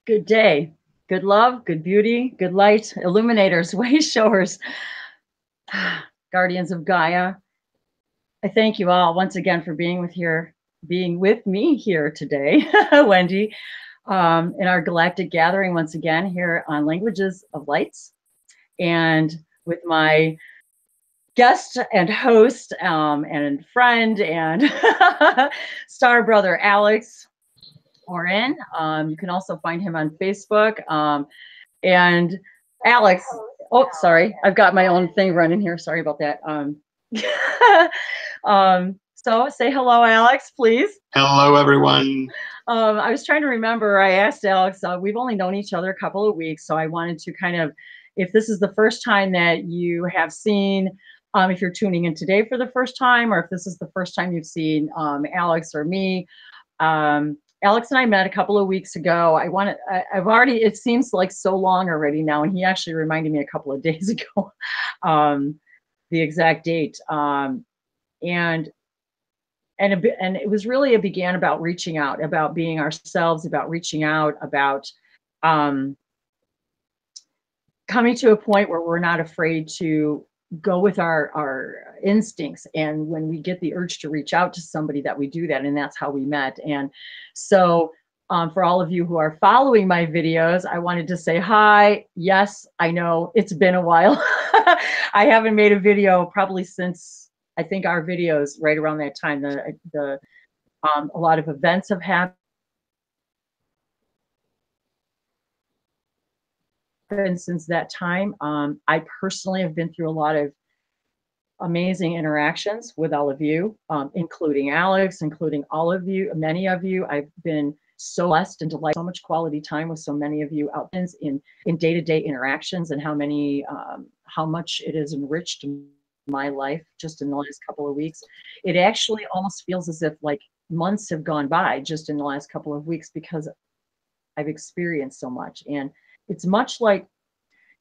Good day, good love, good beauty, good light, illuminators, way showers, guardians of Gaia. I thank you all once again for being with me here today, Wendy, in our galactic gathering once again here on Languages of Lights, and with my guest and host and friend and star brother Alex. Orin. You can also find him on Facebook. And Alex, oh, sorry, I've got my own thing running here. Sorry about that. So say hello, Alex, please. Hello, everyone. I was trying to remember, I asked Alex, we've only known each other a couple of weeks, so I wanted to kind of, if this is the first time that you have seen, if you're tuning in today for the first time, or if this is the first time you've seen Alex or me, Alex and I met a couple of weeks ago. I've already, it seems like so long already now, and he actually reminded me a couple of days ago, the exact date. And it was really, it began about reaching out, about being ourselves, about reaching out, about coming to a point where we're not afraid to go with our instincts, and when we get the urge to reach out to somebody, that we do that, and that's how we met. And so for all of you who are following my videos, I wanted to say hi. Yes, I know it's been a while. I haven't made a video probably since, I think, our videos right around that time. A lot of events have happened since that time. I personally have been through a lot of amazing interactions with all of you, including Alex, including all of you, many of you. I've been so blessed and delighted, so much quality time with so many of you out in day-to-day interactions, and how much it has enriched my life just in the last couple of weeks. It actually almost feels as if like months have gone by just in the last couple of weeks, because I've experienced so much. And it's much like,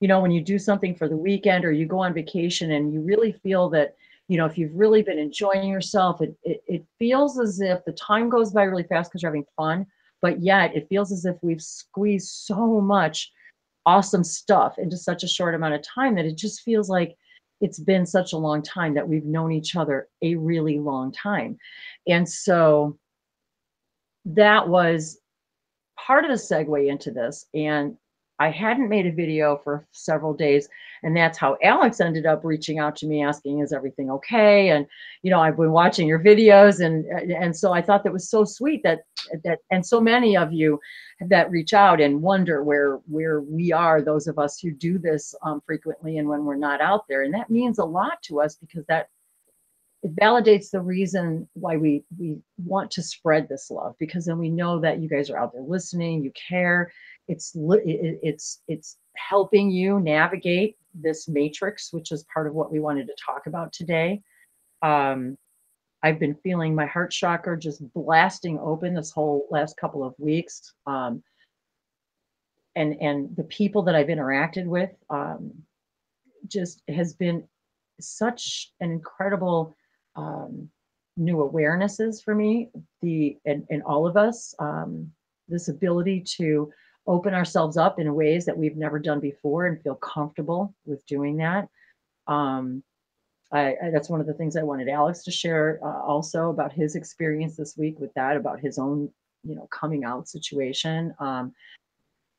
you know, when you do something for the weekend or you go on vacation and you really feel that, you know, if you've really been enjoying yourself, it feels as if the time goes by really fast because you're having fun, but yet it feels as if we've squeezed so much awesome stuff into such a short amount of time that it just feels like it's been such a long time, that we've known each other a really long time. And so that was part of the segue into this. And I hadn't made a video for several days, and that's how Alex ended up reaching out to me asking, is everything okay? And, you know, I've been watching your videos, and so I thought that was so sweet that and so many of you that reach out and wonder where we are, those of us who do this frequently, and when we're not out there. And that means a lot to us, because that it validates the reason why we want to spread this love, because then we know that you guys are out there listening, you care. It's helping you navigate this matrix, which is part of what we wanted to talk about today. I've been feeling my heart chakra just blasting open this whole last couple of weeks. And the people that I've interacted with just has been such an incredible new awarenesses for me, and all of us, this ability to open ourselves up in ways that we've never done before and feel comfortable with doing that. That's one of the things I wanted Alex to share also about his experience this week with that, about his own, you know, coming out situation.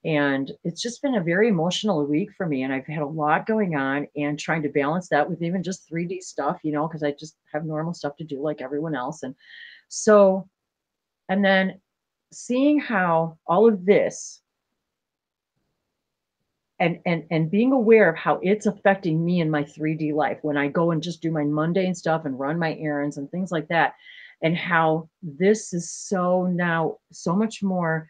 And it's just been a very emotional week for me, and I've had a lot going on, and trying to balance that with even just 3D stuff, you know, because I just have normal stuff to do like everyone else. And so, and then seeing how all of this and being aware of how it's affecting me in my 3D life when I go and just do my mundane stuff and run my errands and things like that, and how this is so now so much more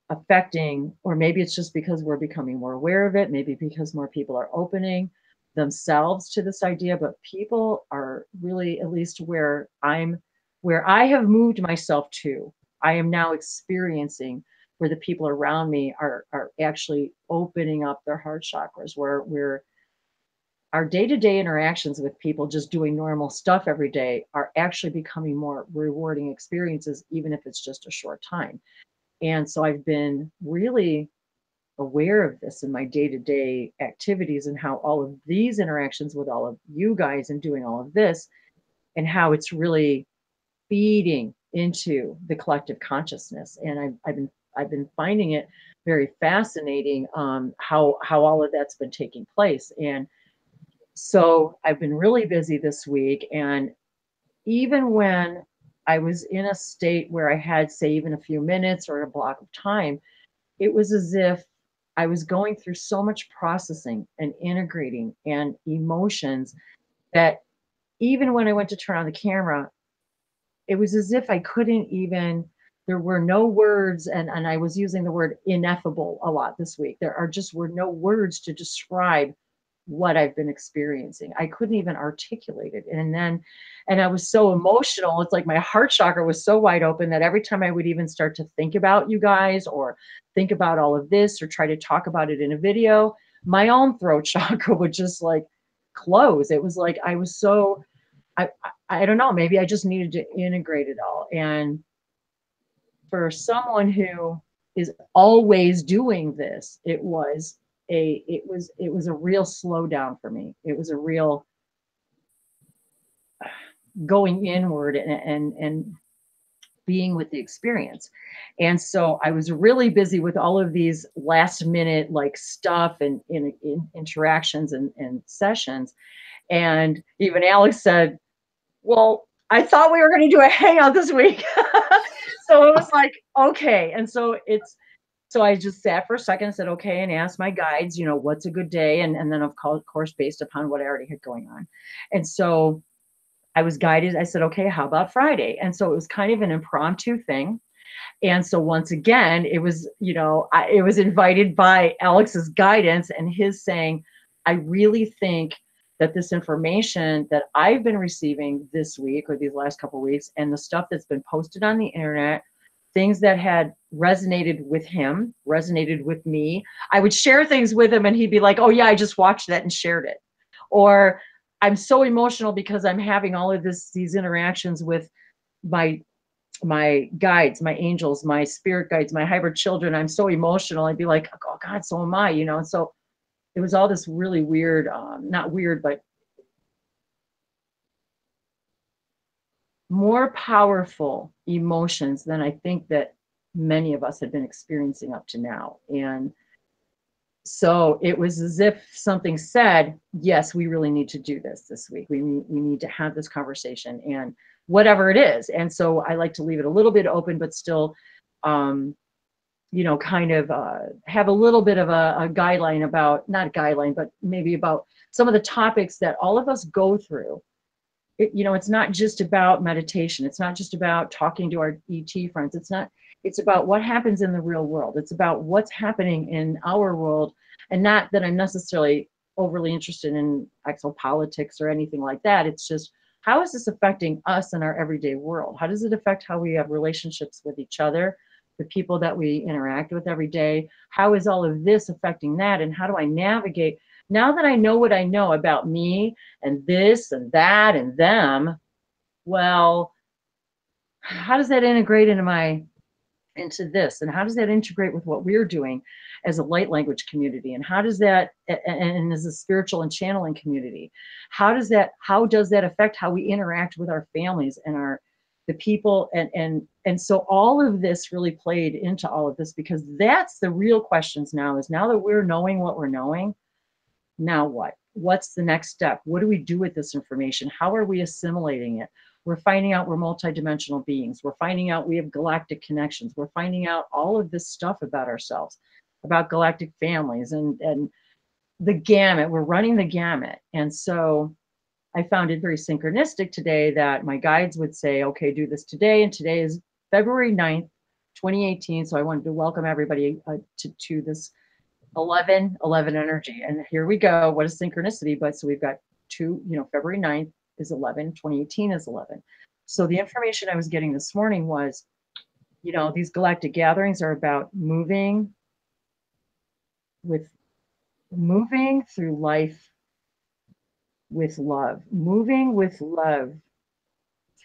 affecting, or maybe it's just because we're becoming more aware of it, maybe because more people are opening themselves to this idea, but people are really, at least where I have moved myself to, I am now experiencing where the people around me are actually opening up their heart chakras, where our day-to-day interactions with people just doing normal stuff every day are actually becoming more rewarding experiences, even if it's just a short time. And so I've been really aware of this in my day-to-day activities, and how all of these interactions with all of you guys and doing all of this, and how it's really feeding into the collective consciousness. And I've been finding it very fascinating, how all of that's been taking place. And so I've been really busy this week, and even when I was in a state where I had, say, even a few minutes or a block of time, it was as if I was going through so much processing and integrating and emotions that even when I went to turn on the camera, it was as if I couldn't even, there were no words, and I was using the word ineffable a lot this week. There are just were no words to describe what I've been experiencing. I couldn't even articulate it. And I was so emotional. It's like my heart chakra was so wide open that every time I would even start to think about you guys, or think about all of this, or try to talk about it in a video, my own throat chakra would just like close. It was like I was so, I don't know, maybe I just needed to integrate it all. And for someone who is always doing this, it was a real slowdown for me. It was a real going inward and being with the experience. And so I was really busy with all of these last minute like stuff and in interactions and sessions. And even Alex said, well, I thought we were going to do a hangout this week. So it was like, okay. And so I just sat for a second and said, okay, and asked my guides, what's a good day? And then of course, based upon what I already had going on. And so I was guided. I said, okay, how about Friday? And so it was kind of an impromptu thing. And so once again, it was, it was invited by Alex's guidance and his saying, I really think that this information that I've been receiving this week or these last couple of weeks, and the stuff that's been posted on the internet, things that had resonated with him, resonated with me. I would share things with him and he'd be like, oh yeah, I just watched that and shared it. Or I'm so emotional because I'm having all of these interactions with my guides, my angels, my spirit guides, my hybrid children. I'm so emotional. I'd be like, oh God, so am I, And so it was all this really weird, not weird, but more powerful emotions than I think that many of us had been experiencing up to now. And so it was as if something said, yes, we really need to do this week. We need to have this conversation, and whatever it is. And so I like to leave it a little bit open, but still, kind of have a little bit of a guideline about, not a guideline, but maybe about some of the topics that all of us go through. It's not just about meditation. It's not just about talking to our ET friends. It's about what happens in the real world. It's about what's happening in our world. And not that I'm necessarily overly interested in exopolitics or anything like that. It's just, how is this affecting us in our everyday world? How does it affect how we have relationships with each other, the people that we interact with every day? How is all of this affecting that? And how do I navigate? Now that I know what I know about me and this and that and them, well, how does that integrate into this? And how does that integrate with what we're doing as a light language community? And how does that, and as a spiritual and channeling community, how does that affect how we interact with our families and the people? And so all of this really played into all of this, because that's the real questions now, is now that we're knowing what we're knowing, now what? What's the next step? What do we do with this information? How are we assimilating it? We're finding out we're multidimensional beings. We're finding out we have galactic connections. We're finding out all of this stuff about ourselves, about galactic families, and the gamut. We're running the gamut. And so I found it very synchronistic today that my guides would say, okay, do this today. And today is February 9th, 2018. So I wanted to welcome everybody to this 11 energy. And here we go. What is synchronicity? But so we've got February 9th is 11, 2018 is 11. So the information I was getting this morning was, these galactic gatherings are about moving through life with love, moving with love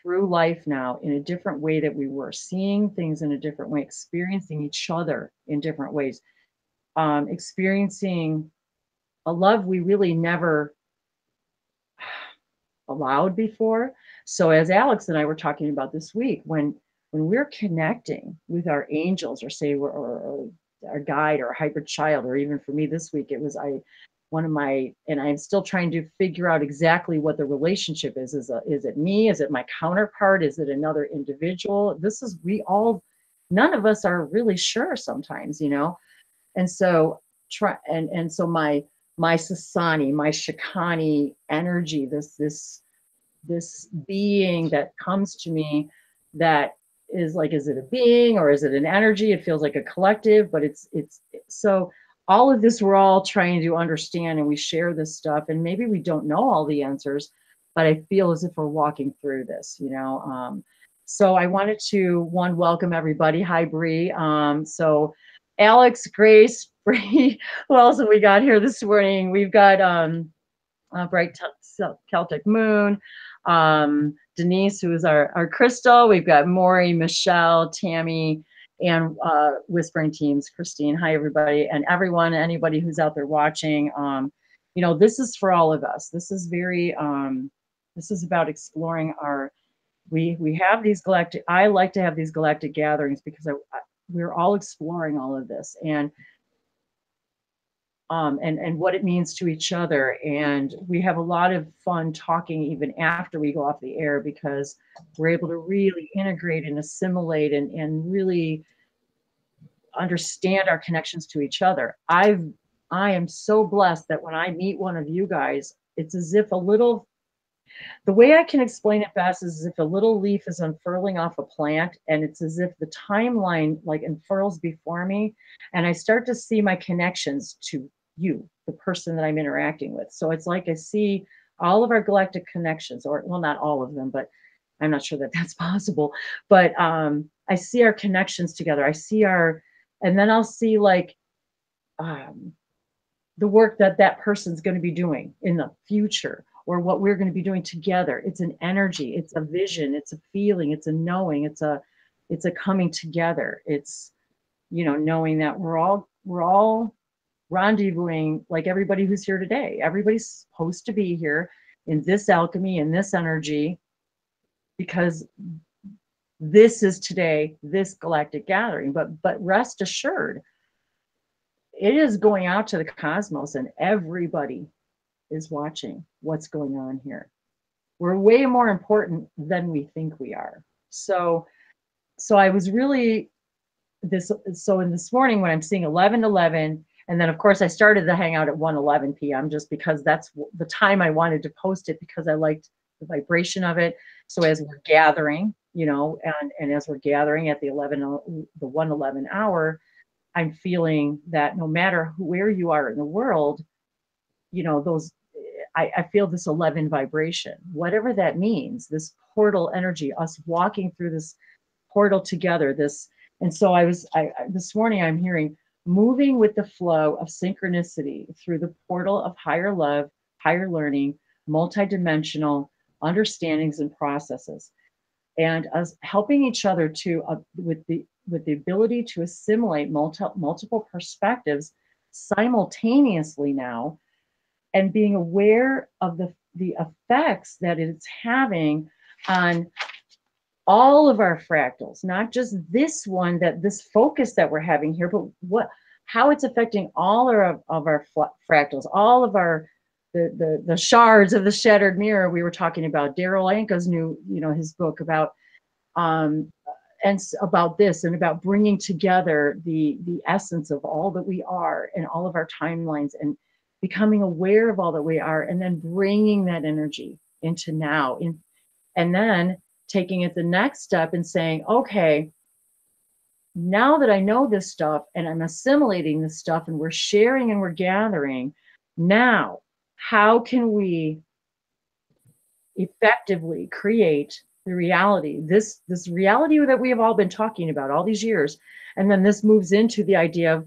through life now in a different way that we were, seeing things in a different way, experiencing each other in different ways, experiencing a love we really never allowed before. So as Alex and I were talking about this week, when we're connecting with our angels, or say or our guide or a hybrid child, or even for me this week, it was one of my, and I'm still trying to figure out exactly what the relationship is. Is it me? Is it my counterpart? Is it another individual? None of us are really sure sometimes, you know? And so so my Sasani, my Shikani energy, this being that comes to me, that is like, is it a being or is it an energy? It feels like a collective, but it's so all of this, we're all trying to understand, and we share this stuff, and maybe we don't know all the answers, but I feel as if we're walking through this, you know. So I wanted to welcome everybody. Hi, Bree. So Alex, Grace, Bree, who else have we got here this morning? We've got Bright Celtic Moon, Denise, who is our crystal. We've got Maury, Michelle, Tammy, and Whispering Teams, Christine. Hi, everybody, and everyone, anybody who's out there watching. You know, this is for all of us. This is this is about exploring we have these galactic, I like to have these galactic gatherings because we're all exploring all of this, and what it means to each other. And we have a lot of fun talking even after we go off the air, because we're able to really integrate and assimilate and really understand our connections to each other. I am so blessed that when I meet one of you guys, it's as if the way I can explain it best is as if a little leaf is unfurling off a plant, and it's as if the timeline like unfurls before me, and I start to see my connections to you, the person that I'm interacting with. So it's like I see all of our galactic connections, or well, not all of them, but I'm not sure that that's possible. But I see our connections together. I see and then I'll see like the work that person's going to be doing in the future, or what we're going to be doing together. It's an energy, it's a vision, it's a feeling, it's a knowing, it's a coming together. It's, you know, knowing that we're all rendezvousing, like everybody who's here today. Everybody's supposed to be here in this alchemy, in this energy, because this is today, this galactic gathering. But rest assured, it is going out to the cosmos, and everybody is watching what's going on here. We're way more important than we think we are. So I was really in this morning when I'm seeing 11:11, and then of course I started the hangout at 1:11 p.m. just because that's the time I wanted to post it, because I liked the vibration of it. So as we're gathering, you know, and as we're gathering at the 1:11 hour, I'm feeling that no matter where you are in the world, you know, I feel this 11 vibration, whatever that means, this portal energy, us walking through this portal together, and so this morning I'm hearing moving with the flow of synchronicity through the portal of higher love, higher learning, multidimensional understandings and processes, and us helping each other to with the ability to assimilate multiple perspectives simultaneously now, and being aware of the effects that it's having on all of our fractals, not just this one, this focus that we're having here, but how it's affecting all of our fractals, all of the shards of the shattered mirror. We were talking about Daryl Anka's new, you know, his book about and about this, and about bringing together the essence of all that we are and all of our timelines, and becoming aware of all that we are, and then bringing that energy into now, and then taking it the next step and saying, okay, now that I know this stuff and I'm assimilating this stuff and we're sharing and we're gathering, now how can we effectively create the reality, this reality that we have all been talking about all these years? And then this moves into the idea of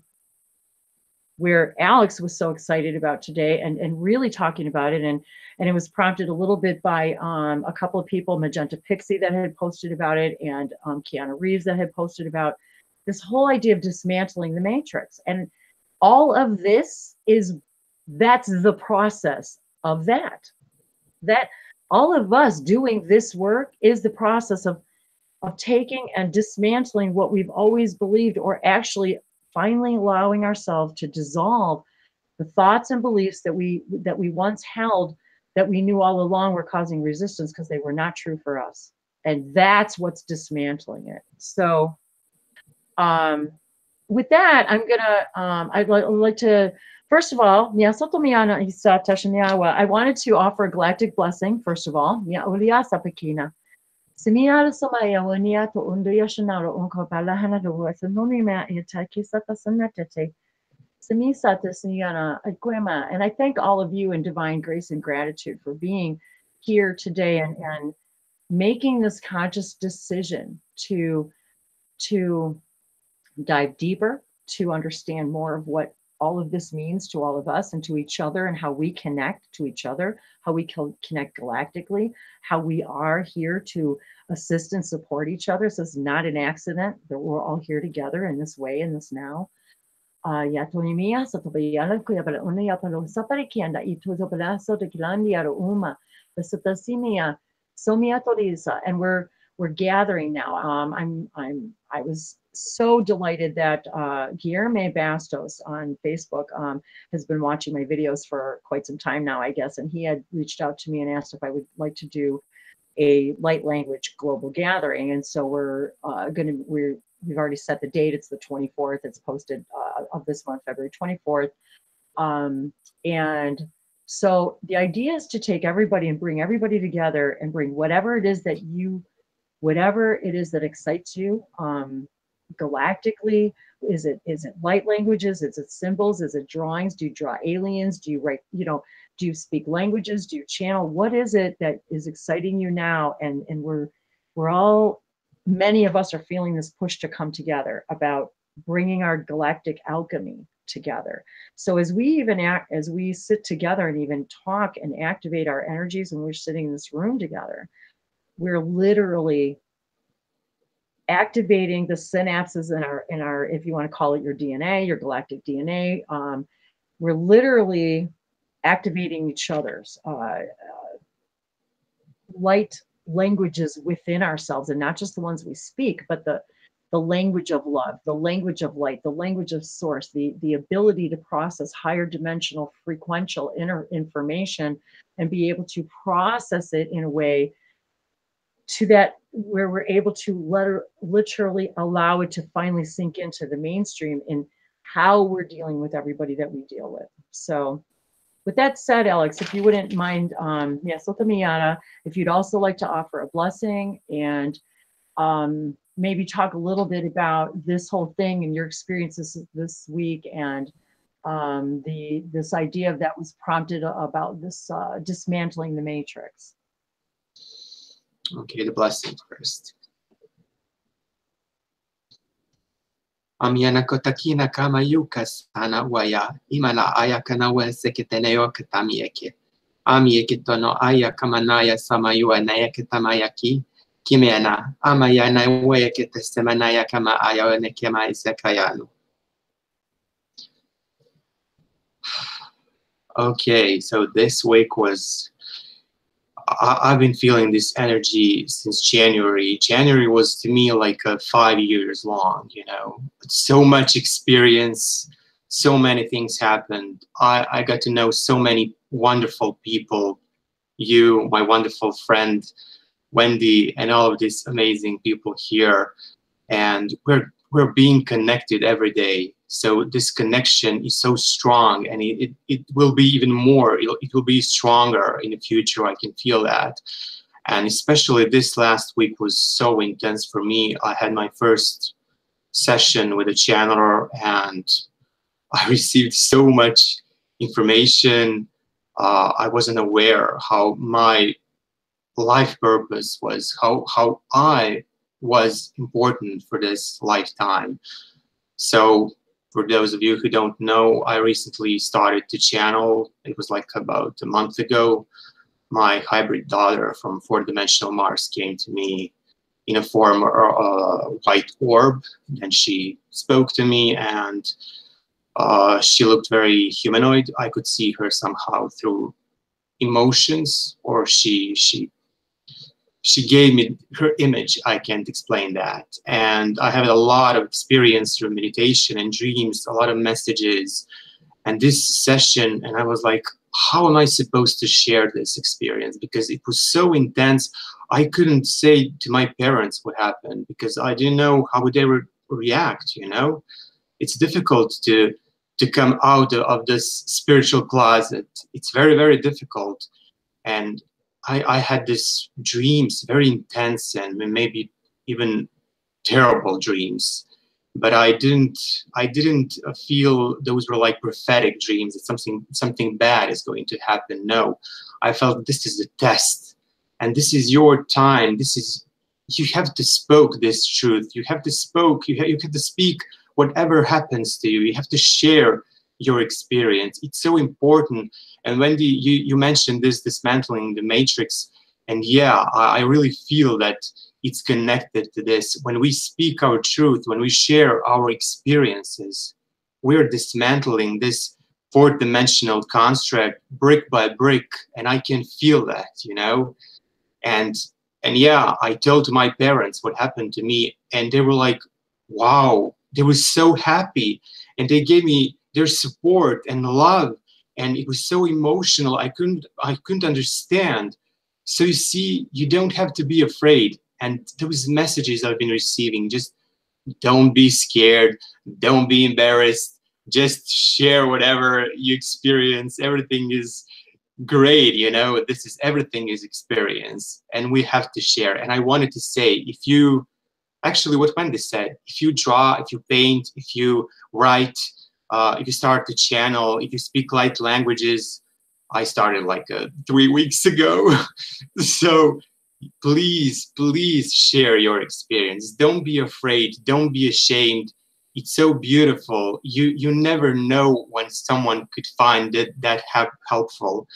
where Alex was so excited about today and really talking about it. And it was prompted a little bit by a couple of people, Magenta Pixie that had posted about it, and Keanu Reeves that had posted about this whole idea of dismantling the matrix. And all of this that's the process of that all of us doing this work is the process of taking and dismantling what we've always believed, or actually finally allowing ourselves to dissolve the thoughts and beliefs that we once held, that we knew all along were causing resistance because they were not true for us. And that's what's dismantling it. So with that, I'm gonna I'd like to, first of all, I wanted to offer a galactic blessing, first of all. Semia samaya wania to unduya shanaro unko balahana do wasanonima itakisata sanatete. Semisata siniana aguema. And I thank all of you in divine grace and gratitude for being here today and making this conscious decision to dive deeper, to understand more of what all of this means to all of us and to each other, and how we connect to each other, how we connect galactically, how we are here to assist and support each other. So it's not an accident that we're all here together in this way, in this now. And we're gathering now. I was so delighted that Guilherme Bastos on Facebook has been watching my videos for quite some time now, I guess, and he had reached out to me and asked if I would like to do a light language global gathering. And so we've already set the date. It's the 24th. It's posted of this month, February 24th. And so the idea is to take everybody and bring everybody together and bring whatever it is that excites you galactically. Is it light languages? Is it symbols? Is it drawings? Do you draw aliens? Do you write, do you speak languages? Do you channel? What is it that is exciting you now? And we're all, many of us are feeling this push to come together about bringing our galactic alchemy together. So as we sit together and even talk and activate our energies, when we're sitting in this room together, we're literally activating the synapses in our, if you want to call it your DNA, your galactic DNA. We're literally activating each other's light languages within ourselves, and not just the ones we speak, but the language of love, the language of light, the language of source, the ability to process higher dimensional frequential information and be able to process it in a way to that where we're able to literally allow it to finally sink into the mainstream in how we're dealing with everybody that we deal with. So with that said, Alex, if you wouldn't mind, if you'd also like to offer a blessing and maybe talk a little bit about this whole thing and your experiences this week, and this idea that was prompted about this dismantling the matrix. Okay, the blessings first. Amyana kotakina kama yukas ana waya imana aya kanawa seketeneo katamieke. Amieke tono aya kamanaya samayua nayake tamayaki kimeana amayana wayake testemanaya kama aya nekema isekayanu. Okay, so this week was, I've been feeling this energy since January. January was to me like 5 years long, so much experience, so many things happened. I got to know so many wonderful people, you, my wonderful friend, Wendy, and all of these amazing people here. And we're being connected every day. So this connection is so strong, and it will be even more, it will be stronger in the future. I can feel that. And especially this last week was so intense for me. I had my first session with a channeler, and I received so much information. I wasn't aware how my life purpose was, how I was important for this lifetime. So For those of you who don't know, I recently started to channel. It was like about a month ago. My hybrid daughter from fourth-dimensional Mars came to me in a form of a white orb, and she spoke to me, and she looked very humanoid. I could see her somehow through emotions, or she gave me her image. I can't explain that. And I have a lot of experience through meditation and dreams, a lot of messages. And this session, and I was like, how am I supposed to share this experience? Because it was so intense. I couldn't say to my parents what happened because I didn't know how would they react, you know? It's difficult to come out of this spiritual closet. It's very, very difficult. And I had these dreams, very intense and maybe even terrible dreams. But I didn't feel those were like prophetic dreams that something bad is going to happen. No, I felt this is a test, and this is your time. You have to speak this truth. You have to speak whatever happens to you. You have to share your experience. It's so important. And Wendy, you mentioned this dismantling the matrix, and yeah, I really feel that it's connected to this. When we speak our truth, when we share our experiences, we're dismantling this fourth-dimensional construct brick by brick, and I can feel that, you know. And yeah, I told my parents what happened to me, and they were like, wow, they were so happy, and they gave me their support and love, and it was so emotional. I couldn't understand. So you see, you don't have to be afraid. And those messages I've been receiving, just don't be scared, don't be embarrassed, just share whatever you experience. Everything is great, you know. Everything is experience, and we have to share. And I wanted to say, if you actually, what Wendy said, if you draw, if you paint, if you write, if you start to channel, if you speak light languages, I started like 3 weeks ago. So please, please share your experience. Don't be afraid. Don't be ashamed. It's so beautiful. You never know when someone could find that helpful.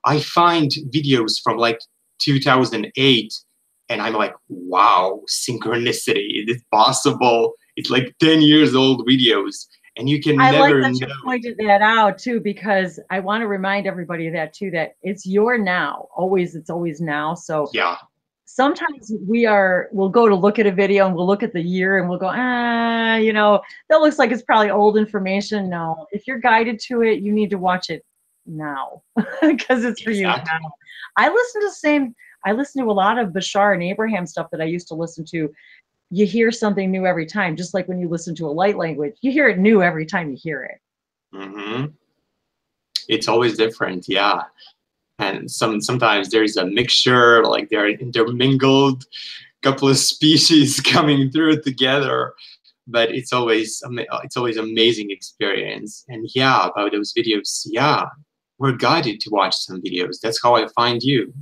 I find videos from like 2008, and I'm like, wow, synchronicity. Is it possible? It's like 10 years old videos. And you can never know. I like that you pointed that out too, because I want to remind everybody of that too, that it's your now. It's always now. So yeah. Sometimes we'll go to look at a video and we'll look at the year and we'll go, you know, that looks like it's probably old information. No, if you're guided to it, you need to watch it now because it's for you now. I listen to a lot of Bashar and Abraham stuff that I used to listen to. You hear something new every time, just like when you listen to a light language, you hear it new every time you hear it. Mm-hmm. It's always different, yeah. And sometimes there's a mixture, like they're intermingled, couple of species coming through together. But it's always amazing experience. And yeah, about those videos, yeah, we're guided to watch some videos. That's how I find you.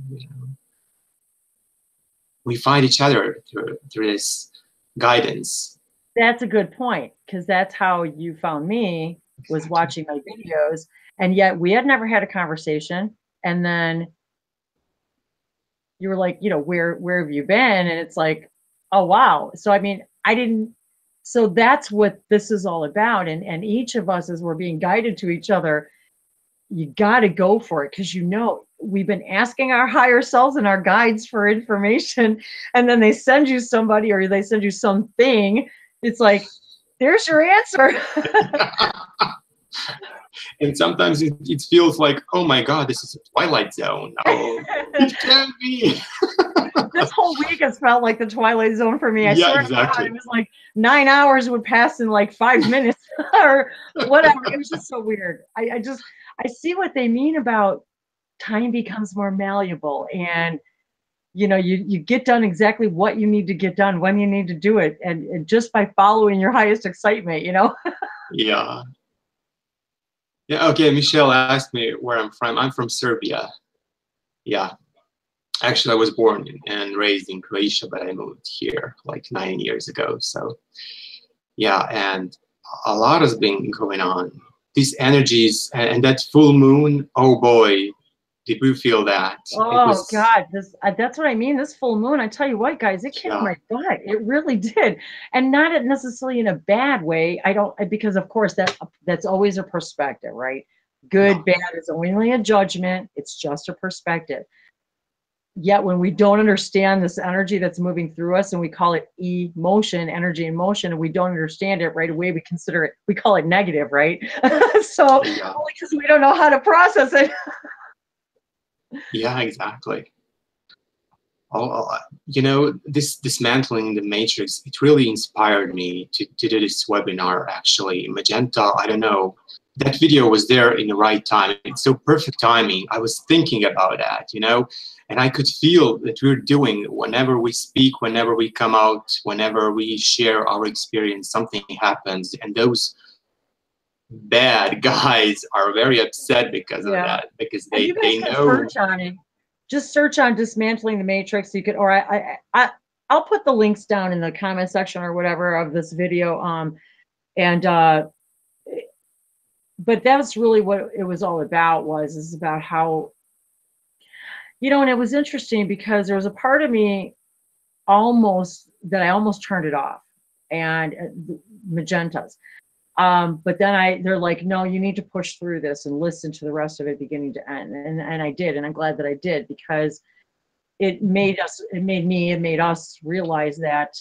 We find each other through this guidance. That's a good point, because that's how you found me, was watching my videos. And yet we had never had a conversation. And then you were like, you know, where have you been? And it's like, oh, wow. So, I mean, so that's what this is all about. And each of us, as we're being guided to each other, you got to go for it, because, you know, we've been asking our higher selves and our guides for information, and then they send you somebody or they send you something. It's like, there's your answer. And sometimes it feels like, oh my God, this is a Twilight Zone. Oh, it can't be. This whole week has felt like the Twilight Zone for me. I yeah, swear exactly. to God, it was like 9 hours would pass in like 5 minutes or whatever. It was just so weird. I see what they mean about time becomes more malleable, and you know, you get done exactly what you need to get done when you need to do it, and just by following your highest excitement, you know. Yeah. Yeah. Okay. Michelle asked me where I'm from. I'm from Serbia. Yeah. Actually, I was born and raised in Croatia, but I moved here like 9 years ago. So, yeah. And a lot has been going on. These energies and that full moon, oh boy, did we feel that. It Oh was, God, this that's what I mean. This full moon, I tell you what, guys, it kicked yeah, my butt. It really did, and not necessarily in a bad way. I don't, because of course that's always a perspective, right? yeah, Good, bad is only a judgment. It's just a perspective. Yet when we don't understand this energy that's moving through us, and we call it emotion, energy in motion, and we don't understand it right away, we consider it, we call it negative, right? So yeah, only because we don't know how to process it. yeah, exactly. You know, this dismantling the matrix, it really inspired me to do this webinar. Actually, Magenta, I don't know, that video was there in the right time. It's so perfect timing. I was thinking about that, you know, and I could feel that we're doing, whenever we speak, whenever we come out, whenever we share our experience, something happens, and those bad guys are very upset because of Yeah. that, because And you guys they can know. search on it. Just search on dismantling the matrix. You could, or I'll put the links down in the comment section or whatever of this video. And but that's really what it was all about. Is about how, you know, and it was interesting because there was a part of me almost that I almost turned it off, and magentas. But then they're like, no, you need to push through this and listen to the rest of it beginning to end. And I did, and I'm glad that I did, because it made us realize that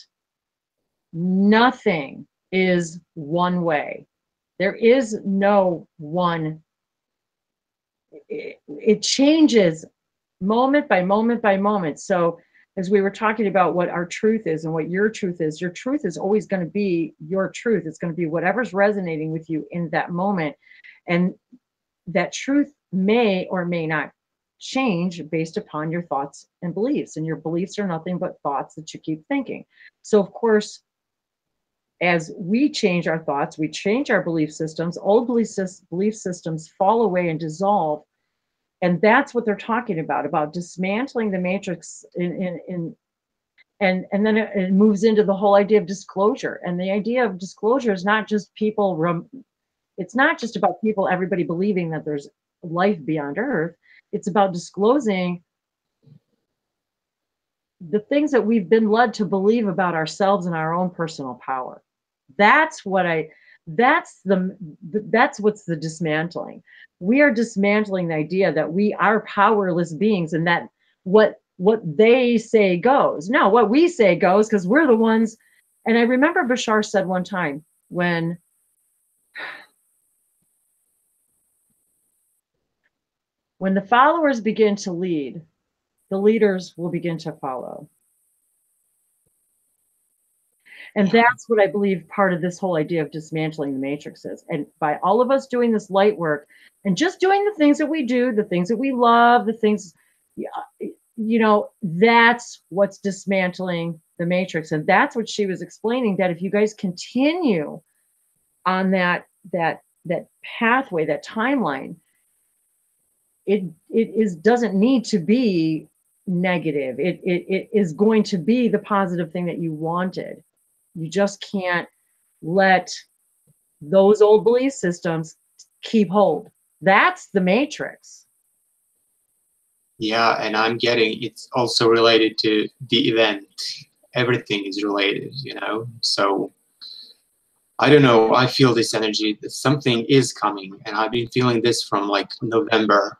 nothing is one way. There is no one. It changes moment by moment by moment. So as we were talking about what our truth is and what your truth is always going to be your truth. It's going to be whatever's resonating with you in that moment. And that truth may or may not change based upon your thoughts and beliefs. And your beliefs are nothing but thoughts that you keep thinking. So of course, as we change our thoughts, we change our belief systems, old belief systems fall away and dissolve. And that's what they're talking about dismantling the matrix and then it moves into the whole idea of disclosure. And the idea of disclosure is not just people, it's not just about people, everybody believing that there's life beyond Earth. It's about disclosing the things that we've been led to believe about ourselves and our own personal power. That's what's the dismantling. We are dismantling the idea that we are powerless beings, and that what they say goes. No, what we say goes, because we're the ones. And I remember Bashar said one time, when the followers begin to lead, the leaders will begin to follow. And that's what I believe part of this whole idea of dismantling the matrix is. And by all of us doing this light work and just doing the things that we do, the things that we love, the things, you know, that's what's dismantling the matrix. And that's what she was explaining, that if you guys continue on that pathway, that timeline, it doesn't need to be negative. It is going to be the positive thing that you wanted. You just can't let those old belief systems keep hold. That's the matrix. Yeah, and I'm getting it's also related to the event. Everything is related, you know. So I don't know. I feel this energy that something is coming, and I've been feeling this from like November.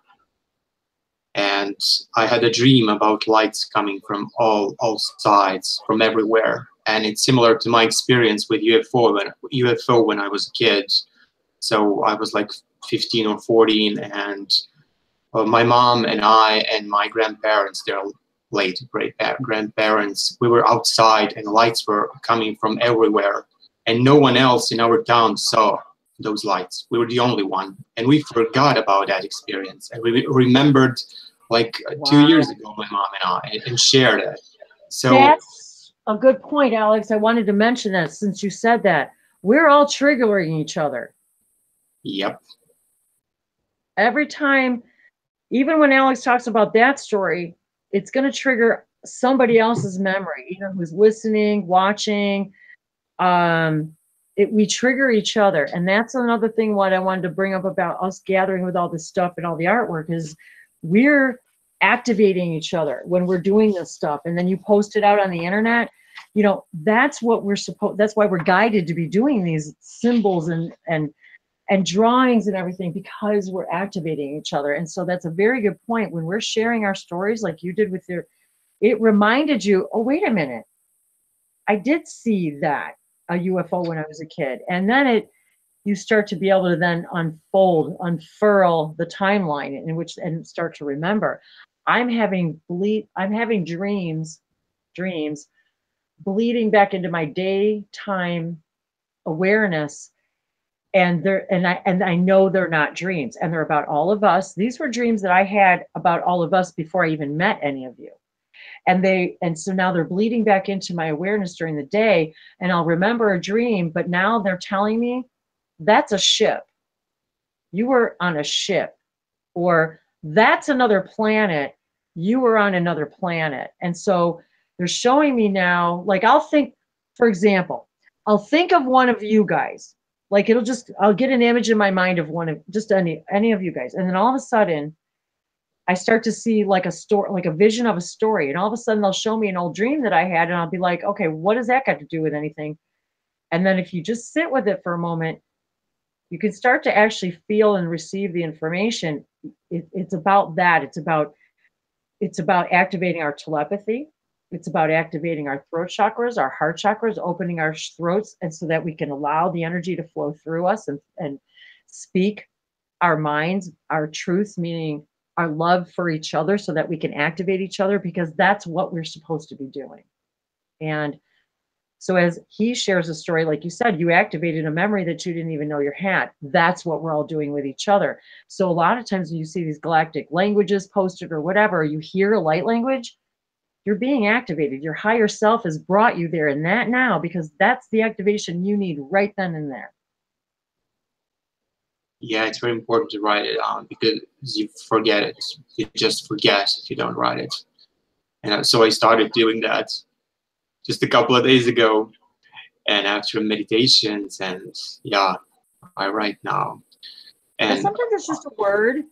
And I had a dream about lights coming from all sides, from everywhere. And it's similar to my experience with UFO when I was a kid. So I was like 15 or 14, and my mom and I and my grandparents, their late great grandparents, we were outside and lights were coming from everywhere. And no one else in our town saw those lights. We were the only one. And we forgot about that experience. And we remembered like Wow. 2 years ago, my mom and I, and shared it. So that's a good point, Alex. I wanted to mention that since you said that. We're all triggering each other. Yep. Every time, even when Alex talks about that story, it's going to trigger somebody else's memory, either who's listening, watching. we trigger each other. And that's another thing what I wanted to bring up about us gathering with all this stuff and all the artwork is we're activating each other when we're doing this stuff. And then you post it out on the internet, you know, that's what we're supposed, that's why we're guided to be doing these symbols and drawings and everything, because we're activating each other. And so that's a very good point. When we're sharing our stories like you did with your, it reminded you, oh, wait a minute, I did see that, a UFO when I was a kid. And then you start to be able to then unfurl the timeline in which, and start to remember. I'm having dreams bleeding back into my daytime awareness. And I know they're not dreams, and they're about all of us. These were dreams that I had about all of us before I even met any of you. And so now they're bleeding back into my awareness during the day, and I'll remember a dream, but now they're telling me that's a ship. You were on a ship, or that's another planet. You were on another planet. And so they're showing me now, like I'll think, for example, I'll think of one of you guys, like I'll get an image in my mind of one of just any of you guys. And then all of a sudden I start to see like a story, like a vision of a story. And all of a sudden they'll show me an old dream that I had. And I'll be like, okay, what does that got to do with anything? And then if you just sit with it for a moment, you can start to actually feel and receive the information. It's about that. It's about activating our telepathy. It's about activating our throat chakras, our heart chakras, opening our throats, and so that we can allow the energy to flow through us and speak our minds, our truths, meaning our love for each other, so that we can activate each other, because that's what we're supposed to be doing. And so as he shares a story, like you said, you activated a memory that you didn't even know you had. That's what we're all doing with each other. So a lot of times when you see these galactic languages posted or whatever, you hear a light language, you're being activated. Your higher self has brought you there in that now, because that's the activation you need right then and there. Yeah, it's very important to write it down, because you forget it. You just forget if you don't write it. And so I started doing that just a couple of days ago, and after meditations, and yeah, I write now. And sometimes it's just a word.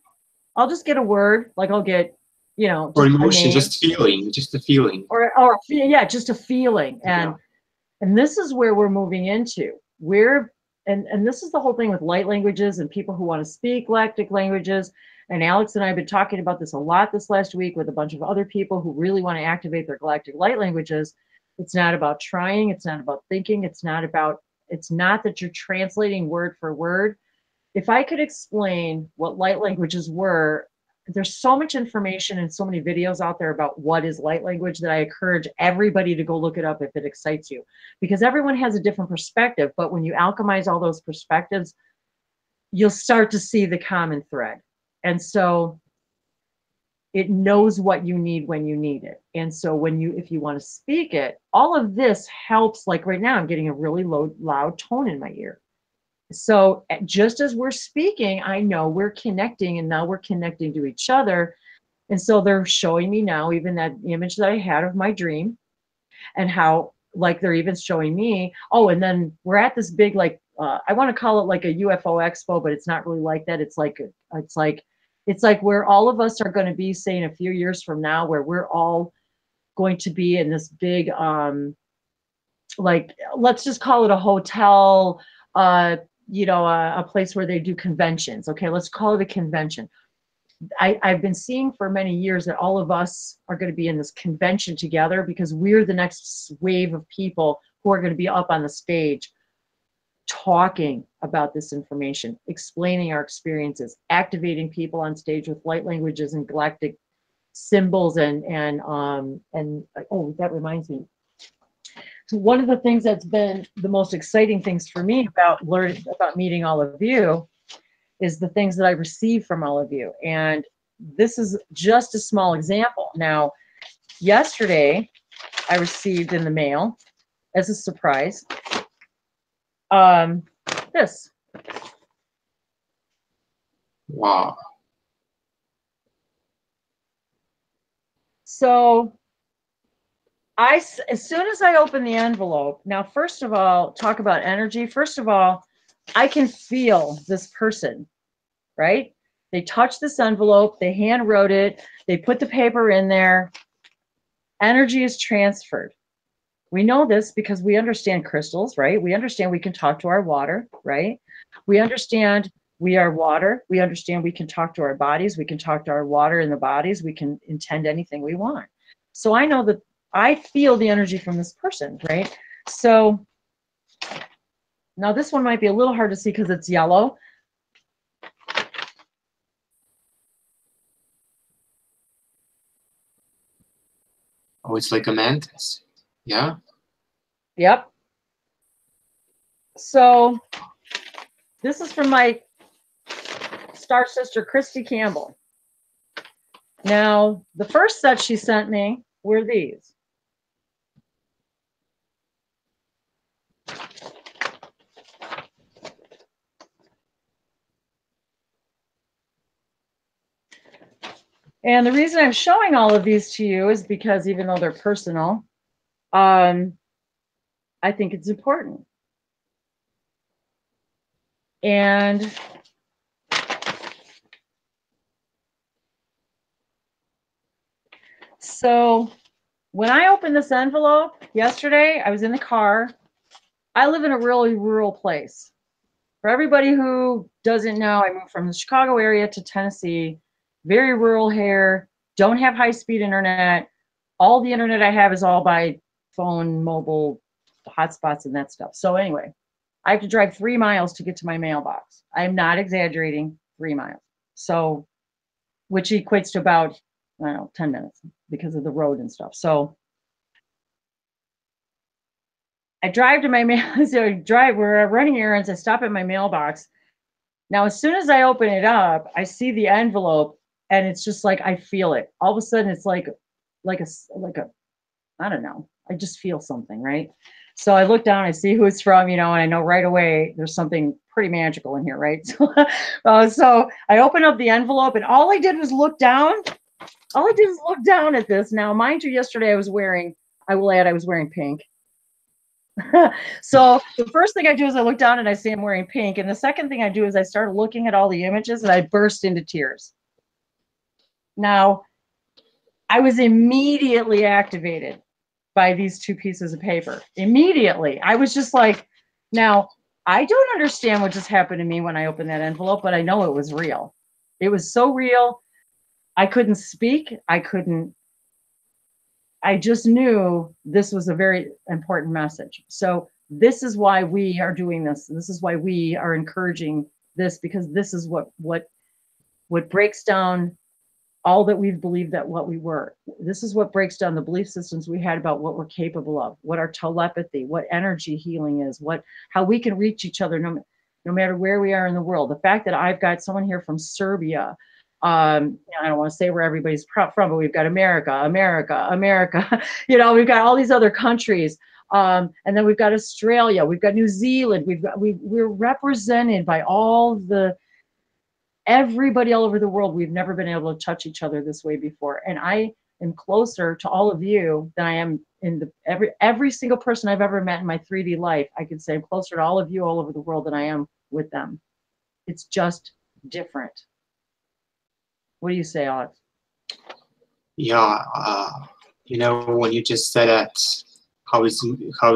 I'll just get a word, like I'll get, you know, or emotion, just feeling, just a feeling. Or yeah, just a feeling. And this is where we're moving into. And this is the whole thing with light languages and people who want to speak galactic languages. And Alex and I have been talking about this a lot this last week with a bunch of other people who really want to activate their galactic light languages. It's not about trying. It's not about thinking. It's not that you're translating word for word. If I could explain what light languages were, there's so much information and so many videos out there about what is light language that I encourage everybody to go look it up if it excites you, because everyone has a different perspective. But when you alchemize all those perspectives, you'll start to see the common thread. And so it knows what you need when you need it. And so if you want to speak it, all of this helps. Like right now, I'm getting a really loud tone in my ear. So just as we're speaking, I know we're connecting, and now we're connecting to each other. And so they're showing me now even that image that I had of my dream, and how like they're even showing me, oh, and then we're at this big, like, I want to call it like a UFO expo, but it's not really like that. It's like where all of us are going to be, say, in a few years from now, where we're all going to be in this big, like, let's just call it a hotel, a place where they do conventions. Okay, let's call it a convention. I've been seeing for many years that all of us are going to be in this convention together, because we're the next wave of people who are going to be up on the stage talking about this information, explaining our experiences, activating people on stage with light languages and galactic symbols and oh, that reminds me. One of the things that's been the most exciting things for me about meeting all of you is the things that I receive from all of you. And this is just a small example. Now, yesterday, I received in the mail, as a surprise, this. Wow. So as soon as I open the envelope, now, first of all, talk about energy. First of all, I can feel this person, right? They touched this envelope, they hand wrote it, they put the paper in there. Energy is transferred. We know this because we understand crystals, right? We understand we can talk to our water, right? We understand we are water. We understand we can talk to our bodies. We can talk to our water in the bodies. We can intend anything we want. So I know that I feel the energy from this person, right? So now this one might be a little hard to see because it's yellow. Oh, it's like a mantis. Yeah. Yep. So this is from my star sister, Christy Campbell. Now, the first set she sent me were these. And the reason I'm showing all of these to you is because even though they're personal, I think it's important. And so when I opened this envelope yesterday, I was in the car. I live in a really rural place. For everybody who doesn't know, I moved from the Chicago area to Tennessee, very rural here, don't have high-speed internet. All the internet I have is all by phone, mobile, hotspots, and that stuff. So anyway, I have to drive 3 miles to get to my mailbox. I'm not exaggerating, 3 miles. So, which equates to about, I don't know, 10 minutes because of the road and stuff. So I drive to my mail, so I drive, we're running errands, I stop at my mailbox. Now, as soon as I open it up, I see the envelope and it's just like, I feel it. All of a sudden it's like a, I don't know, I just feel something, right? So I look down, I see who it's from, you know, and I know right away there's something pretty magical in here, right? So I open up the envelope and all I did was look down. All I did was look down at this. Now, mind you, yesterday I was wearing pink. So the first thing I do is I look down and I see I'm wearing pink. And the second thing I do is I started looking at all the images and I burst into tears. Now, I was immediately activated by these two pieces of paper. Immediately. I was just like, now, I don't understand what just happened to me when I opened that envelope, but I know it was real. It was so real. I couldn't speak. I just knew this was a very important message. So this is why we are doing this. This is why we are encouraging this, because this is what breaks down all that we've believed that what we were. This is what breaks down the belief systems we had about what we're capable of, what our telepathy, what energy healing is, how we can reach each other no matter where we are in the world. The fact that I've got someone here from Serbia, I don't want to say where everybody's from, but we've got America, we've got all these other countries. And then we've got Australia, we've got New Zealand, we're represented by everybody all over the world. We've never been able to touch each other this way before. And I am closer to all of you than I am in every single person I've ever met in my 3D life. I could say I'm closer to all of you all over the world than I am with them. It's just different. What do you say, Alex? Yeah, when you just said that, how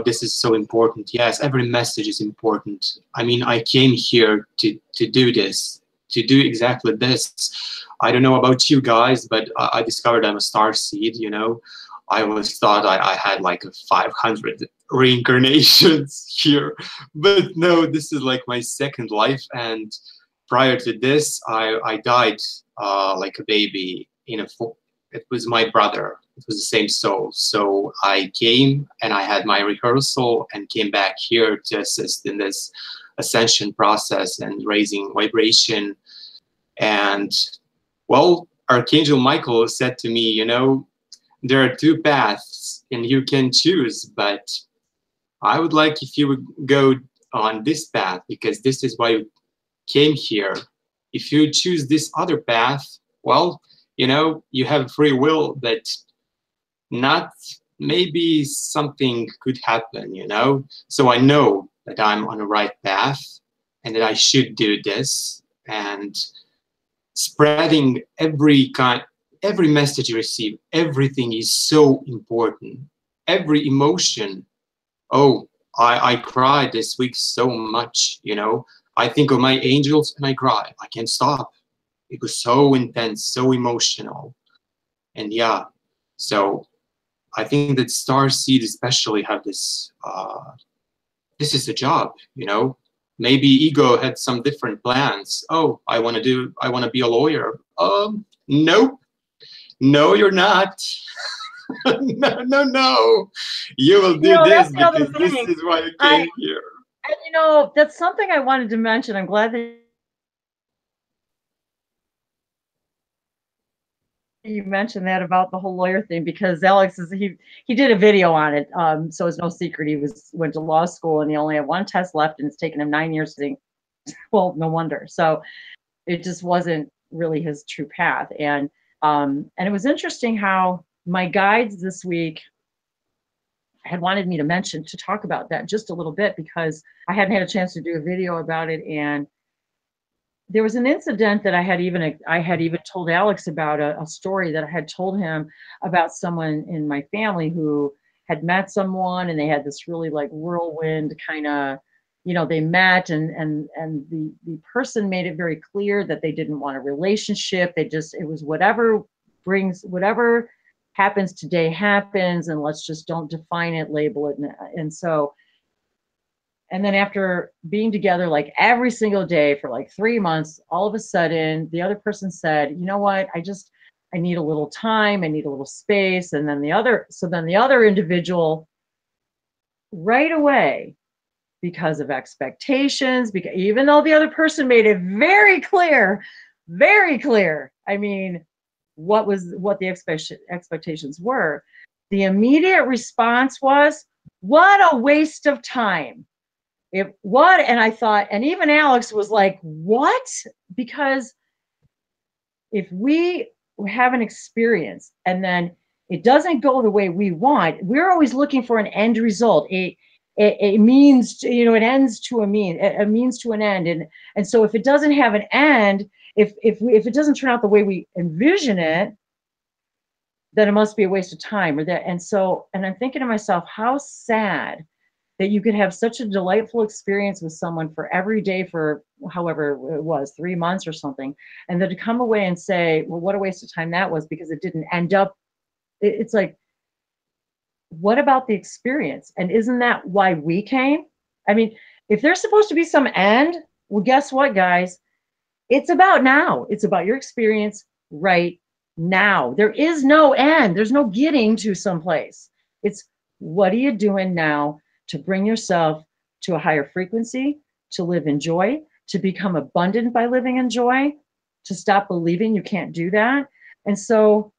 this is so important. Yes, every message is important. I mean, I came here to do this, to do exactly this. I don't know about you guys, but I discovered I'm a star seed. I always thought I had like 500 reincarnations here, but no, this is like my second life. And prior to this, I died like a baby it was my brother. It was the same soul. So I came and I had my rehearsal and came back here to assist in this ascension process and raising vibration. And well, Archangel Michael said to me, there are two paths and you can choose, but I would like if you would go on this path because this is why you came here. If you choose this other path, well, you have free will, but not maybe something could happen, you know? So I know that I'm on the right path and that I should do this, and spreading every message you receive, everything is so important. Every emotion. Oh, I cried this week so much, you know? I think of my angels and I cry. I can't stop. It was so intense, so emotional. And yeah, so I think that star seed especially have this, this is the job, you know? Maybe ego had some different plans. Oh, I want to be a lawyer. Nope. No, you're not. No, no, no. You will do this that's the other because this thing. is why you came here. And that's something I wanted to mention. I'm glad that you mentioned that about the whole lawyer thing, because Alex he did a video on it. So it's no secret he went to law school and he only had one test left, and it's taken him 9 years to think. Well, no wonder. So it just wasn't really his true path. And it was interesting how my guides this week had wanted me to talk about that just a little bit, because I hadn't had a chance to do a video about it. And there was an incident that I had even told Alex about, a story that I had told him about someone in my family who had met someone, and they had this really like whirlwind kind of, they met, and the person made it very clear that they didn't want a relationship. It was whatever happens today happens, and let's just don't define it, label it. And then after being together like every single day for like 3 months, all of a sudden the other person said, you know what, I need a little time, I need a little space. And then the other individual right away, because of expectations, because even though the other person made it very clear, I mean, what the expectations were, the immediate response was, what a waste of time. And I thought, and even Alex was like, what? Because if we have an experience and then it doesn't go the way we want, we're always looking for an end result. It means to, it ends to a means to an end. And so if it doesn't have an end, if it doesn't turn out the way we envision it, then it must be a waste of time. And I'm thinking to myself, how sad that you could have such a delightful experience with someone for every day for however it was, 3 months or something, and then to come away and say, well, what a waste of time that was, because it didn't end up. It's like, what about the experience? And isn't that why we came? I mean, if there's supposed to be some end, well, guess what, guys? It's about now. It's about your experience right now. There is no end. There's no getting to someplace. It's, what are you doing now to bring yourself to a higher frequency, to live in joy, to become abundant by living in joy, to stop believing you can't do that? And so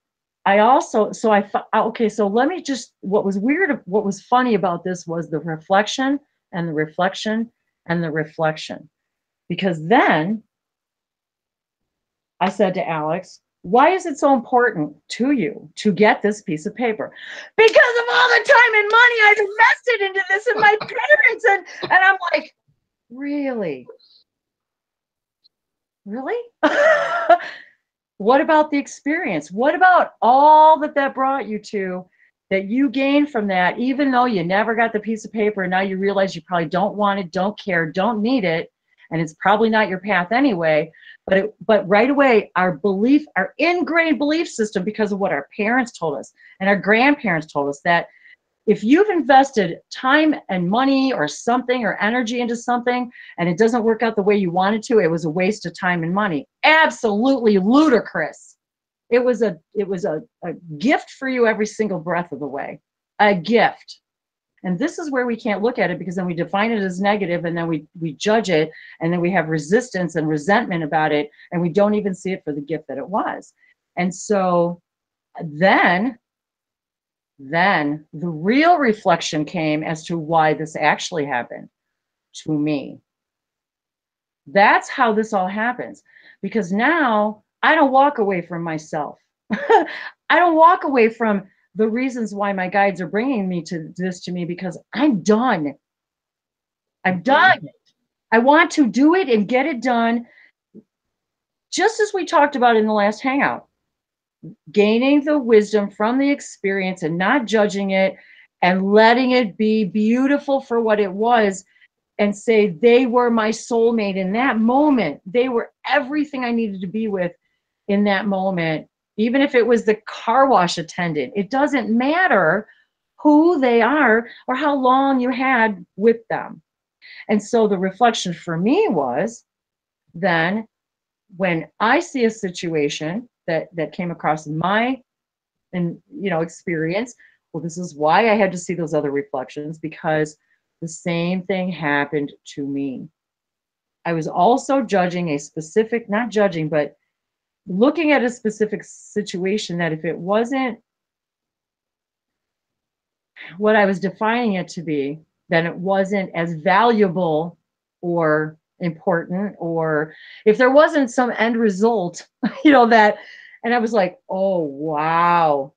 okay, so let me just, what was funny about this was the reflection and the reflection and the reflection. Because then I said to Alex, why is it so important to you to get this piece of paper? Because of all the time and money I've invested into this, and my parents, and I'm like, really? What about the experience? What about all that brought you to, that you gained from that, even though you never got the piece of paper, and now you realize you probably don't want it, don't care, don't need it, and it's probably not your path anyway. But right away, our ingrained belief system, because of what our parents told us and our grandparents told us, that if you've invested time and money or something or energy into something and it doesn't work out the way you wanted to, it was a waste of time and money. Absolutely ludicrous. It was a gift for you every single breath of the way. A gift. And this is where we can't look at it, because then we define it as negative, and then we judge it, and then we have resistance and resentment about it, and we don't even see it for the gift that it was. And so then the real reflection came as to why this actually happened to me. That's how this all happens. Because now I don't walk away from myself. I don't walk away from the reasons why my guides are bringing me to this to me, because I'm done. I'm done. I want to do it and get it done. Just as we talked about in the last hangout, gaining the wisdom from the experience and not judging it and letting it be beautiful for what it was, and say they were my soulmate in that moment. They were everything I needed to be with in that moment. Even if it was the car wash attendant, it doesn't matter who they are or how long you had with them. And so the reflection for me was then, when I see a situation that came across my experience, well, this is why I had to see those other reflections, because the same thing happened to me. I was also judging a specific, not judging, but looking at a specific situation that if it wasn't what I was defining it to be, then it wasn't as valuable or important, or if there wasn't some end result, that, and I was like, oh, wow,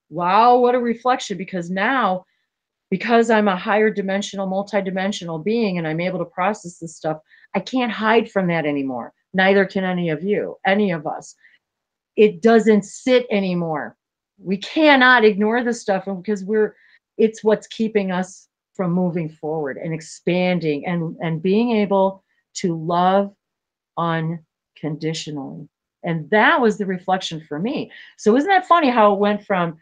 what a reflection, because now, because I'm a higher dimensional, multidimensional being, and I'm able to process this stuff, I can't hide from that anymore. Neither can any of you, any of us. It doesn't sit anymore. We cannot ignore this stuff, because it's what's keeping us from moving forward and expanding and being able to love unconditionally. And that was the reflection for me. So isn't that funny how it went from,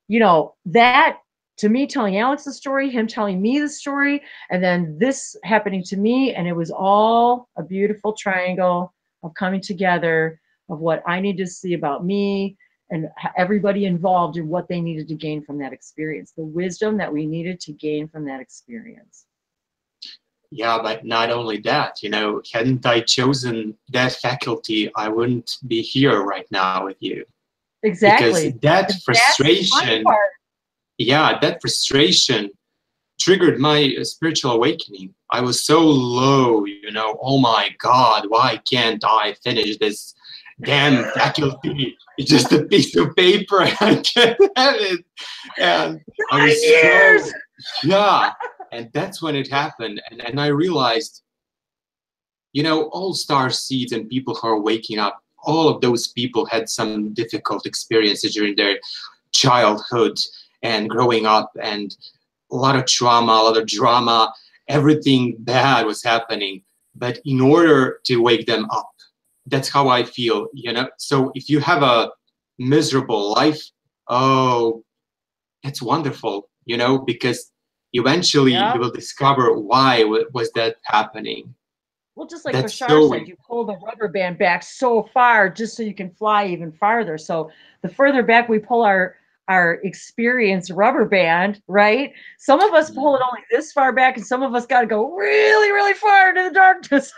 that to me telling Alex the story, him telling me the story, and then this happening to me, and it was all a beautiful triangle of coming together of what I need to see about me and everybody involved in what they needed to gain from that experience, the wisdom that we needed to gain from that experience. Yeah, but not only that, hadn't I chosen that faculty, I wouldn't be here right now with you. Exactly. Because that frustration, that frustration triggered my spiritual awakening. I was so low, oh my God, why can't I finish this damn faculty? It's just a piece of paper, I can't have it. And I was and that's when it happened. And I realized, all star seeds and people who are waking up, all of those people had some difficult experiences during their childhood and growing up, and a lot of trauma, a lot of drama, everything bad was happening. But in order to wake them up, that's how I feel, So if you have a miserable life, oh, that's wonderful, because eventually you will discover why was that happening. Well, just like Bashar said, you pull the rubber band back so far just so you can fly even farther. So the further back we pull our experience rubber band, right? Some of us pull it only this far back, and some of us got to go really, really far into the darkness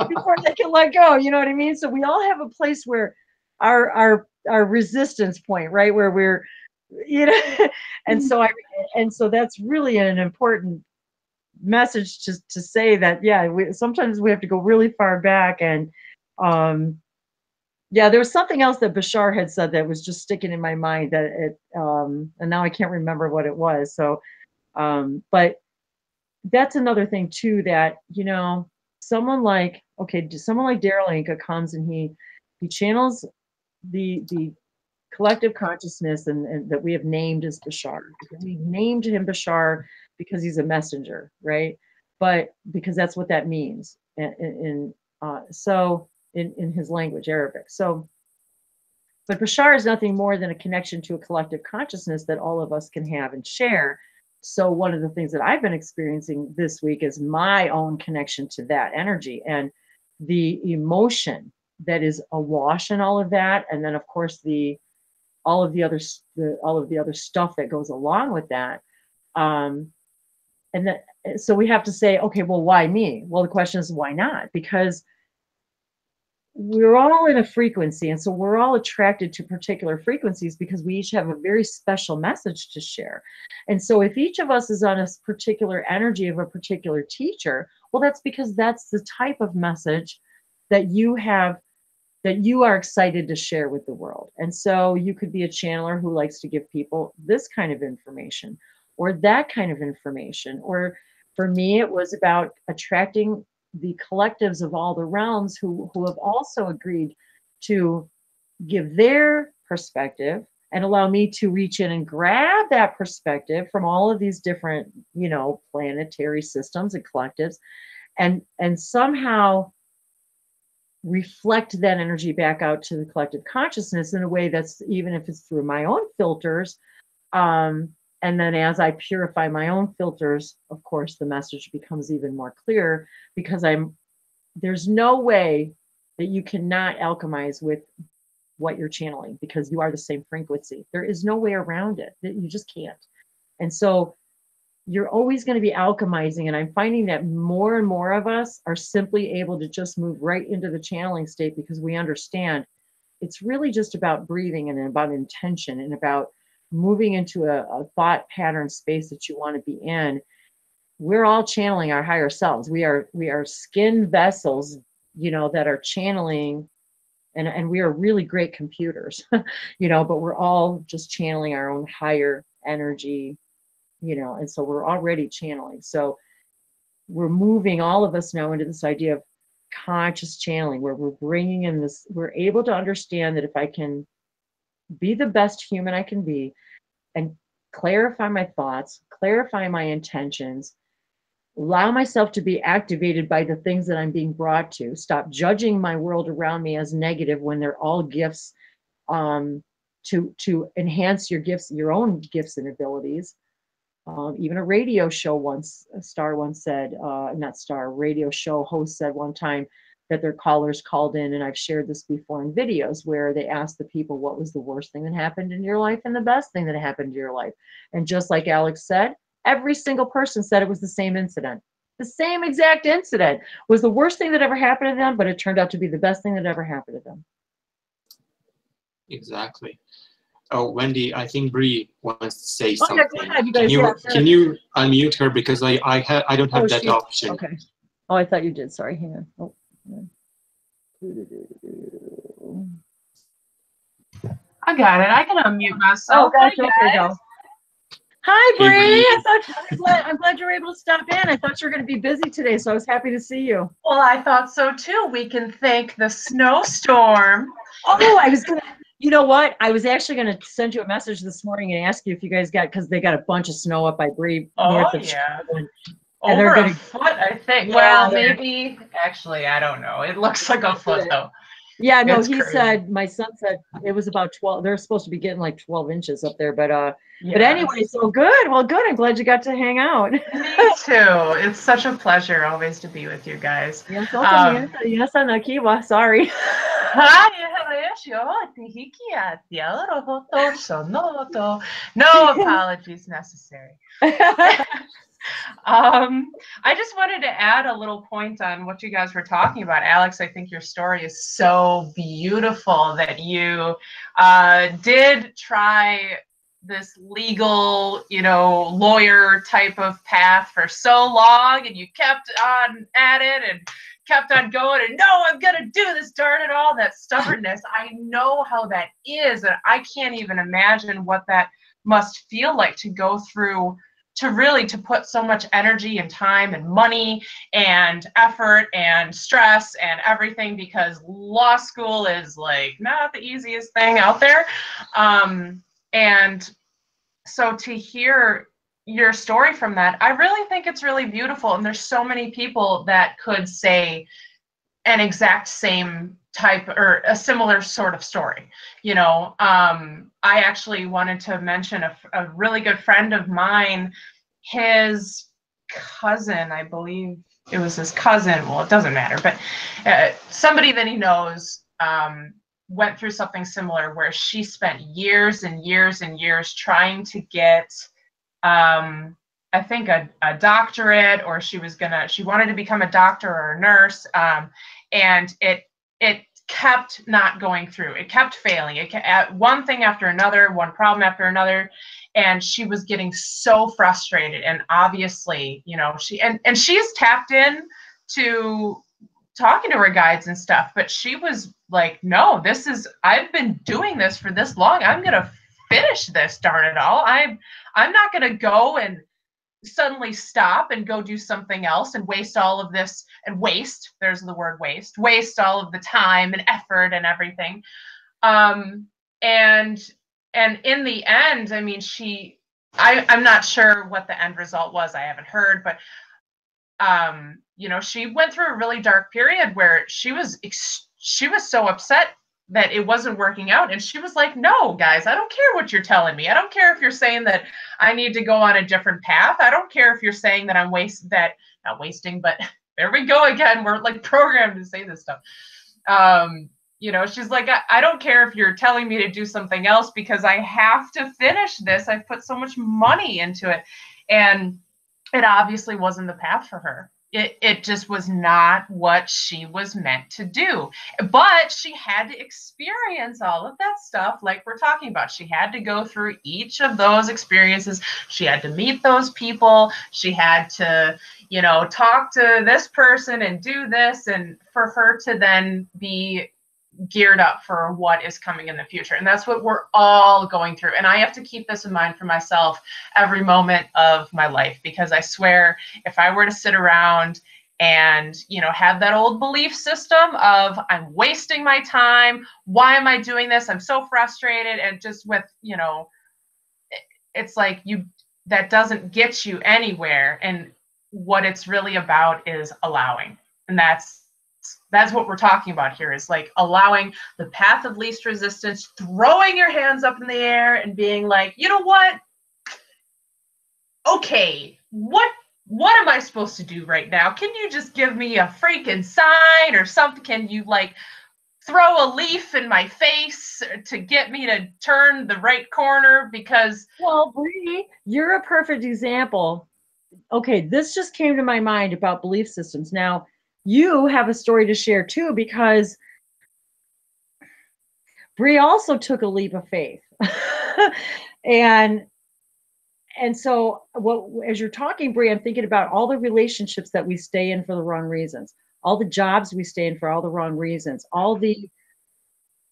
before they can let go. You know what I mean? So we all have a place where our resistance point, right, where we're, and so that's really an important message to say that, sometimes we have to go really far back. And there was something else that Bashar had said that was just sticking in my mind, that and now I can't remember what it was. So but that's another thing too, that someone like Daryl Anka comes and he channels the collective consciousness and that we have named as Bashar. We named him Bashar because he's a messenger, right? But because that's what that means in his language, Arabic. So, but Bashar is nothing more than a connection to a collective consciousness that all of us can have and share. So one of the things that I've been experiencing this week is my own connection to that energy and the emotion that is awash in all of that, and then of course all of the other stuff that goes along with that. So we have to say, okay, well, why me? Well, the question is, why not? Because we're all in a frequency, and so we're all attracted to particular frequencies because we each have a very special message to share. And so if each of us is on a particular energy of a particular teacher, well, that's because that's the type of message that you have that you are excited to share with the world. And so you could be a channeler who likes to give people this kind of information or that kind of information. Or for me, it was about attracting the collectives of all the realms who have also agreed to give their perspective and allow me to reach in and grab that perspective from all of these different, you know, planetary systems and collectives, and somehow reflect that energy back out to the collective consciousness in a way that's, even if it's through my own filters, and then as I purify my own filters, of course, the message becomes even more clear, because there's no way that you cannot alchemize with what you're channeling, because you are the same frequency. There is no way around it. That you just can't. And so you're always going to be alchemizing. And I'm finding that more and more of us are simply able to just move right into the channeling state, because we understand it's really just about breathing and about intention and about moving into a thought pattern space that you want to be in. We're all channeling our higher selves. We are skin vessels, you know, that are channeling, and we are really great computers, you know, but we're all just channeling our own higher energy, you know, and so we're already channeling. So we're moving, all of us now, into this idea of conscious channeling, where we're bringing in this, we're able to understand that if I can be the best human I can be and clarify my thoughts, clarify my intentions, allow myself to be activated by the things that I'm being brought to, stop judging my world around me as negative when they're all gifts, to enhance your gifts, your own gifts and abilities. Even a radio show once, a star once said, radio show host said one time that their callers called in, and I've shared this before in videos, where they asked the people, what was the worst thing that happened in your life and the best thing that happened in your life? And just like Alex said, every single person said it was the same incident. The same exact incident was the worst thing that ever happened to them, but it turned out to be the best thing that ever happened to them. Exactly. Oh, Wendy, I think Bree wants to say something. Yeah, go ahead, you guys. Can you unmute her, because I don't have that option. Okay. Oh, I thought you did. Sorry. Hang on. Oh. I got it. I can unmute myself. Oh, gotcha. Okay, go. Hi, Bree. I'm glad you were able to stop in. I thought you were going to be busy today, so I was happy to see you. Well, I thought so too. We can thank the snowstorm. Oh, I was going to. You know what? I was actually going to send you a message this morning and ask you if you guys got, because they got a bunch of snow up by Bree north of Chicago. And over a foot, I think. Yeah, well, maybe. Actually, I don't know. It looks like a foot, though. Yeah, no, said, my son said it was about 12. They're supposed to be getting like 12 inches up there. But anyway, so good. Well, good. I'm glad you got to hang out. Me too. It's such a pleasure always to be with you guys. Yes, sorry. No apologies necessary. I just wanted to add a little point on what you guys were talking about. Alex, I think your story is so beautiful that you did try this legal, you know, lawyer type of path for so long, and you kept on at it and kept on going, and no, I'm gonna do this, darn it all, that stubbornness. I know how that is, and I can't even imagine what that must feel like to go through, to put so much energy and time and money and effort and stress and everything, because law school is like not the easiest thing out there. And so to hear your story from that, I really think it's really beautiful. And there's so many people that could say an exact same type or a similar sort of story. You know, I actually wanted to mention a really good friend of mine, his cousin, I believe it was his cousin, well, it doesn't matter, but somebody that he knows went through something similar, where she spent years and years and years trying to get I think a doctorate, or she wanted to become a doctor or a nurse, and it kept not going through. It kept failing. It kept, one thing after another, one problem after another, and she was getting so frustrated. And obviously, you know, she's tapped in to talking to her guides and stuff, but she was like, no, I've been doing this for this long. I'm going to finish this, darn it all. I'm not going to go and suddenly stop and go do something else and waste all of this, and there's the word waste all of the time and effort and everything. And in the end, I mean, I'm not sure what the end result was. I haven't heard, but you know, she went through a really dark period where she was so upset that it wasn't working out, and she was like, no guys, I don't care what you're telling me. I don't care if you're saying that I need to go on a different path. I don't care if you're saying that I'm not wasting, but there we go again, we're like programmed to say this stuff. You know, she's like, I don't care if you're telling me to do something else, because I have to finish this. I've put so much money into it. And it obviously wasn't the path for her. It just was not what she was meant to do. But she had to experience all of that stuff like we're talking about. She had to go through each of those experiences. She had to meet those people. She had to, you know, talk to this person and do this, and for her to then be geared up for what is coming in the future. And that's what we're all going through. And I have to keep this in mind for myself every moment of my life, because I swear if I were to sit around and, you know, have that old belief system of I'm wasting my time, why am I doing this? I'm so frustrated. And just with, you know, it's like that doesn't get you anywhere. And what it's really about is allowing. And that's what we're talking about here, is like allowing the path of least resistance, throwing your hands up in the air and being like, you know what? Okay, what am I supposed to do right now? Can you just give me a freaking sign or something? Can you like throw a leaf in my face to get me to turn the right corner? Because, well, Bree, you're a perfect example. Okay, this just came to my mind about belief systems. Now, you have a story to share too, because Bree also took a leap of faith. and so as you're talking, Bree, I'm thinking about all the relationships that we stay in for the wrong reasons, all the jobs we stay in for all the wrong reasons,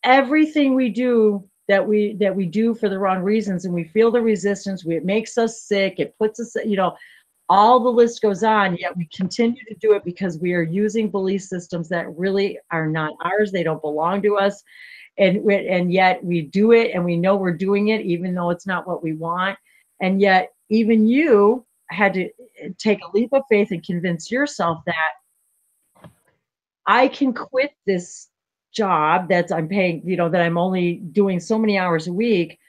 everything we do that we do for the wrong reasons, and we feel the resistance, it makes us sick, it puts us, you know, all the list goes on, yet we continue to do it because we are using belief systems that really are not ours. They don't belong to us. And yet we do it, and we know we're doing it, even though it's not what we want. And yet even you had to take a leap of faith and convince yourself that I can quit this job that I'm paying, you know, that I'm only doing so many hours a week,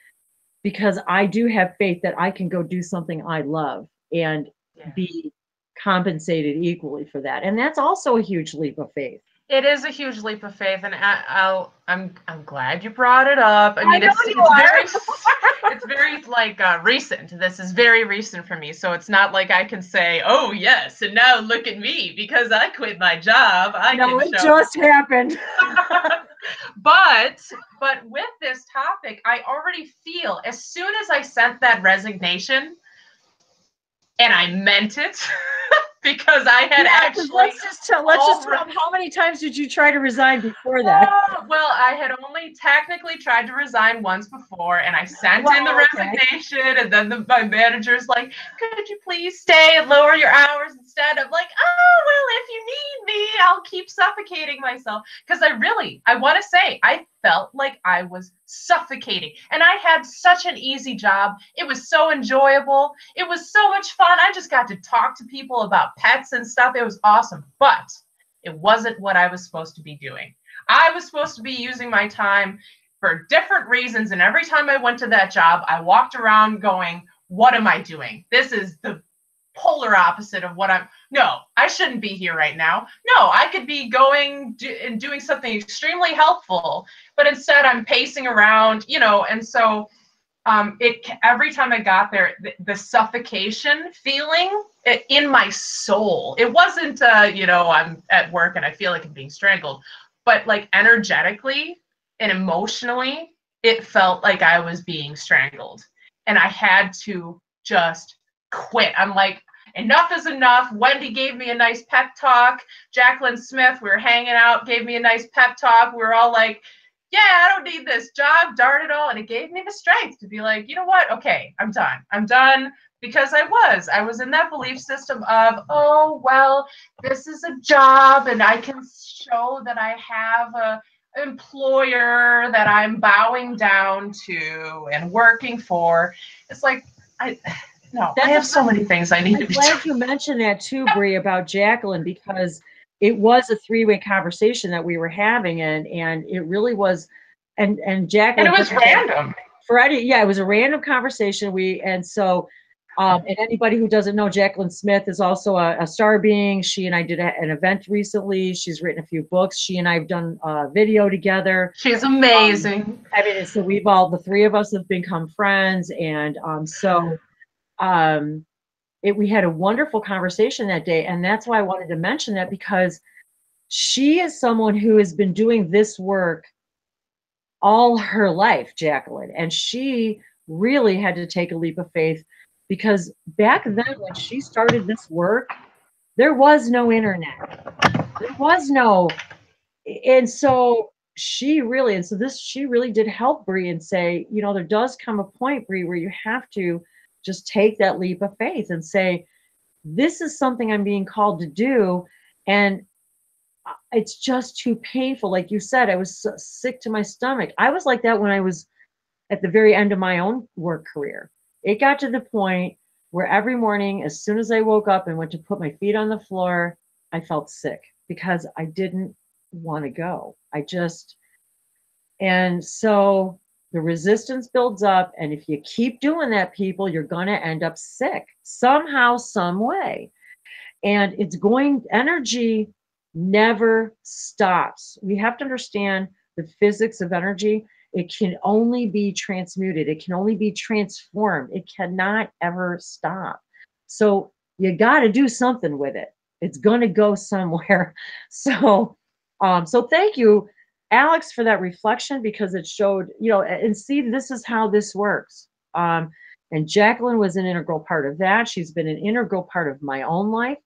because I do have faith that I can go do something I love and be compensated equally for that. And that's also a huge leap of faith. It is a huge leap of faith, and I'm glad you brought it up. I mean, it's very like recent. This is very recent for me, so it's not like I can say, "Oh yes, and now look at me because I quit my job." It just happened. But with this topic, I already feel, as soon as I sent that resignation, and I meant it, because I had actually. Let's just tell them, how many times did you try to resign before that? Well, I had only technically tried to resign once before, and I sent in the resignation, and then my manager's like, "Could you please stay and lower your hours instead?" I'm like, "Oh, well, if you need me, I'll keep suffocating myself." Because I want to say, I felt like I was suffocating, and I had such an easy job. It was so enjoyable. It was so much fun. I just got to talk to people about pets and stuff. It was awesome, but it wasn't what I was supposed to be doing. I was supposed to be using my time for different reasons, and every time I went to that job, I walked around going, what am I doing? This is the polar opposite of what I shouldn't be here right now. No, I could be going and doing something extremely helpful, but instead I'm pacing around, you know. And so every time I got there, the suffocation feeling in my soul, it wasn't, you know, I'm at work and I feel like I'm being strangled, but like energetically and emotionally, it felt like I was being strangled, and I had to just quit. I'm like, enough is enough. Wendy gave me a nice pep talk. Jacqueline Smith, we were hanging out, gave me a nice pep talk. We were all like, yeah, I don't need this job, darn it all. And it gave me the strength to be like, you know what? Okay, I'm done. I'm done, because I was in that belief system of, oh, well, this is a job and I can show that I have a employer that I'm bowing down to and working for. It's like, I have so many things I need to be doing. I'm glad you mentioned that too, Bree, about Jacqueline, because it was a three-way conversation that we were having, and it really was, and Jacqueline. And it was random. Friday, yeah, it was a random conversation. And anybody who doesn't know, Jacqueline Smith is also a star being. She and I did an event recently. She's written a few books. She and I have done a video together. She's amazing. So the three of us have become friends, and we had a wonderful conversation that day, and that's why I wanted to mention that, because she is someone who has been doing this work all her life, Jacqueline, and she really had to take a leap of faith, because back then when she started this work, there was no internet. There was no, and so she really did help Bree and say, there does come a point, Bree, where you have to just take that leap of faith and say, this is something I'm being called to do. And it's just too painful. Like you said, I was so sick to my stomach. I was like that when I was at the very end of my own work career. It got to the point where every morning, as soon as I woke up and went to put my feet on the floor, I felt sick because I didn't want to go. And so the resistance builds up. And if you keep doing that, people, you're going to end up sick somehow, some way. And energy never stops. We have to understand the physics of energy. It can only be transmuted. It can only be transformed. It cannot ever stop. So you got to do something with it. It's going to go somewhere. So thank you, Alex, for that reflection, because it showed, and see, this is how this works. And Jacqueline was an integral part of that. She's been an integral part of my own life.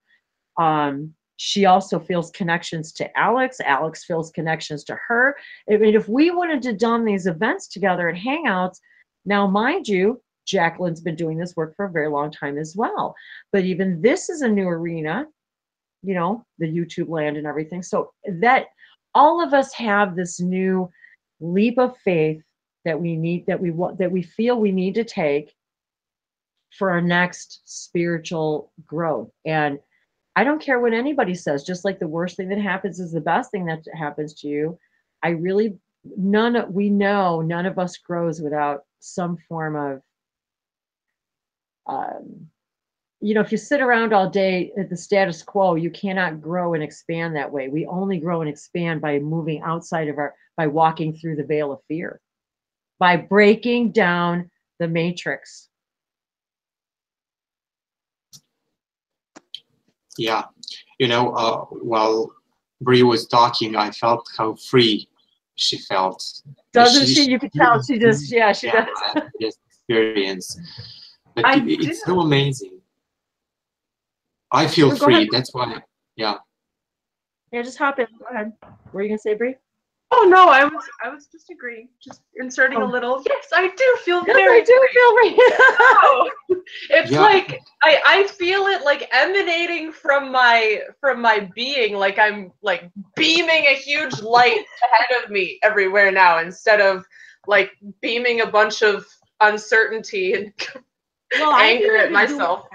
She also feels connections to Alex. Alex feels connections to her. I mean, if we wanted to done these events together and hangouts, now mind you, Jacqueline's been doing this work for a very long time as well. But even this is a new arena, the YouTube land and everything. So that all of us have this new leap of faith that we feel we need to take for our next spiritual growth. And I don't care what anybody says, just like the worst thing that happens is the best thing that happens to you. None of us grows without some form of, if you sit around all day at the status quo, you cannot grow and expand that way. We only grow and expand by moving outside of by walking through the veil of fear, by breaking down the matrix. Yeah, while Bree was talking, I felt how free she felt. Doesn't she? You could tell she just, she does. This experience. But it's so amazing. I feel free. That's why, yeah. Yeah, just hop in. Go ahead. What were you going to say, Bree? Oh, no, I was just agreeing. Just inserting a little, yes, I do feel very free. It's like, I feel it like emanating from my being, like I'm like beaming a huge light ahead of me everywhere now, instead of like beaming a bunch of uncertainty and anger at myself.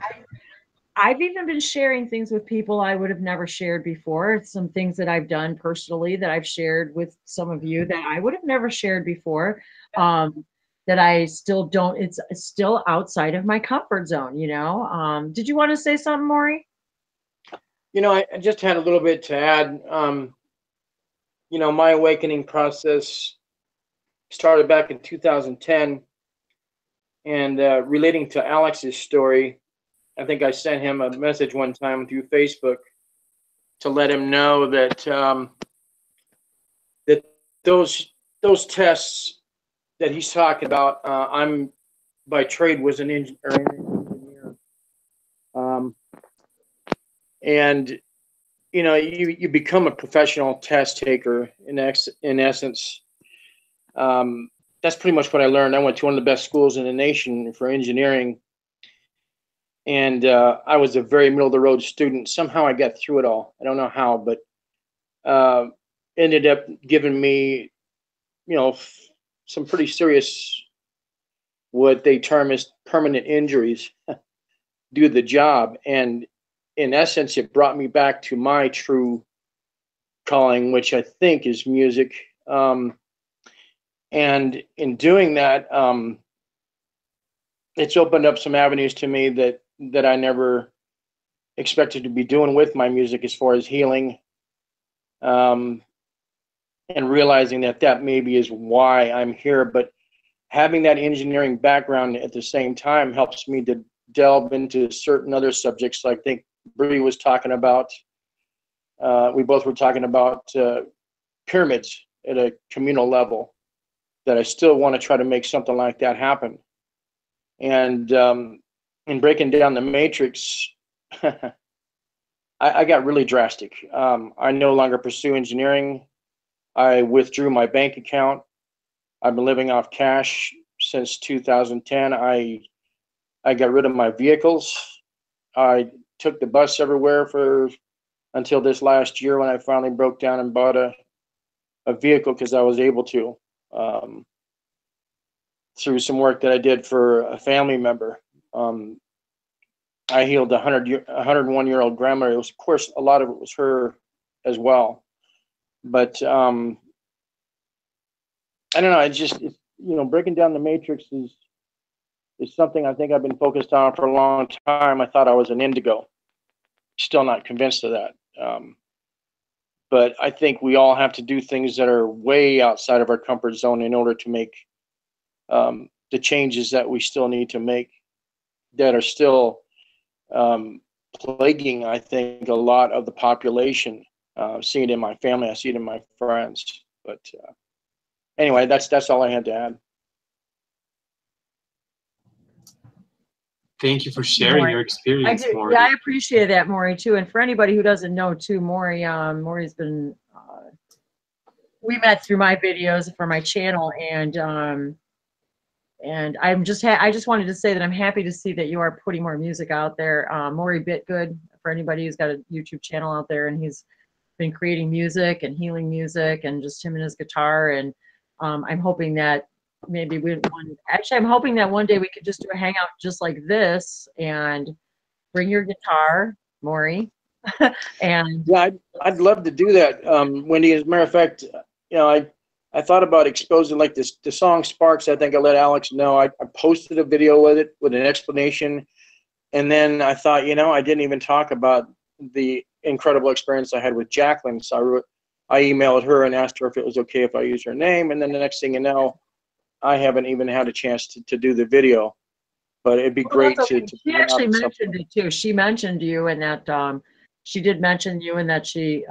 I've even been sharing things with people I would have never shared before. Some things that I've done personally that I've shared with some of you that I would have never shared before, that I still don't, it's still outside of my comfort zone, Did you want to say something, Maury? I just had a little bit to add. My awakening process started back in 2010, and relating to Alex's story, I think I sent him a message one time through Facebook to let him know that that those tests that he's talking about, I'm by trade was an engineer. And you know, you become a professional test taker in essence. That's pretty much what I learned. I went to one of the best schools in the nation for engineering, and I was a very middle of the road student. Somehow I got through it all. I don't know how, but ended up giving me, you know, some pretty serious, what they term as permanent injuries, do the job. And in essence, it brought me back to my true calling, which I think is music. And in doing that, it's opened up some avenues to me that I never expected to be doing with my music, as far as healing, and realizing that maybe is why I'm here. But having that engineering background at the same time helps me to delve into certain other subjects. I think Bree was talking about, we both were talking about pyramids at a communal level, that I still want to try to make something like that happen. And in breaking down the matrix, I got really drastic. I no longer pursue engineering. I withdrew my bank account. I've been living off cash since 2010. I got rid of my vehicles. I took the bus everywhere until this last year, when I finally broke down and bought a vehicle, because I was able to, through some work that I did for a family member. I healed a 101-year-old grandmother. It was, of course, a lot of it was her as well. But I don't know. You know, breaking down the matrix is something I think I've been focused on for a long time. I thought I was an indigo. Still not convinced of that. But I think we all have to do things that are way outside of our comfort zone in order to make the changes that we still need to make, that are still plaguing, I think, a lot of the population. See it in my family. I see it in my friends. But anyway, that's all I had to add. Thank you for sharing your experience, Maury. Yeah, I appreciate that, Maury, too. And for anybody who doesn't know, too, Maury's been, we met through my videos for my channel, and I just wanted to say that I'm happy to see that you are putting more music out there. Maury Bitgood, for anybody who's got a YouTube channel out there, and he's been creating music and healing music, and just him and his guitar. And I'm hoping that maybe I'm hoping that one day we could just do a hangout just like this, and bring your guitar, Maury. And yeah, I'd love to do that, Wendy. As a matter of fact, you know, I thought about exposing, like, the song Sparks. I think I let Alex know. I posted a video with it with an explanation, and then I thought, you know, I didn't even talk about the incredible experience I had with Jacqueline. So I emailed her and asked her if it was okay if I use her name, and then the next thing you know, I haven't even had a chance to do the video. But it'd be great to. She actually mentioned it too. She mentioned you, and that she did mention you, and that she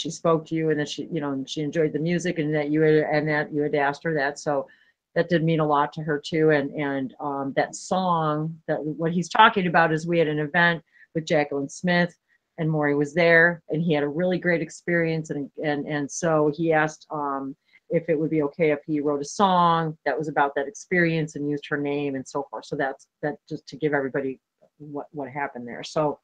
spoke to you, and that she, you know, she enjoyed the music, and that you had asked her that. So that did mean a lot to her too. And that song, that what he's talking about is, we had an event with Jacqueline Smith, and Maury was there, and he had a really great experience, and so he asked if it would be okay if he wrote a song that was about that experience and used her name and so forth. So that just to give everybody what happened there. So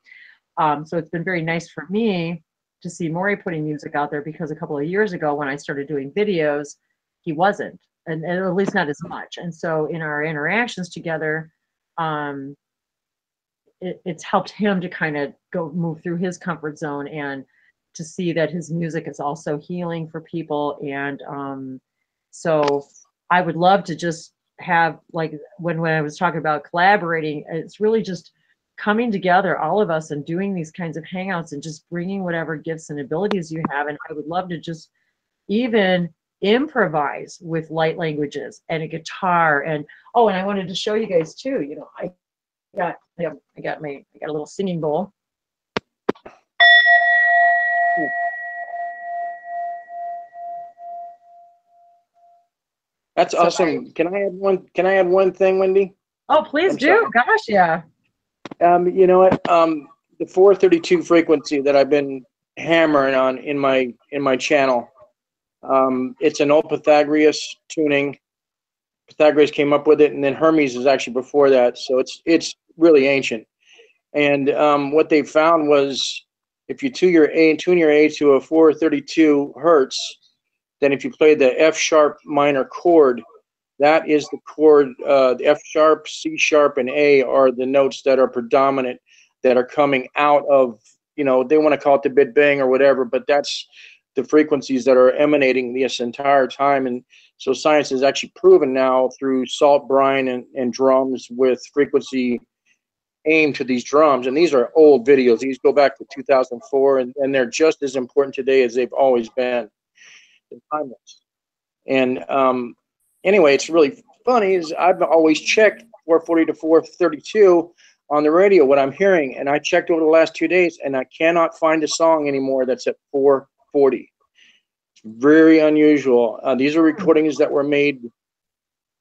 so it's been very nice for me to see Maury putting music out there, because a couple of years ago, when I started doing videos, he wasn't, and at least not as much. And so in our interactions together, it's helped him to kind of move through his comfort zone, and to see that his music is also healing for people. And so I would love to just have, like, when I was talking about collaborating, it's really just coming together, all of us, and doing these kinds of hangouts, and just bringing whatever gifts and abilities you have. And I would love to just even improvise with light languages and a guitar. And oh, and I wanted to show you guys too, you know, I got a little singing bowl. That's awesome. Can I add one thing, Wendy? Oh, please do. Gosh, yeah. You know what? the 432 frequency that I've been hammering on in my channel. It's an old Pythagoras tuning. Pythagoras came up with it, and then Hermes is actually before that, so it's really ancient. And what they found was, if you tune your A to a 432 hertz, then if you play the F sharp minor chord, that is the chord. The F sharp, C sharp, and A are the notes that are predominant, that are coming out of, they want to call it the Big Bang or whatever, but that's the frequencies that are emanating this entire time. And so science has actually proven now through salt brine and drums with frequency aimed to these drums. And these are old videos. These go back to 2004, and they're just as important today as they've always been. They're timeless. And anyway, it's really funny is I've always checked 440 to 432 on the radio, what I'm hearing. And I checked over the last 2 days, and I cannot find a song anymore that's at 440. It's very unusual. These are recordings that were made,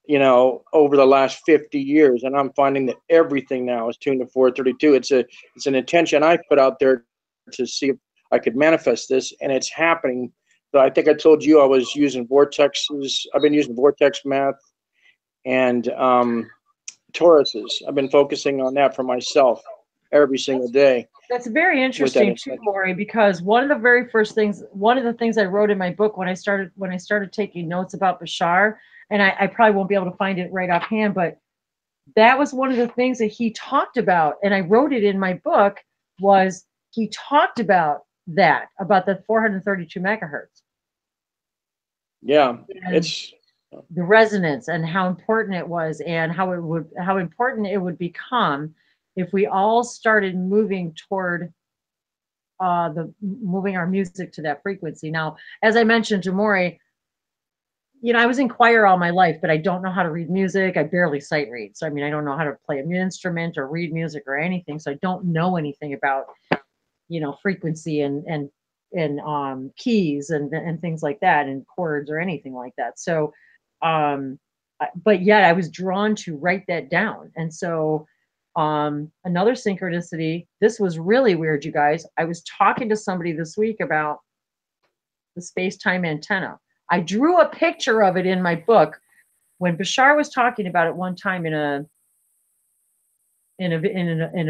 over the last 50 years. And I'm finding that everything now is tuned to 432. It's an intention I put out there to see if I could manifest this, and it's happening. So I think I told you I was using vortexes. I've been using vortex math and toruses. I've been focusing on that for myself every single day. That's very interesting too, Ori, because one of the things I wrote in my book when I started taking notes about Bashar, and I probably won't be able to find it right offhand, but that was one of the things that he talked about, and I wrote it in my book, was he talked about the 432 megahertz. Yeah, and it's the resonance and how important it was, and how important it would become if we all started moving toward moving our music to that frequency. Now, as I mentioned to Maury, I was in choir all my life, but I don't know how to read music. I barely sight read. So, I don't know how to play an instrument or read music or anything. So I don't know anything about, frequency and keys and things like that, and chords or anything like that. So, but yet I was drawn to write that down. And so, another synchronicity, this was really weird, you guys. I was talking to somebody this week about the space-time antenna. I drew a picture of it in my book when Bashar was talking about it one time in a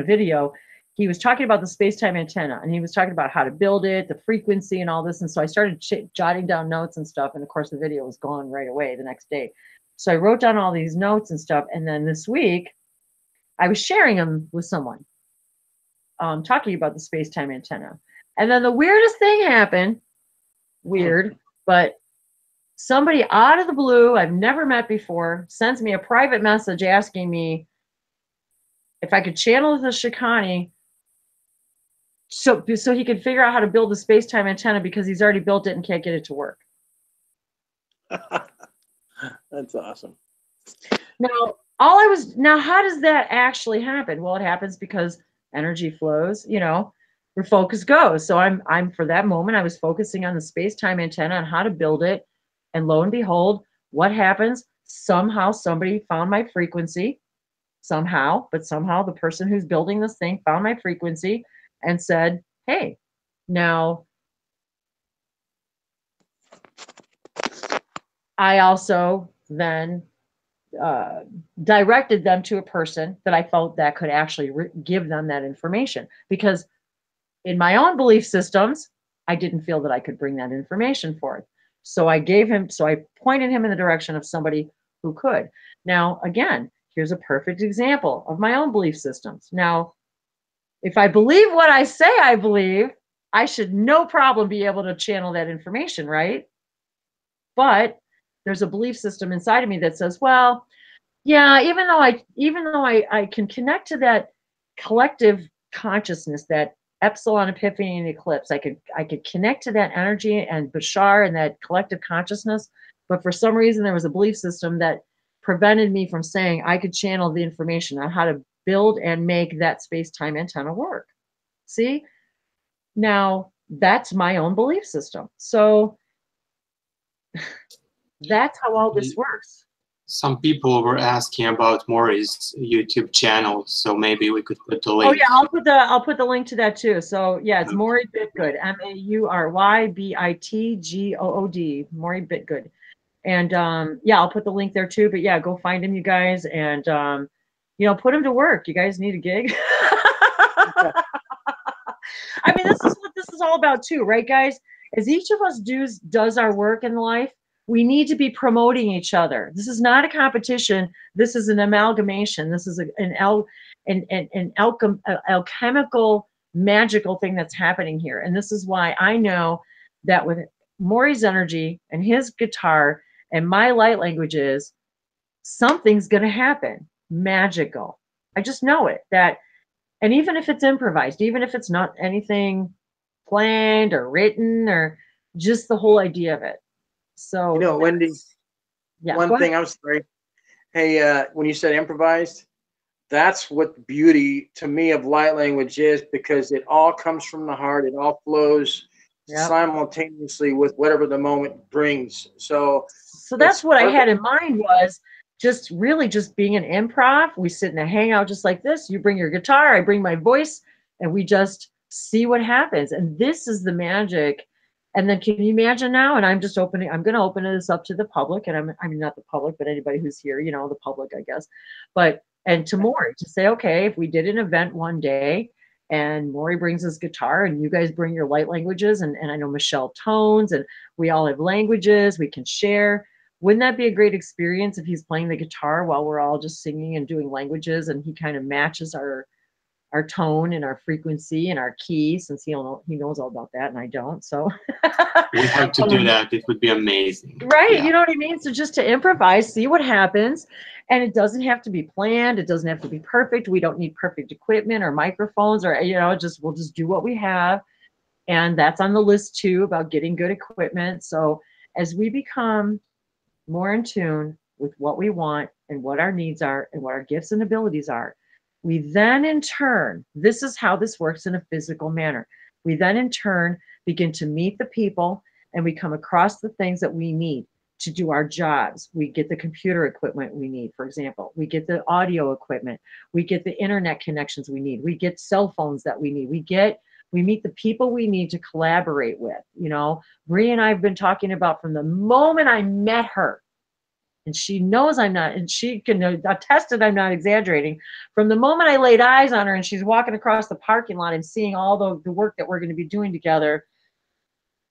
video. He was talking about the space-time antenna, and he was talking about how to build it, the frequency, and all this. And so I started jotting down notes and stuff. And of course, the video was gone right away the next day. So I wrote down all these notes and stuff. And then this week, I was sharing them with someone, talking about the space-time antenna. And then the weirdest thing happened. Weird, but somebody out of the blue, I've never met before, sends me a private message asking me if I could channel the Shikani so he could figure out how to build the space-time antenna, because he's already built it and can't get it to work. That's awesome. Now, how does that actually happen? Well, it happens because energy flows, where focus goes. So I'm for that moment, I was focusing on the space-time antenna and how to build it. And lo and behold, what happens? Somehow somebody found my frequency. Somehow the person who's building this thing found my frequency and said, hey, now I also then directed them to a person that I felt that could actually give them that information, because in my own belief systems, I didn't feel that I could bring that information forth. So I pointed him in the direction of somebody who could. Now, again, here's a perfect example of my own belief systems. Now, if I believe what I say I believe, I should no problem be able to channel that information, right? But there's a belief system inside of me that says, well, yeah, even though I can connect to that collective consciousness, that epsilon epiphany and eclipse, I could connect to that energy and Bashar and that collective consciousness, but for some reason there was a belief system that prevented me from saying I could channel the information on how to build and make that space-time antenna work. See? Now, that's my own belief system. So that's how all this works. Some people were asking about Maury's YouTube channel, so maybe we could put the link. Oh yeah, I'll put the link to that too. So yeah, it's Maury Bitgood, MauryBitgood, Maury Bitgood, and yeah, I'll put the link there too. But yeah, go find him, you guys, and you know, put him to work. You guys need a gig. I mean, this is what this is all about too, right, guys? As each of us does our work in life, we need to be promoting each other. This is not a competition. This is an amalgamation. This is an alchemical, magical thing that's happening here. And this is why I know that with Maury's energy and his guitar and my light languages, something's going to happen. Magical. I just know it. That, and even if it's improvised, even if it's not anything planned or written, or just the whole idea of it. So, you know, Wendy, yeah, one thing, I'm sorry. Hey, when you said improvised, that's what the beauty to me of light language is, because it all comes from the heart. It all flows simultaneously with whatever the moment brings. So that's what I had in mind, was just really just being an improv. We sit in a hangout just like this. You bring your guitar, I bring my voice, and we just see what happens. And this is the magic. And then can you imagine now? And I'm just opening, I'm going to open this up to the public, and I mean, not the public, but anybody who's here, you know, the public, I guess. But, and to Maury to say, okay, if we did an event one day and Maury brings his guitar and you guys bring your light languages, and I know Michelle tones, and we all have languages, we can share. Wouldn't that be a great experience if he's playing the guitar while we're all just singing and doing languages, and he kind of matches our tone and our frequency and our key, since he knows all about that and I don't. So we have to do that. It would be amazing. Right. Yeah. You know what I mean? So just to improvise, see what happens. And it doesn't have to be planned. It doesn't have to be perfect. We don't need perfect equipment or microphones, or, you know, we'll just do what we have. And that's on the list too, about getting good equipment. So as we become more in tune with what we want and what our needs are and what our gifts and abilities are, we then in turn, this is how this works in a physical manner. We then in turn begin to meet the people, and we come across the things that we need to do our jobs. We get the computer equipment we need, for example. We get the audio equipment. We get the internet connections we need. We get cell phones that we need. We meet the people we need to collaborate with. You know, Bree and I have been talking about from the moment I met her, and she knows I'm not, and she can attest that I'm not exaggerating. From the moment I laid eyes on her and she's walking across the parking lot and seeing all the work that we're going to be doing together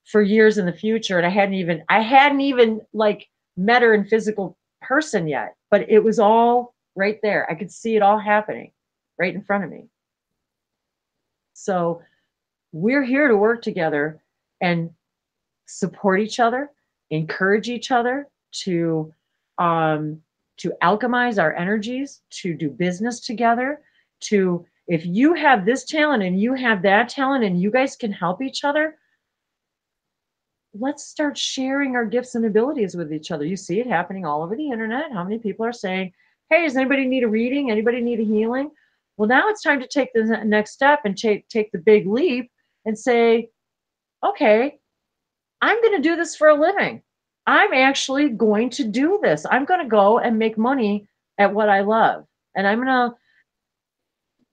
for years in the future. And I hadn't even like met her in physical person yet, but it was all right there. I could see it all happening right in front of me. So we're here to work together and support each other, encourage each other to alchemize our energies, to do business together, to, if you have this talent and you have that talent and you guys can help each other, let's start sharing our gifts and abilities with each other. You see it happening all over the internet. How many people are saying, hey, does anybody need a reading? Anybody need a healing? Well, now it's time to take the next step and take the big leap and say, okay, I'm going to do this for a living. I'm actually going to do this. I'm going to go and make money at what I love. And I'm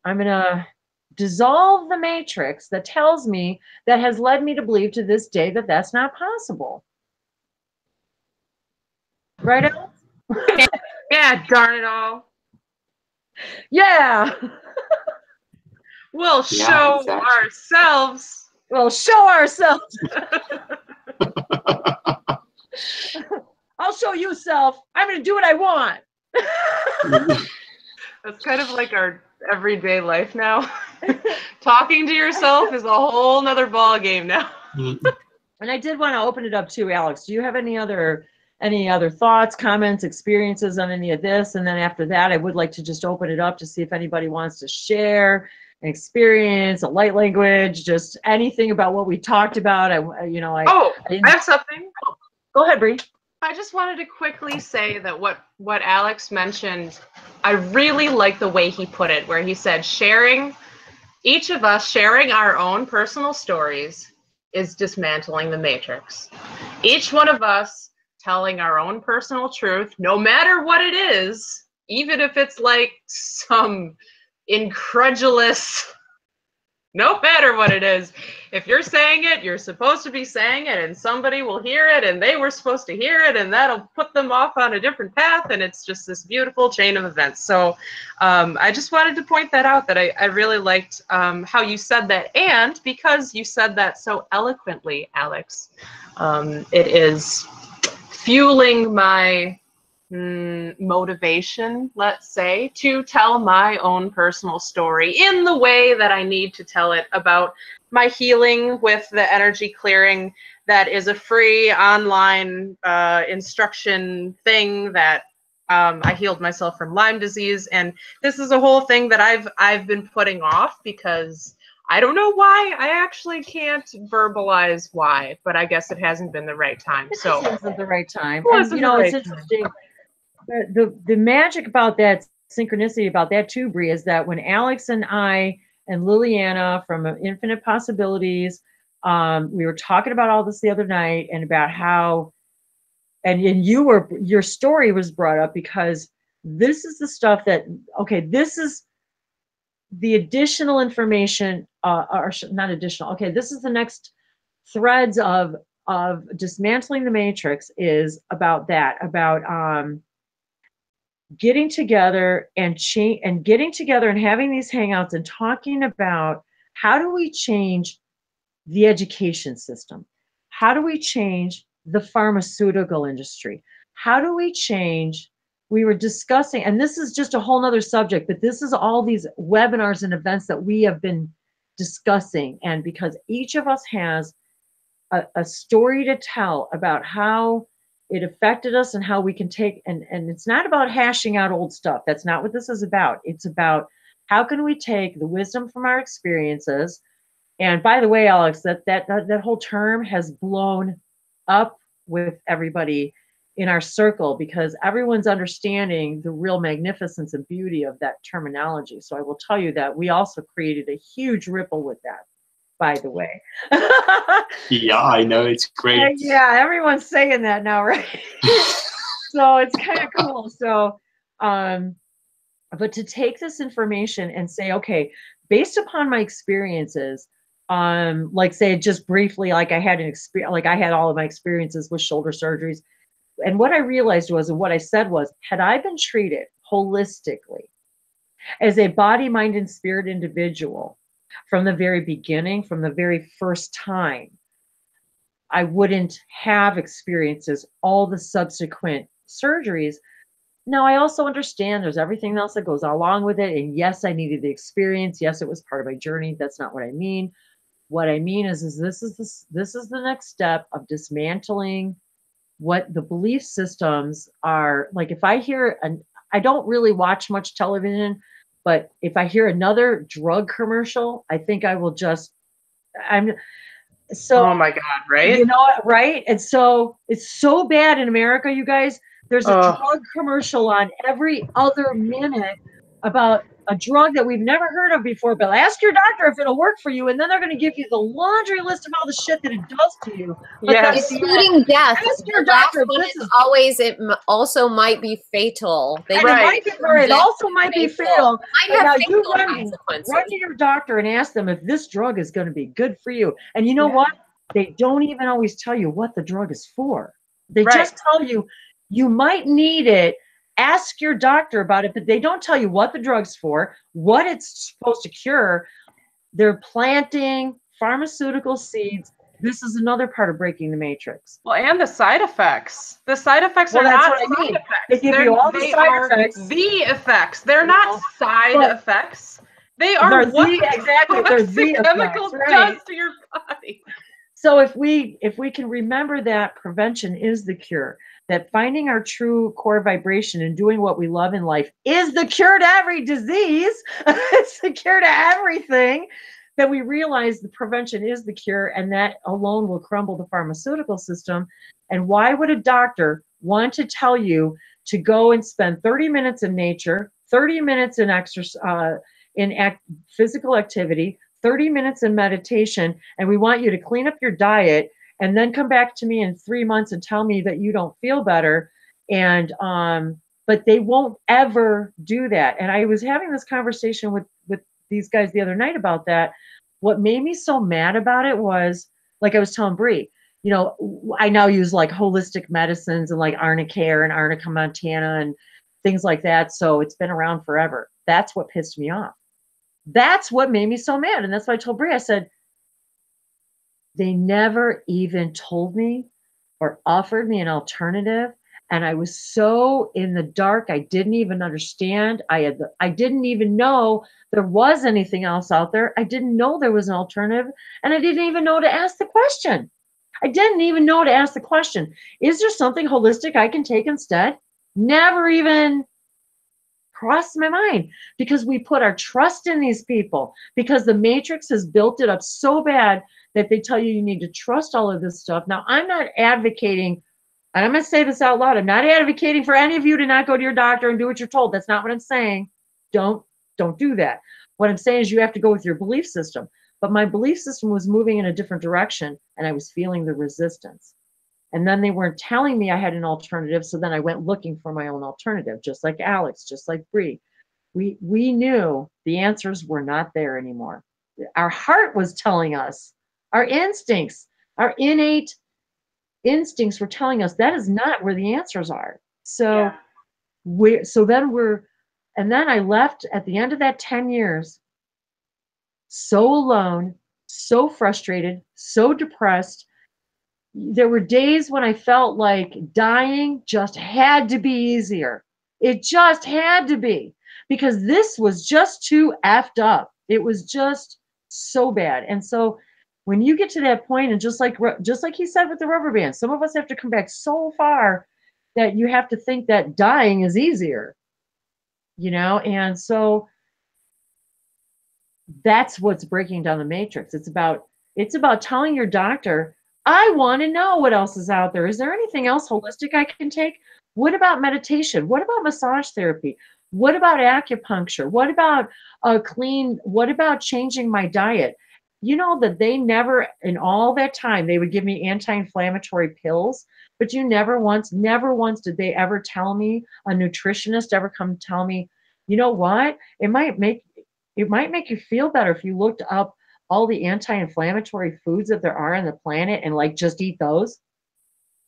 going to dissolve the matrix that tells me, that has led me to believe to this day that that's not possible. Right, Alex? Yeah, darn it all. Yeah. We'll show ourselves. We'll show ourselves. I'll show you self. I'm going to do what I want. That's kind of like our everyday life now. Talking to yourself is a whole nother ball game now. And I did want to open it up too, Alex. Do you have any other thoughts, comments, experiences on any of this? And then after that, I would like to just open it up to see if anybody wants to share an experience, a light language, just anything about what we talked about. I have something. Go ahead, Bree. I just wanted to quickly say that what Alex mentioned, I really like the way he put it, where he said each of us sharing our own personal stories is dismantling the matrix. Each one of us telling our own personal truth, no matter what it is, even if it's like some incredulous, no matter what it is, if you're saying it, you're supposed to be saying it, and somebody will hear it, and they were supposed to hear it, and that'll put them off on a different path, and it's just this beautiful chain of events. So I just wanted to point that out, that I really liked how you said that, and because you said that so eloquently, Alex, it is fueling my motivation, let's say, to tell my own personal story in the way that I need to tell it, about my healing with the energy clearing. That is a free online instruction thing that I healed myself from Lyme disease, and this is a whole thing that I've been putting off because I don't know why. I actually can't verbalize why, but I guess it hasn't been the right time. So It wasn't the right time. It And wasn't you know, the it's right interesting. The magic about that, synchronicity about that too, Bree, is that when Alex and I and Liliana from Infinite Possibilities, we were talking about all this the other night, and about how, and your story was brought up because this is the stuff that, okay, this is the additional information, or not additional, okay, this is the next threads of dismantling the matrix, is about that, about getting together and getting together and having these hangouts and talking about how do we change the education system? How do we change the pharmaceutical industry? How do we change, we were discussing, and this is just a whole nother subject, but this is all these webinars and events that we have been discussing. And because each of us has a story to tell about how it affected us and how we can take, and it's not about hashing out old stuff. That's not what this is about. It's about how can we take the wisdom from our experiences. And by the way, Alex, that whole term has blown up with everybody in our circle, because everyone's understanding the real magnificence and beauty of that terminology. So I will tell you that we also created a huge ripple with that, by the way. Yeah, I know, it's great. Yeah, everyone's saying that now, right? So it's kind of cool. So, but to take this information and say, okay, based upon my experiences, like say just briefly, like I had an experience, like I had all of my experiences with shoulder surgeries. And what I realized was, and what I said was, had I been treated holistically as a body, mind, and spirit individual from the very beginning, from the very first time, I wouldn't have experiences all the subsequent surgeries. Now, I also understand there's everything else that goes along with it. And yes, I needed the experience. Yes, it was part of my journey. That's not what I mean. What I mean is this is the next step of dismantling what the belief systems are. Like if I hear, I don't really watch much television, but if I hear another drug commercial, I think I will just, so, oh my God, right? You know, right? And so it's so bad in America, you guys. There's a drug commercial on every other minute about a drug that we've never heard of before, but ask your doctor if it'll work for you. And then they're going to give you the laundry list of all the shit that it does to you. Yes. Including death. Ask your The last doctor. one This is is always, also might be fatal. And Right. it also might be fatal. Might have Now fatal you run consequences. to your doctor and ask them if this drug is going to be good for you. And you know what? They don't even always tell you what the drug is for. They just tell you, you might need it. Ask your doctor about it, but they don't tell you what the drug's for, what it's supposed to cure. They're planting pharmaceutical seeds. This is another part of breaking the matrix. Well, and the side effects. The side effects are that's not what I mean. side effects. They give you all the they side are effects. The effects. They're not side but effects. They are they're what they're the chemicals effects, right? does to your body. So if we can remember that prevention is the cure, that finding our true core vibration and doing what we love in life is the cure to every disease, it's the cure to everything, that we realize the prevention is the cure, and that alone will crumble the pharmaceutical system. And why would a doctor want to tell you to go and spend 30 minutes in nature, 30 minutes in exercise, physical activity, 30 minutes in meditation, and we want you to clean up your diet and then come back to me in 3 months and tell me that you don't feel better. And but they won't ever do that. And I was having this conversation with these guys the other night about that. What made me so mad about it was, like I was telling Bree, you know, I now use like holistic medicines and like Arnica and Arnica Montana and things like that. So it's been around forever. That's what pissed me off. That's what made me so mad. And that's why I told Bree, I said, they never even told me or offered me an alternative. And I was so in the dark, I didn't even understand. I didn't even know there was anything else out there. I didn't know there was an alternative. And I didn't even know to ask the question. I didn't even know to ask the question. Is there something holistic I can take instead? Never even crossed my mind, because we put our trust in these people, because the Matrix has built it up so bad that they tell you need to trust all of this stuff. Now, I'm not advocating, and I'm going to say this out loud, I'm not advocating for any of you to not go to your doctor and do what you're told. That's not what I'm saying. Don't do that. What I'm saying is you have to go with your belief system. But my belief system was moving in a different direction, and I was feeling the resistance. And then they weren't telling me I had an alternative, so then I went looking for my own alternative, just like Alex, just like Bree. We knew the answers were not there anymore. Our heart was telling us, our instincts, our innate instincts were telling us that is not where the answers are. So and then I left at the end of that 10 years so alone, so frustrated, so depressed. There were days when I felt like dying just had to be easier. It just had to be, because this was just too effed up. It was just so bad. And so when you get to that point, and just like he said with the rubber band, some of us have to come back so far that you have to think that dying is easier, you know? And so that's what's breaking down the matrix. It's about telling your doctor, I want to know what else is out there. Is there anything else holistic I can take? What about meditation? What about massage therapy? What about acupuncture? What about what about changing my diet? You know that they never, in all that time, they would give me anti-inflammatory pills, but never once did they ever tell me, a nutritionist ever come tell me, you know what? It might make you feel better if you looked up all the anti-inflammatory foods that there are on the planet and like just eat those.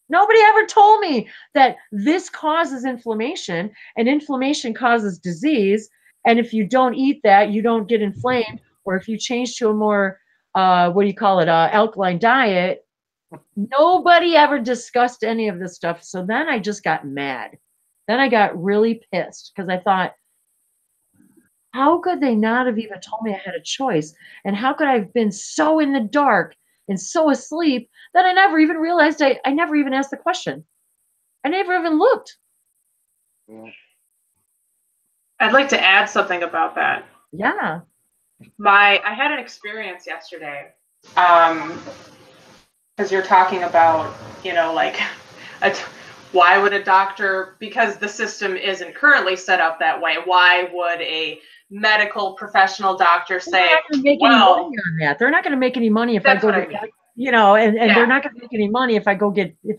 Nobody ever told me that this causes inflammation, and inflammation causes disease. And if you don't eat that, you don't get inflamed. Or if you change to a more, alkaline diet, nobody ever discussed any of this stuff. So then I just got mad. Then I got really pissed, because I thought, how could they not have even told me I had a choice? And how could I have been so in the dark and so asleep that I never even realized I never even asked the question. I never even looked. I'd like to add something about that. Yeah. I had an experience yesterday, because you're talking about, like, why would a doctor, because the system isn't currently set up that way, why would a medical professional doctor say, well, they're not going to make any money if I go get, and they're not going to make any money if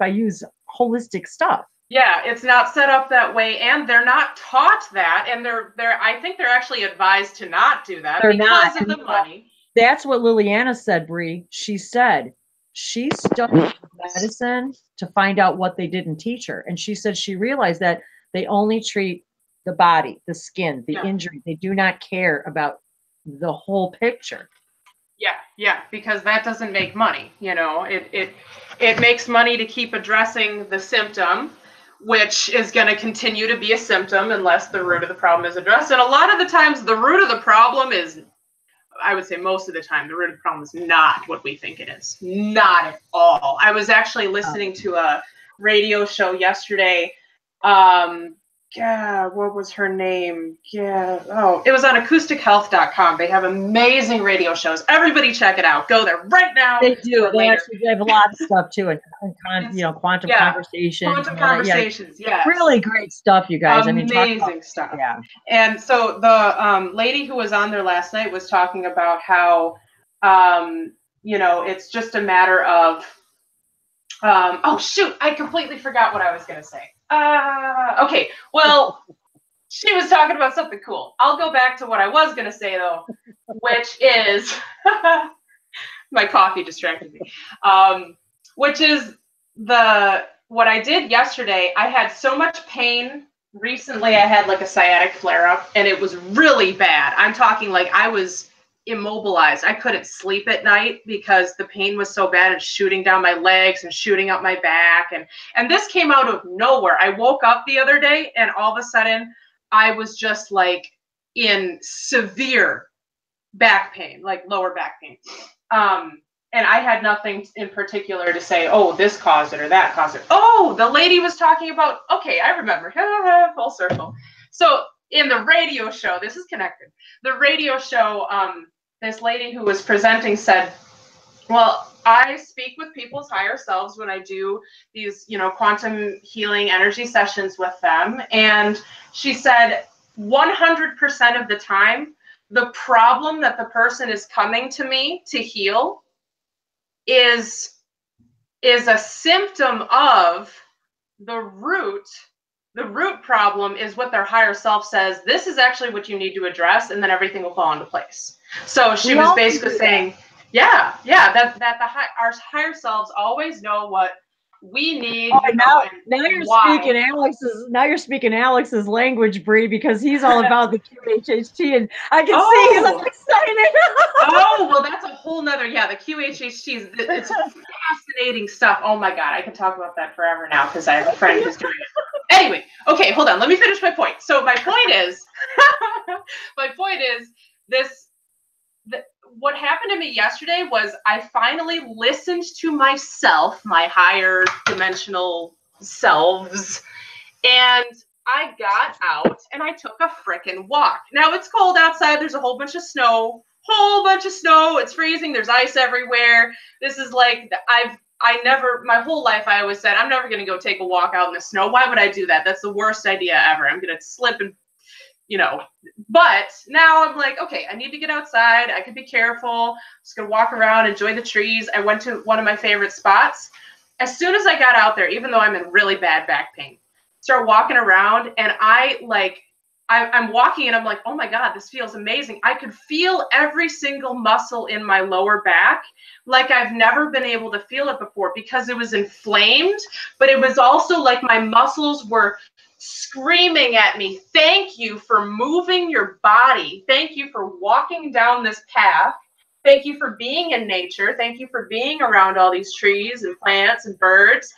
I use holistic stuff. Yeah, it's not set up that way, and they're not taught that, and I think they're actually advised to not do that because of the money. That's what Liliana said, Bree. She said she studied medicine to find out what they didn't teach her, and she said she realized that they only treat the body, the skin, the injury. They do not care about the whole picture. Yeah, because that doesn't make money. It makes money to keep addressing the symptom, which is going to continue to be a symptom unless the root of the problem is addressed. And a lot of the times, the root of the problem is, I would say most of the time, the root of the problem is not what we think it is. Not at all. I was actually listening to a radio show yesterday. What was her name? It was on acoustichealth.com. They have amazing radio shows. Everybody check it out. Go there right now. They do. They have a lot of stuff too, and quantum conversations. Quantum conversations, yeah. Really great stuff, you guys. Amazing stuff. Yeah. And so the lady who was on there last night was talking about how, it's just a matter of Oh shoot, I completely forgot what I was gonna say. Okay, well, she was talking about something cool. I'll go back to what I was gonna say though, which is my coffee distracted me. Which is what I did yesterday. I had so much pain recently. I had like a sciatic flare up, and it was really bad. I'm talking like I was immobilized. I couldn't sleep at night because the pain was so bad. It's shooting down my legs and shooting up my back. And this came out of nowhere. I woke up the other day and all of a sudden I was just like in severe back pain, like lower back pain. And I had nothing in particular to say, oh, this caused it or that caused it. Oh, the lady was talking about, okay, I remember, full circle. So in the radio show, this is connected. The radio show, this lady who was presenting said, well, I speak with people's higher selves when I do these, quantum healing energy sessions with them. And she said 100% of the time, the problem that the person is coming to me to heal is a symptom of the root. The root problem is what their higher self says, this is actually what you need to address, and then everything will fall into place. So she was basically saying, that our higher selves always know what we need. Oh, now you're speaking Alex's language, Bree, because he's all about the QHHT, and I can see he's like excited. Oh, well, that's a whole nother, the QHHT, it's fascinating stuff. Oh my God, I can talk about that forever now because I have a friend who's doing it. Anyway, okay, hold on, let me finish my point. So my point is, what happened to me yesterday was I finally listened to myself, my higher dimensional selves, and I got out and I took a frickin' walk. Now it's cold outside. There's a whole bunch of snow. It's freezing. There's ice everywhere. This is like, my whole life I always said, I'm never going to go take a walk out in the snow. Why would I do that? That's the worst idea ever. I'm going to slip and, but now I'm like, okay, I need to get outside. I can be careful. Just going to walk around, enjoy the trees. I went to one of my favorite spots. As soon as I got out there, even though I'm in really bad back pain, start walking around and I'm walking and I'm like, oh my God, this feels amazing. I could feel every single muscle in my lower back like I've never been able to feel it before because it was inflamed, but it was also like my muscles were screaming at me, thank you for moving your body. Thank you for walking down this path. Thank you for being in nature. Thank you for being around all these trees and plants and birds.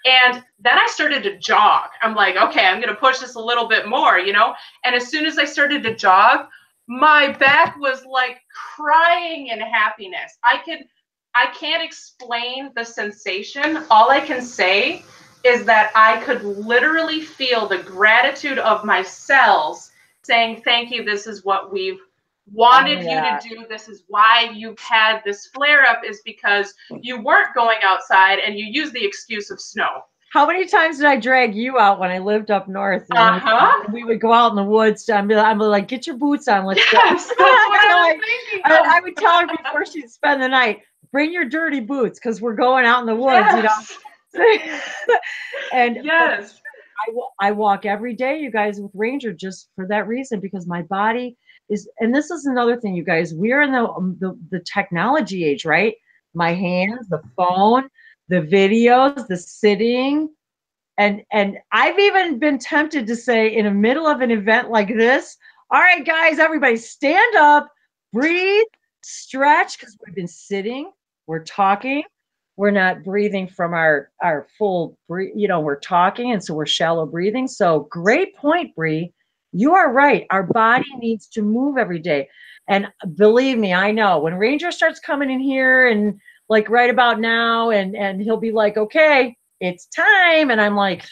And then I started to jog. I'm like, okay, I'm going to push this a little bit more, And as soon as I started to jog, my back was like crying in happiness. I can't explain the sensation. All I can say is that I could literally feel the gratitude of my cells saying, thank you, this is what we've wanted you to do. This is why you've had this flare up, is because you weren't going outside and you used the excuse of snow. How many times did I drag you out when I lived up north? We would go out in the woods. I'm like, get your boots on. Let's go. That's what I was thinking. I would tell her before she'd spend the night, bring your dirty boots because we're going out in the woods, And yes, I walk every day, you guys, with Ranger just for that reason, because my body is, and this is another thing, you guys, we're in the technology age, right? My hands, the phone, the videos, the sitting, and I've even been tempted to say in the middle of an event like this, all right, guys, everybody stand up, breathe, stretch, because we've been sitting, we're talking, we're not breathing from our full breathe, we're talking, and so we're shallow breathing. So great point, Bree. You are right. Our body needs to move every day. And believe me, I know when Ranger starts coming in here and like right about now, and he'll be like, okay, it's time. And I'm like,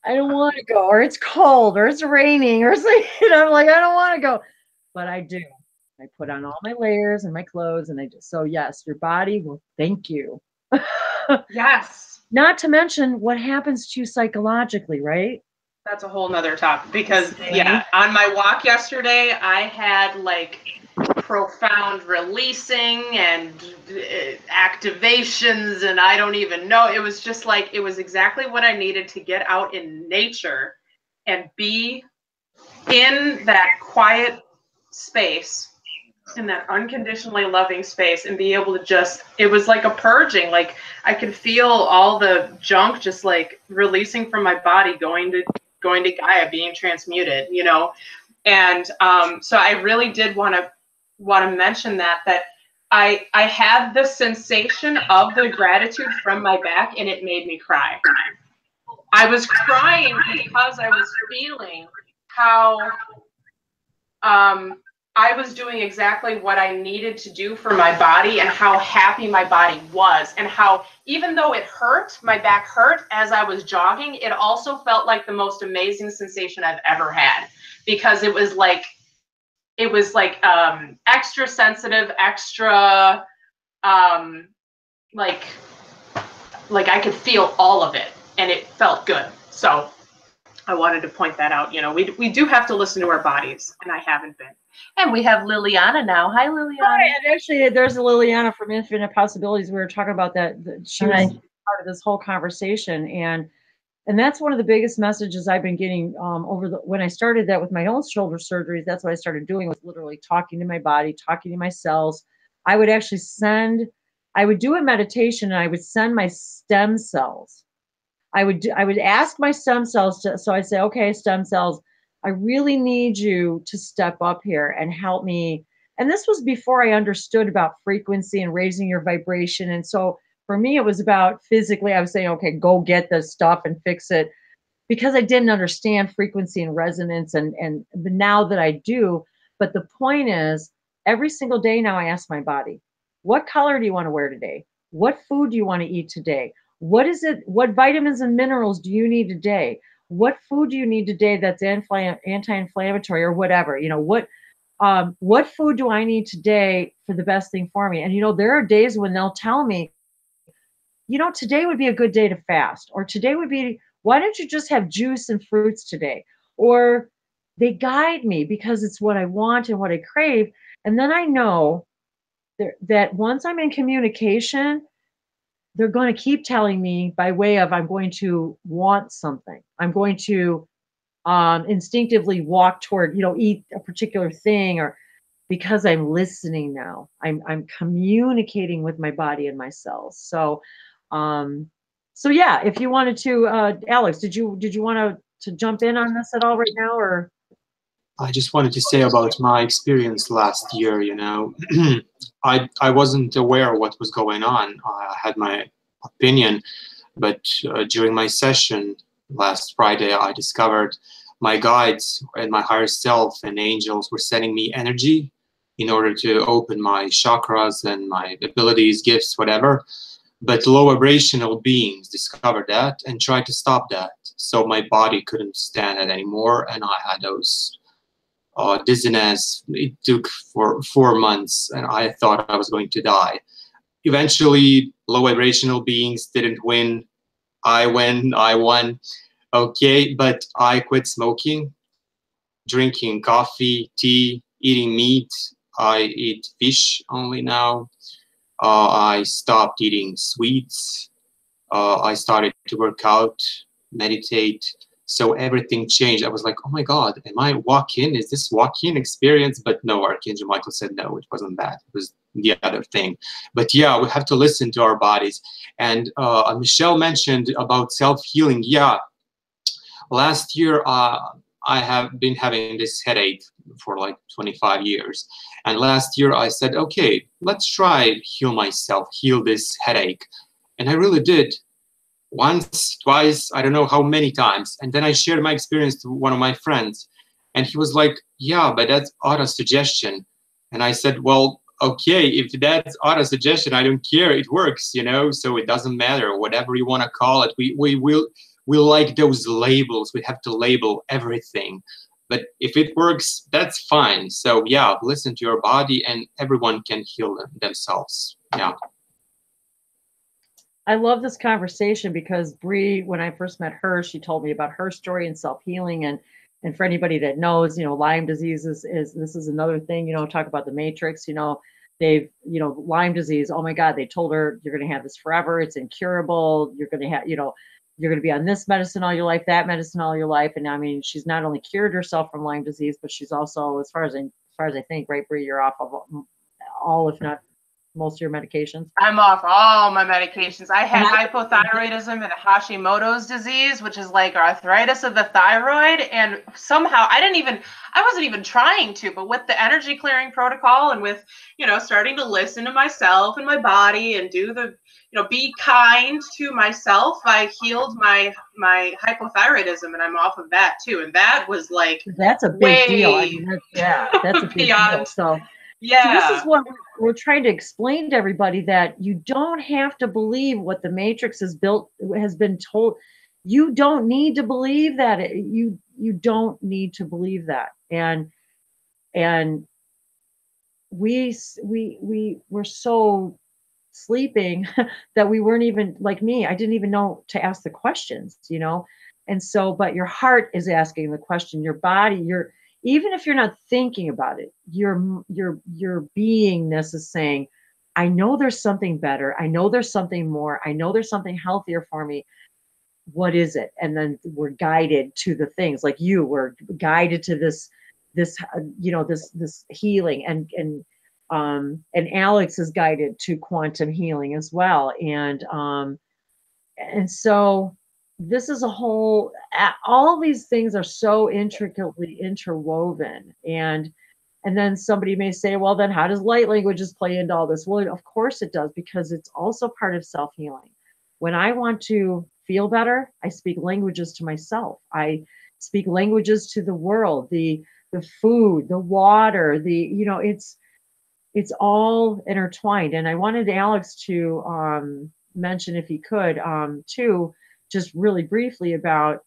I don't want to go, or it's cold, or it's raining, or something. I'm like, I don't want to go, but I do. I put on all my layers and my clothes, and so yes, your body will thank you. Yes. Not to mention what happens to you psychologically, right? That's a whole nother topic because on my walk yesterday, I had like profound releasing and activations, and I don't even know. It was just like, it was exactly what I needed to get out in nature and be in that quiet space, in that unconditionally loving space, and be able to just, it was like a purging. Like I could feel all the junk just like releasing from my body, going to Gaia, being transmuted, you know. And so I really did want to mention that I had the sensation of the gratitude from my back, and it made me cry. I was crying because I was feeling how I was doing exactly what I needed to do for my body, and how happy my body was, and how even though it hurt, my back hurt as I was jogging, it also felt like the most amazing sensation I've ever had, because it was like extra sensitive, extra like I could feel all of it, and it felt good. So I wanted to point that out. You know, we do have to listen to our bodies, and I haven't been. And we have Liliana now. Hi, Liliana. Hi, and actually, there's a Liliana from Infinite Possibilities. We were talking about that. She was part of this whole conversation, and that's one of the biggest messages I've been getting when I started that with my own shoulder surgeries. That's what I started doing, was literally talking to my body, talking to my cells. I would actually I would do a meditation, and I would send my stem cells. I would ask my stem cells so I'd say, okay, stem cells, I really need you to step up here and help me. And this was before I understood about frequency and raising your vibration. And so for me, it was about physically, I was saying, okay, go get this stuff and fix it, because I didn't understand frequency and resonance. And now that I do, but the point is, every single day now I ask my body, what color do you want to wear today? What food do you want to eat today? What is it? What vitamins and minerals do you need today? What food do you need today that's anti-inflammatory or whatever? You know, what food do I need today for the best thing for me? And, you know, there are days when they'll tell me, you know, today would be a good day to fast, or today would be, why don't you just have juice and fruits today? Or they guide me because it's what I want and what I crave. And then I know that once I'm in communication, they're going to keep telling me by way of, I'm going to want something. I'm going to instinctively walk toward, you know, eat a particular thing, or because I'm listening now, I'm communicating with my body and my cells. So, so yeah, if you wanted to, Alex, did you want to jump in on this at all right now, or? I just wanted to say about my experience last year, you know, I wasn't aware of what was going on. I had my opinion, but during my session last Friday, I discovered my guides and my higher self and angels were sending me energy in order to open my chakras and my abilities, gifts, whatever. But low vibrational beings discovered that and tried to stop that. So my body couldn't stand it anymore, and I had those dizziness. It took for 4 months, and I thought I was going to die. Eventually, low vibrational beings didn't win. I won. Okay, but I quit smoking, drinking coffee, tea, eating meat. I eat fish only now. I stopped eating sweets. I started to work out, meditate. So everything changed. I was like, oh my God, am I walk-in? Is this walk-in experience? But no, Archangel Michael said, no, it wasn't that. It was the other thing. But yeah, we have to listen to our bodies. And Michelle mentioned about self-healing. Yeah, last year, I have been having this headache for like 25 years. And last year I said, okay, let's try heal myself, heal this headache. And I really did. Once, twice, I don't know how many times. And then I shared my experience to one of my friends. And he was like, yeah, but that's auto-suggestion. And I said, well, okay, if that's auto-suggestion, I don't care. It works, you know, so it doesn't matter. Whatever you want to call it, we like those labels. We have to label everything. But if it works, that's fine. So yeah, listen to your body, and everyone can heal themselves. Yeah. I love this conversation because Bree, when I first met her, she told me about her story and self-healing, and And for anybody that knows, you know, Lyme disease is this is another thing, you know, talk about the matrix, you know, they've, you know, Lyme disease, oh my God, they told her you're going to have this forever. It's incurable. You're going to have, you know, you're going to be on this medicine all your life, that medicine all your life. And I mean, she's not only cured herself from Lyme disease, but she's also, as far as I think, right, Bree, you're off of all, if not most of your medications. I'm off all my medications. I had hypothyroidism and Hashimoto's disease, which is like arthritis of the thyroid. And somehow I wasn't even trying to, but with the energy clearing protocol and with, you know, starting to listen to myself and my body and do the, you know, be kind to myself, I healed my hypothyroidism, and I'm off of that too. And that was like, that's a big deal. I mean, that's a big deal. So yeah. So this is what we're trying to explain to everybody, that you don't have to believe what the Matrix has been told. You don't need to believe that. You don't need to believe that. And we were so sleeping that we weren't even, like me, I didn't even know to ask the questions, you know. And so, but your heart is asking the question, your body, even if you're not thinking about it, your beingness is saying, I know there's something better. I know there's something more. I know there's something healthier for me. What is it? And then we're guided to the things, like you were guided to this you know, this healing, and Alex is guided to quantum healing as well. And so this is a whole, all these things are so intricately interwoven. And then somebody may say, well, then how does light languages play into all this? Well, of course it does, because it's also part of self-healing. When I want to feel better, I speak languages to myself. I speak languages to the world, the food, the water, you know, it's all intertwined. And I wanted Alex to mention, if he could, too, just really briefly about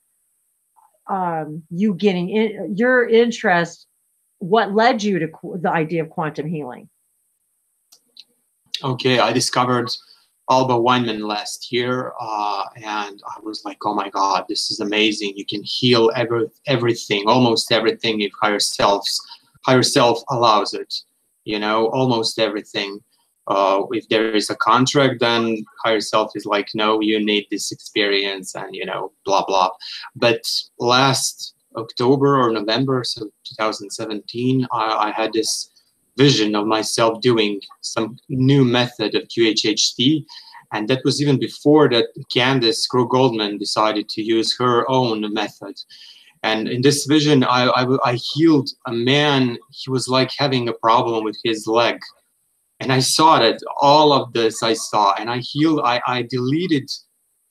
you getting your interest, what led you to the idea of quantum healing. Okay, I discovered Alba Weinman last year, and I was like, oh my God, this is amazing. You can heal everything, almost everything, if higher self allows it, you know, almost everything. If there is a contract, then higher self is like, no, you need this experience, and, you know, blah, blah. But last October or November, so 2017, I had this vision of myself doing some new method of QHHT. And that was even before that Candace Crowe-Goldman decided to use her own method. And in this vision, I healed a man. He was like having a problem with his leg. And I saw that all of this I saw, and I healed, I deleted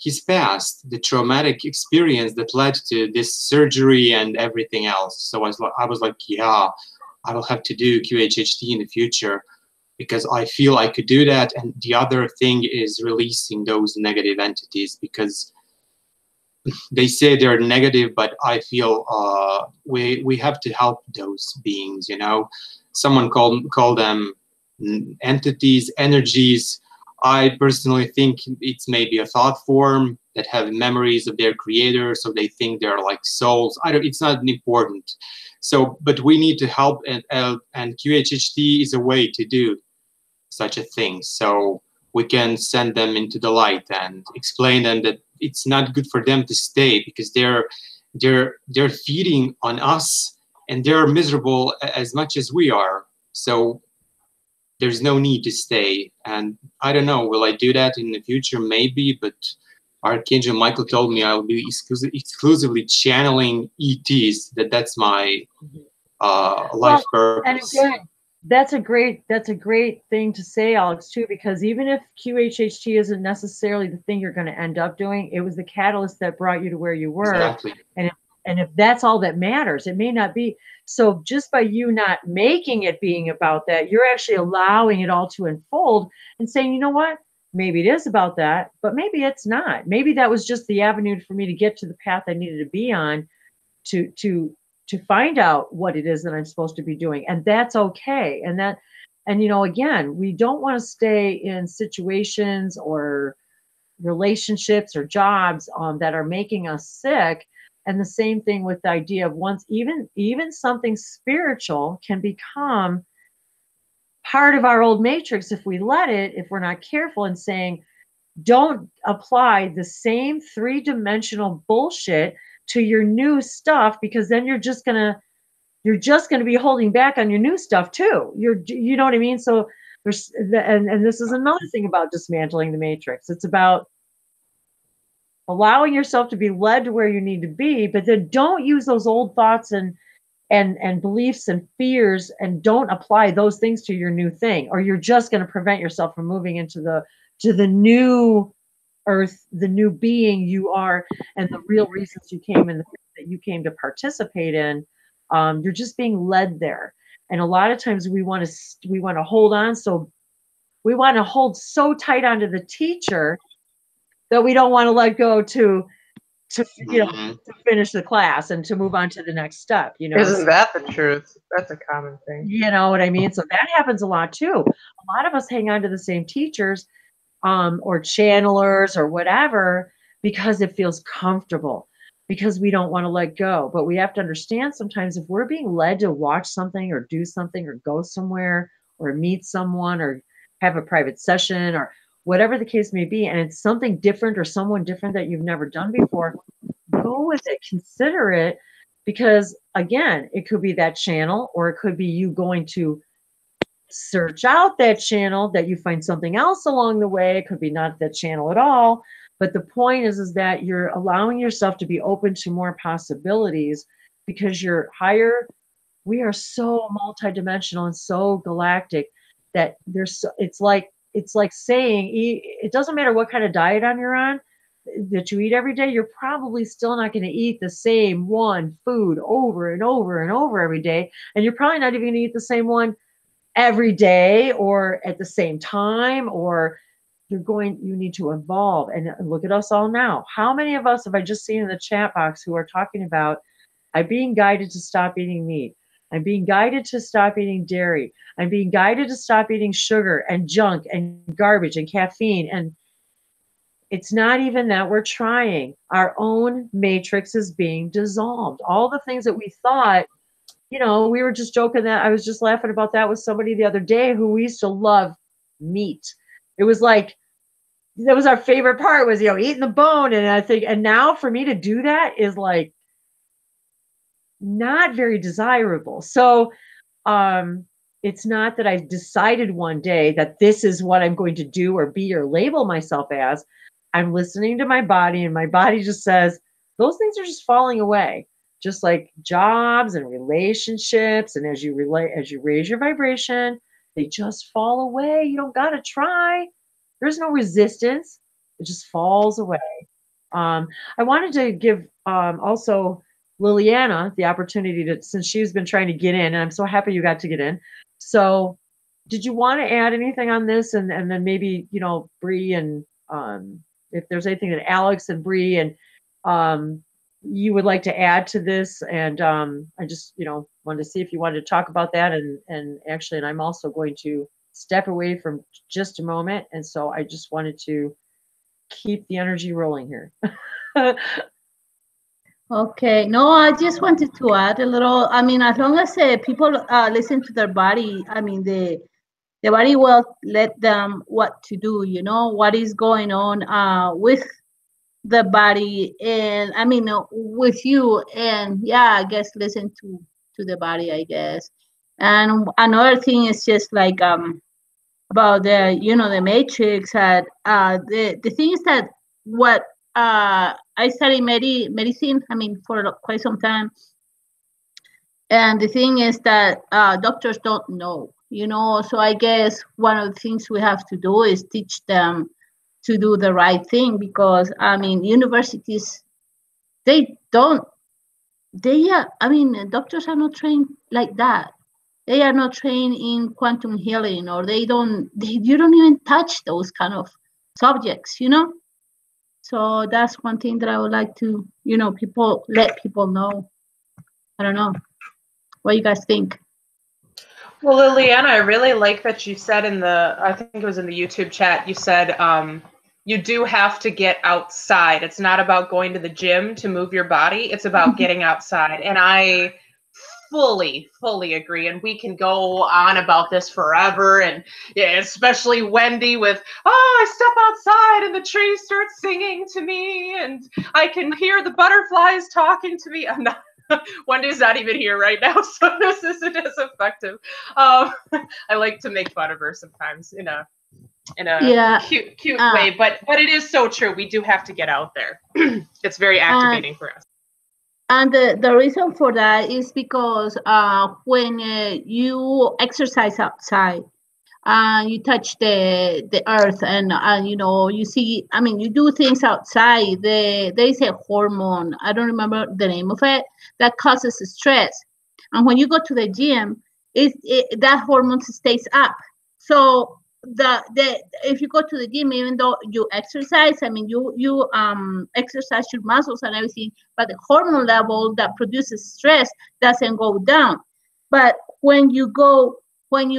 his past, the traumatic experience that led to this surgery and everything else. So I was like, yeah, I will have to do QHHT in the future, because I feel I could do that. And the other thing is releasing those negative entities, because they say they're negative, but I feel we have to help those beings, you know. Someone call them entities, energies. I personally think it's maybe a thought form that have memories of their creator, so they think they're like souls. It's not important. So, but we need to help, and QHHT is a way to do such a thing. So we can send them into the light and explain them that it's not good for them to stay, because they're feeding on us, and they're miserable as much as we are. So there's no need to stay. And I don't know, will I do that in the future? Maybe, but Archangel Michael told me I'll be exclusively channeling ETs. That's my life purpose. And again, that's a great thing to say, Alex, too, because even if QHHT isn't necessarily the thing you're going to end up doing, it was the catalyst that brought you to where you were. Exactly. And if that's all that matters, it may not be. So just by you not making it being about that, you're actually allowing it all to unfold and saying, you know what, maybe it is about that, but maybe it's not. Maybe that was just the avenue for me to get to the path I needed to be on to find out what it is that I'm supposed to be doing. And that's okay. And you know, again, we don't want to stay in situations or relationships or jobs that are making us sick. And the same thing with the idea of once even something spiritual can become part of our old matrix if we let it, if we're not careful, and saying, don't apply the same three-dimensional bullshit to your new stuff, because then you're just gonna be holding back on your new stuff too. You know what I mean? So there's and this is another thing about dismantling the matrix. It's about allowing yourself to be led to where you need to be, but then don't use those old thoughts and beliefs and fears, and don't apply those things to your new thing, or you're just going to prevent yourself from moving into the new earth, the new being you are, and the real reasons you came and the things that you came to participate in. You're just being led there, and a lot of times we want to hold on, so we want to hold so tight onto the teacher that we don't want to let go to to finish the class and to move on to the next step. Isn't that the truth? That's a common thing. You know what I mean? So that happens a lot too. A lot of us hang on to the same teachers or channelers or whatever because it feels comfortable, because we don't want to let go. But we have to understand sometimes if we're being led to watch something or do something or go somewhere or meet someone or have a private session or whatever the case may be, and it's something different or someone different that you've never done before, go with it, consider it, because again, it could be that channel, or it could be you going to search out that channel, that you find something else along the way. It could be not that channel at all. But the point is that you're allowing yourself to be open to more possibilities, because you're higher. We are so multidimensional and so galactic that it's like saying, it doesn't matter what kind of diet you're on, that you eat every day, you're probably still not going to eat the same one food over and over and over every day. And you're probably not even going to eat the same one every day or at the same time, or you need to evolve. And look at us all now. How many of us have I just seen in the chat box who are talking about, I'm being guided to stop eating meat. I'm being guided to stop eating dairy. I'm being guided to stop eating sugar and junk and garbage and caffeine. And it's not even that we're trying. Our own matrix is being dissolved. All the things that we thought, we were just joking that I was just laughing about that with somebody the other day who used to love meat. It was like, that was our favorite part, was, eating the bone. And now for me to do that is like, not very desirable. So it's not that I've decided one day that this is what I'm going to do or be or label myself as. I'm listening to my body, and my body just says those things are just falling away, just like jobs and relationships. And as you raise your vibration, they just fall away. You don't got to try. There's no resistance. It just falls away. I wanted to give also Liliana the opportunity to, since she's been trying to get in, and I'm so happy you got to get in. So did you want to add anything on this? And then maybe, Bree, and if there's anything that Alex and Bree and you would like to add to this. And I just, wanted to see if you wanted to talk about that. And actually, and I'm also going to step away from just a moment. And so I just wanted to keep the energy rolling here. Okay, no, I just wanted to add a little. I mean, as long as people listen to their body, I mean, the body will let them what to do, what is going on with the body, and I mean, with you, and yeah, I guess listen to the body, I guess. And another thing is just like about the, the matrix. The thing is that what I studied medicine, I mean, for quite some time. And the thing is that doctors don't know, so I guess one of the things we have to do is teach them to do the right thing, because, I mean, universities, doctors are not trained like that. They are not trained in quantum healing, or you don't even touch those kind of subjects, So that's one thing that I would like to, let people know. I don't know. What do you guys think? Well, Liliana, I really like that you said I think it was in the YouTube chat, you said you do have to get outside. It's not about going to the gym to move your body. It's about getting outside. And I fully agree. And we can go on about this forever. And yeah, especially Wendy with, oh, I step outside and the trees start singing to me and I can hear the butterflies talking to me. I'm not, Wendy's not even here right now, so this isn't as effective. I like to make fun of her sometimes in a cute way, but it is so true. We do have to get out there. It's very activating for us. And the reason for that is because when you exercise outside, you touch the earth, and you know, you see, I mean, you do things outside. There is a hormone, I don't remember the name of it, that causes stress. And when you go to the gym, that hormone stays up. So if you go to the gym, even though you exercise, I mean, you exercise your muscles and everything, but the hormone level that produces stress doesn't go down. But when you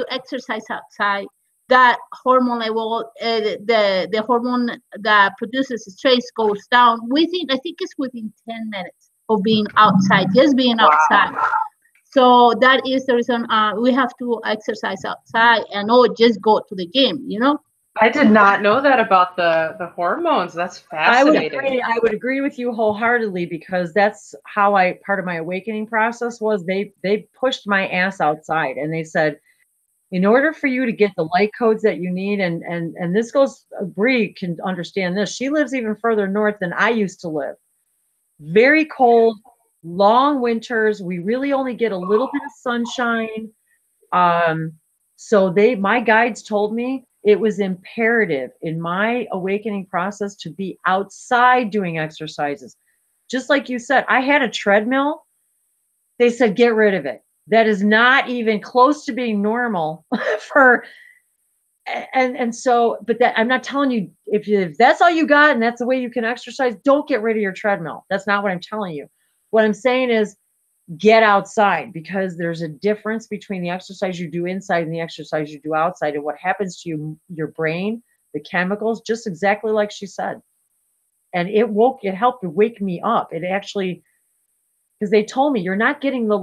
exercise outside, that hormone level, the hormone that produces stress goes down I think it's within 10 minutes of being outside, just being outside. So that is the reason we have to exercise outside and not just go to the gym, you know? I did not know that about the hormones. That's fascinating. I would agree with you wholeheartedly, because that's how part of my awakening process was. They pushed my ass outside and they said, in order for you to get the light codes that you need, and this goes, Bree can understand this. She lives even further north than I used to live. Very cold, long winters. We really only get a little bit of sunshine. So my guides told me it was imperative in my awakening process to be outside doing exercises. Just like you said, I had a treadmill. They said, get rid of it. That is not even close to being normal and so, but that, I'm not telling you, if that's all you got and that's the way you can exercise, don't get rid of your treadmill. That's not what I'm telling you. What I'm saying is get outside, because there's a difference between the exercise you do inside and the exercise you do outside, and what happens to your brain, the chemicals, just exactly like she said. And it helped to wake me up. It actually, because they told me you're not getting the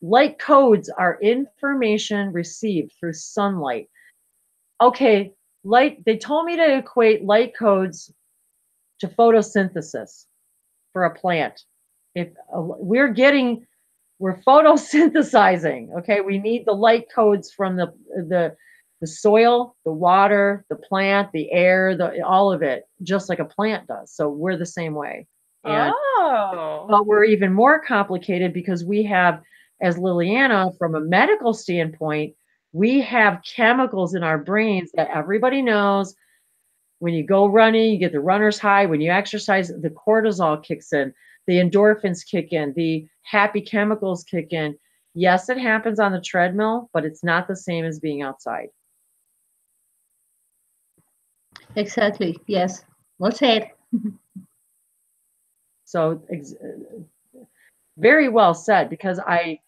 light codes are information received through sunlight. Okay, they told me to equate light codes to photosynthesis for a plant. If we're photosynthesizing, okay, we need the light codes from the soil, the water, the plant, the air, all of it, just like a plant does. So we're the same way. And, but we're even more complicated because we have, as Liliana, from a medical standpoint, we have chemicals in our brains that everybody knows. When you go running, you get the runner's high. When you exercise, the cortisol kicks in, the endorphins kick in, the happy chemicals kick in. Yes, it happens on the treadmill, but it's not the same as being outside. Exactly. Yes. Well said. So very well said, because I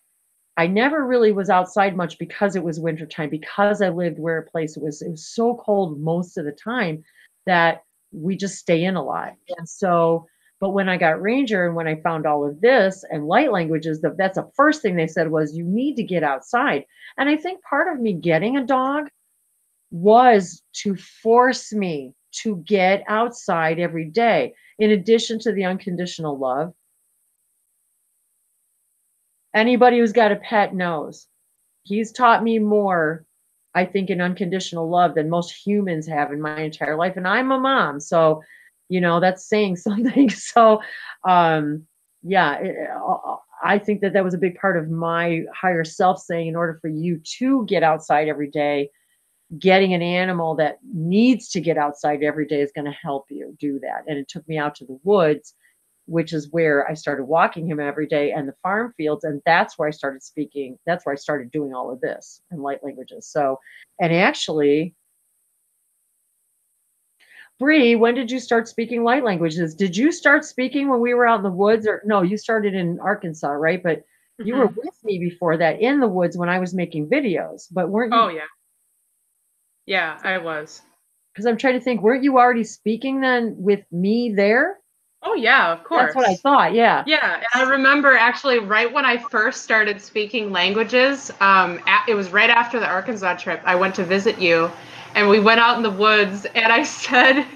never really was outside much because it was wintertime, because I lived where it was so cold most of the time that we just stay in a lot. And so, but when I got Ranger and when I found all of this and light languages, that's the first thing they said was, you need to get outside. And I think part of me getting a dog was to force me to get outside every day, in addition to the unconditional love. Anybody who's got a pet knows he's taught me more, I think, in unconditional love than most humans have in my entire life. And I'm a mom, so, you know, that's saying something. So, yeah, I think that was a big part of my higher self saying, in order for you to get outside every day, getting an animal that needs to get outside every day is going to help you do that. And it took me out to the woods, which is where I started walking him every day, and the farm fields. And that's where I started speaking. That's where I started doing all of this in light languages. So, and actually, Bree, when did you start speaking light languages? Did you start speaking when we were out in the woods, or no, you started in Arkansas, right? But you were with me before that in the woods when I was making videos, but weren't you? Oh, yeah. Yeah, I was. Because I'm trying to think, weren't you already speaking then with me there? Oh yeah, of course. That's what I thought. Yeah. Yeah, and I remember actually right when I first started speaking languages, it was right after the Arkansas trip. I went to visit you, and we went out in the woods, and I said,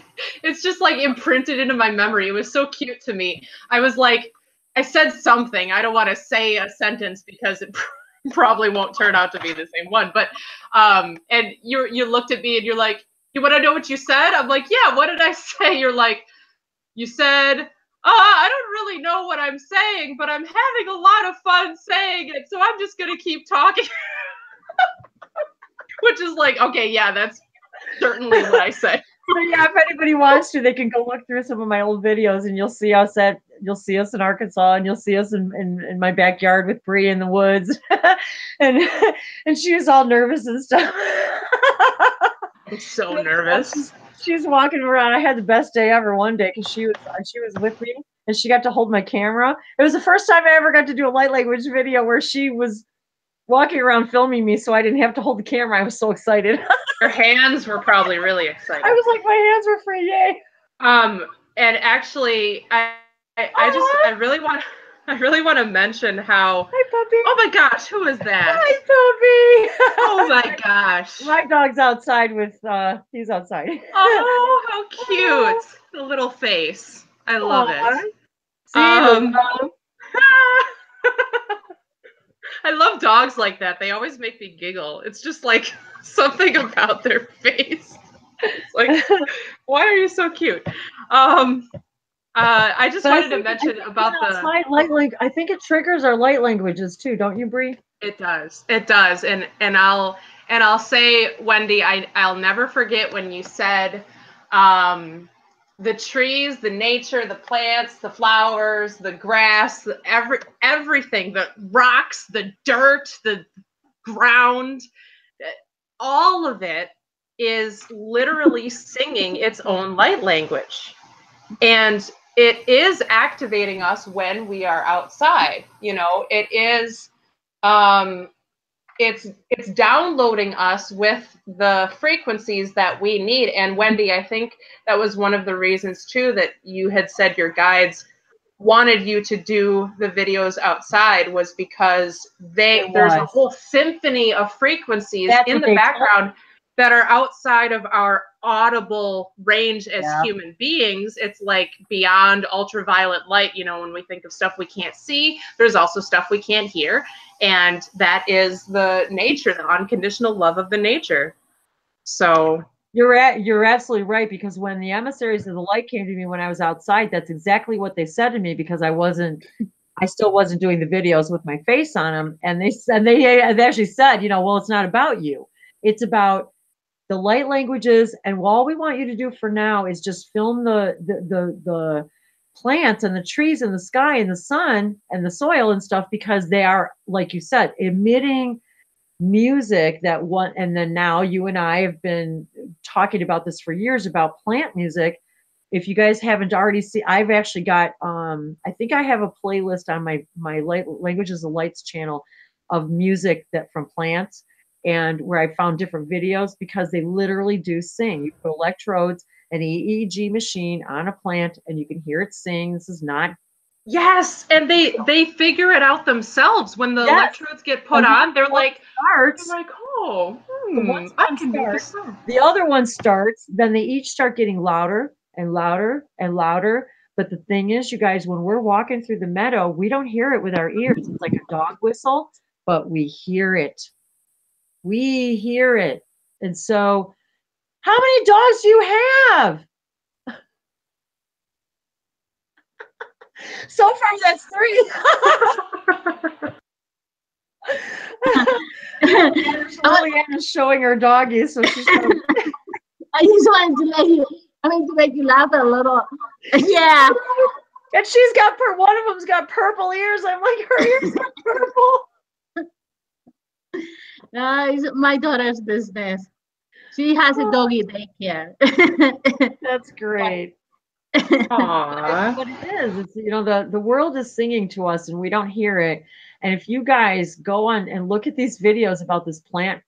it's just like imprinted into my memory. It was so cute to me. I was like, I said something. I don't want to say a sentence because it probably won't turn out to be the same one. But and you looked at me and you're like, you want to know what you said? I'm like, yeah. What did I say? You're like, you said, I don't really know what I'm saying, but I'm having a lot of fun saying it, so I'm just gonna keep talking. Which is like, okay, yeah, that's certainly what I said. So yeah, if anybody wants to, they can go look through some of my old videos, and you'll see us in Arkansas, and you'll see us in my backyard with Bree in the woods, and she was all nervous and stuff. I'm so nervous. She's walking around. I had the best day ever one day because she was with me, and she got to hold my camera. It was the first time I ever got to do a light language video where she was walking around filming me, so I didn't have to hold the camera. I was so excited. Her hands were probably really excited. I was like, my hands were free, yay! And actually, I really want to mention how. Hi, puppy. Oh my gosh, who is that? Hi, puppy. Oh my gosh. My dog's outside with. He's outside. Oh, how cute! The little face. I love it. See, I love dogs like that. They always make me giggle. It's just like something about their face. It's like, why are you so cute? I just wanted to mention about the light language. I think it triggers our light languages too, don't you, Bree? It does. It does. And I'll say, Wendy, I'll never forget when you said the trees, the nature, the plants, the flowers, the grass, everything, the rocks, the dirt, the ground, all of it is literally singing its own light language. And it is activating us when we are outside. You know, it is it's downloading us with the frequencies that we need. And Wendy, I think that was one of the reasons too that you had said your guides wanted you to do the videos outside, was because there's a whole symphony of frequencies in the background that are outside of our audible range as human beings. It's like beyond ultraviolet light. You know, when we think of stuff we can't see, there's also stuff we can't hear. And that is the nature, the unconditional love of the nature. So you're absolutely right, because when the emissaries of the light came to me when I was outside, that's exactly what they said to me, because I still wasn't doing the videos with my face on them. And they actually said, you know, well, it's not about you. It's about the light languages, and all we want you to do for now is just film the plants and the trees and the sky and the sun and the soil and stuff, because they are, like you said, emitting music that one. And then now you and I have been talking about this for years about plant music. If you guys haven't already seen, I've actually got I think I have a playlist on my Languages of Lights channel of music that from plants, and where I found different videos, because they literally do sing. You put electrodes, an EEG machine on a plant, and you can hear it sing. This is not. Yes, and they figure it out themselves when the electrodes get put on. They're like, oh, I can do this. The other one starts, then they each start getting louder and louder and louder. But the thing is, you guys, when we're walking through the meadow, we don't hear it with our ears. It's like a dog whistle, but we hear it. We hear it. And so, how many dogs do you have? So far, that's 3. Liliana's showing her doggies, so she's. I just wanted to make you laugh a little. Yeah. And she's got one of them's got purple ears. I'm like, her ears are purple. No, it's my daughter's business. She has a doggy daycare. That's great. Aww. That's what it is. It's, you know, the world is singing to us and we don't hear it. And if you guys go on and look at these videos about this plant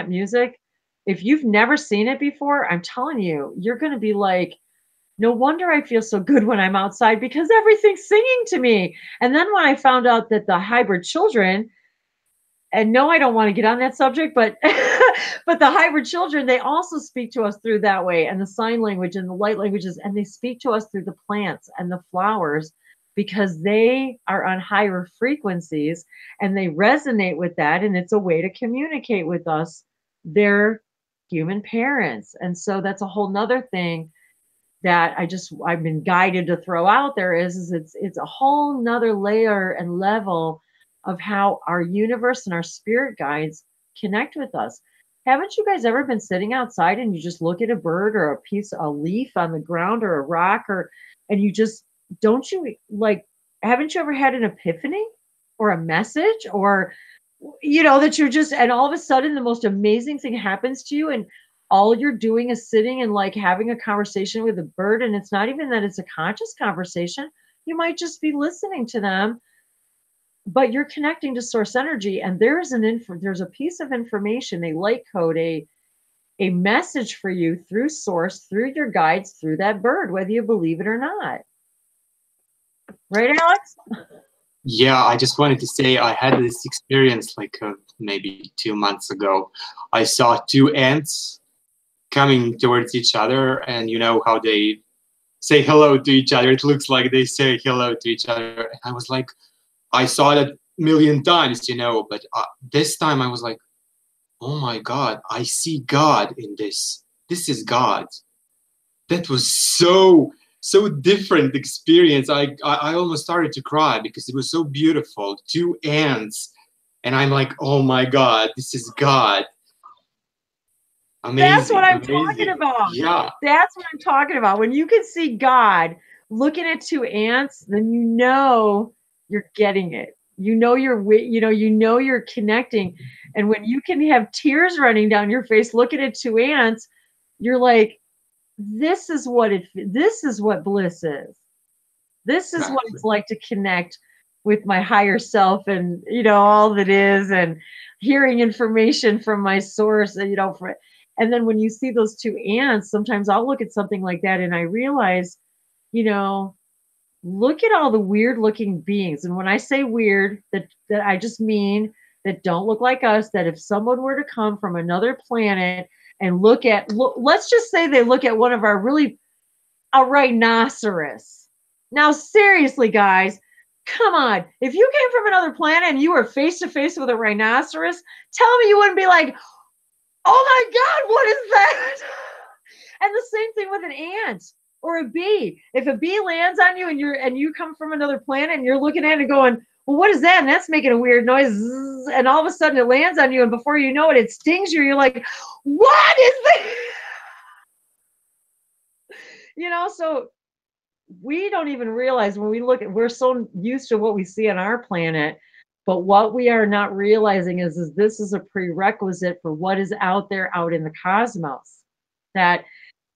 music, if you've never seen it before, I'm telling you, you're going to be like, no wonder I feel so good when I'm outside, because everything's singing to me. And then when I found out that the hybrid children, and no, I don't want to get on that subject, but but the hybrid children, they also speak to us through that way, and the sign language and the light languages, and they speak to us through the plants and the flowers, because they are on higher frequencies and they resonate with that, and it's a way to communicate with us, their human parents. And so that's a whole nother thing that I've been guided to throw out there is it's a whole nother layer and level of how our universe and our spirit guides connect with us. Haven't you guys ever been sitting outside and you just look at a bird or a leaf on the ground or a rock, and you just, don't you, like, haven't you ever had an epiphany or a message, or, that you're just, and all of a sudden the most amazing thing happens to you, and all you're doing is sitting and like having a conversation with a bird, and it's not even that it's a conscious conversation. You might just be listening to them, but you're connecting to source energy, and there's a piece of information, a light code, a message for you through source, through your guides, through that bird, whether you believe it or not. Right, Alex? Yeah, I just wanted to say I had this experience like maybe 2 months ago. I saw two ants coming towards each other, and you know how they say hello to each other. It looks like they say hello to each other. And I was like, I saw that a million times, but this time I was like, oh my God, I see God in this. This is God. That was so different experience. I almost started to cry because it was so beautiful. Two ants, and I'm like, oh my God, this is God. Amazing. That's what I'm talking about. Yeah. That's what I'm talking about. When you can see God looking at two ants, then you're getting it. You're connecting. And when you can have tears running down your face looking at two ants, you're like, this is what bliss is. This is what it's like to connect with my higher self, and all that is, and hearing information from my source, and and then when you see those two ants, sometimes I'll look at something like that and I realize, look at all the weird looking beings. And when I say weird, that I just mean that don't look like us, that if someone were to come from another planet and let's just say they look at one of our a rhinoceros. Now, seriously, guys, come on. If you came from another planet and you were face to face with a rhinoceros, tell me you wouldn't be like, oh my God, what is that? And the same thing with an ant or a bee. If a bee lands on you and you come from another planet and you're looking at it going, well, what is that? And that's making a weird noise. And all of a sudden it lands on you, and before you know it, it stings you. You're like, what is this? So we don't even realize when we we're so used to what we see on our planet, but what we are not realizing is this is a prerequisite for what is out there out in the cosmos. That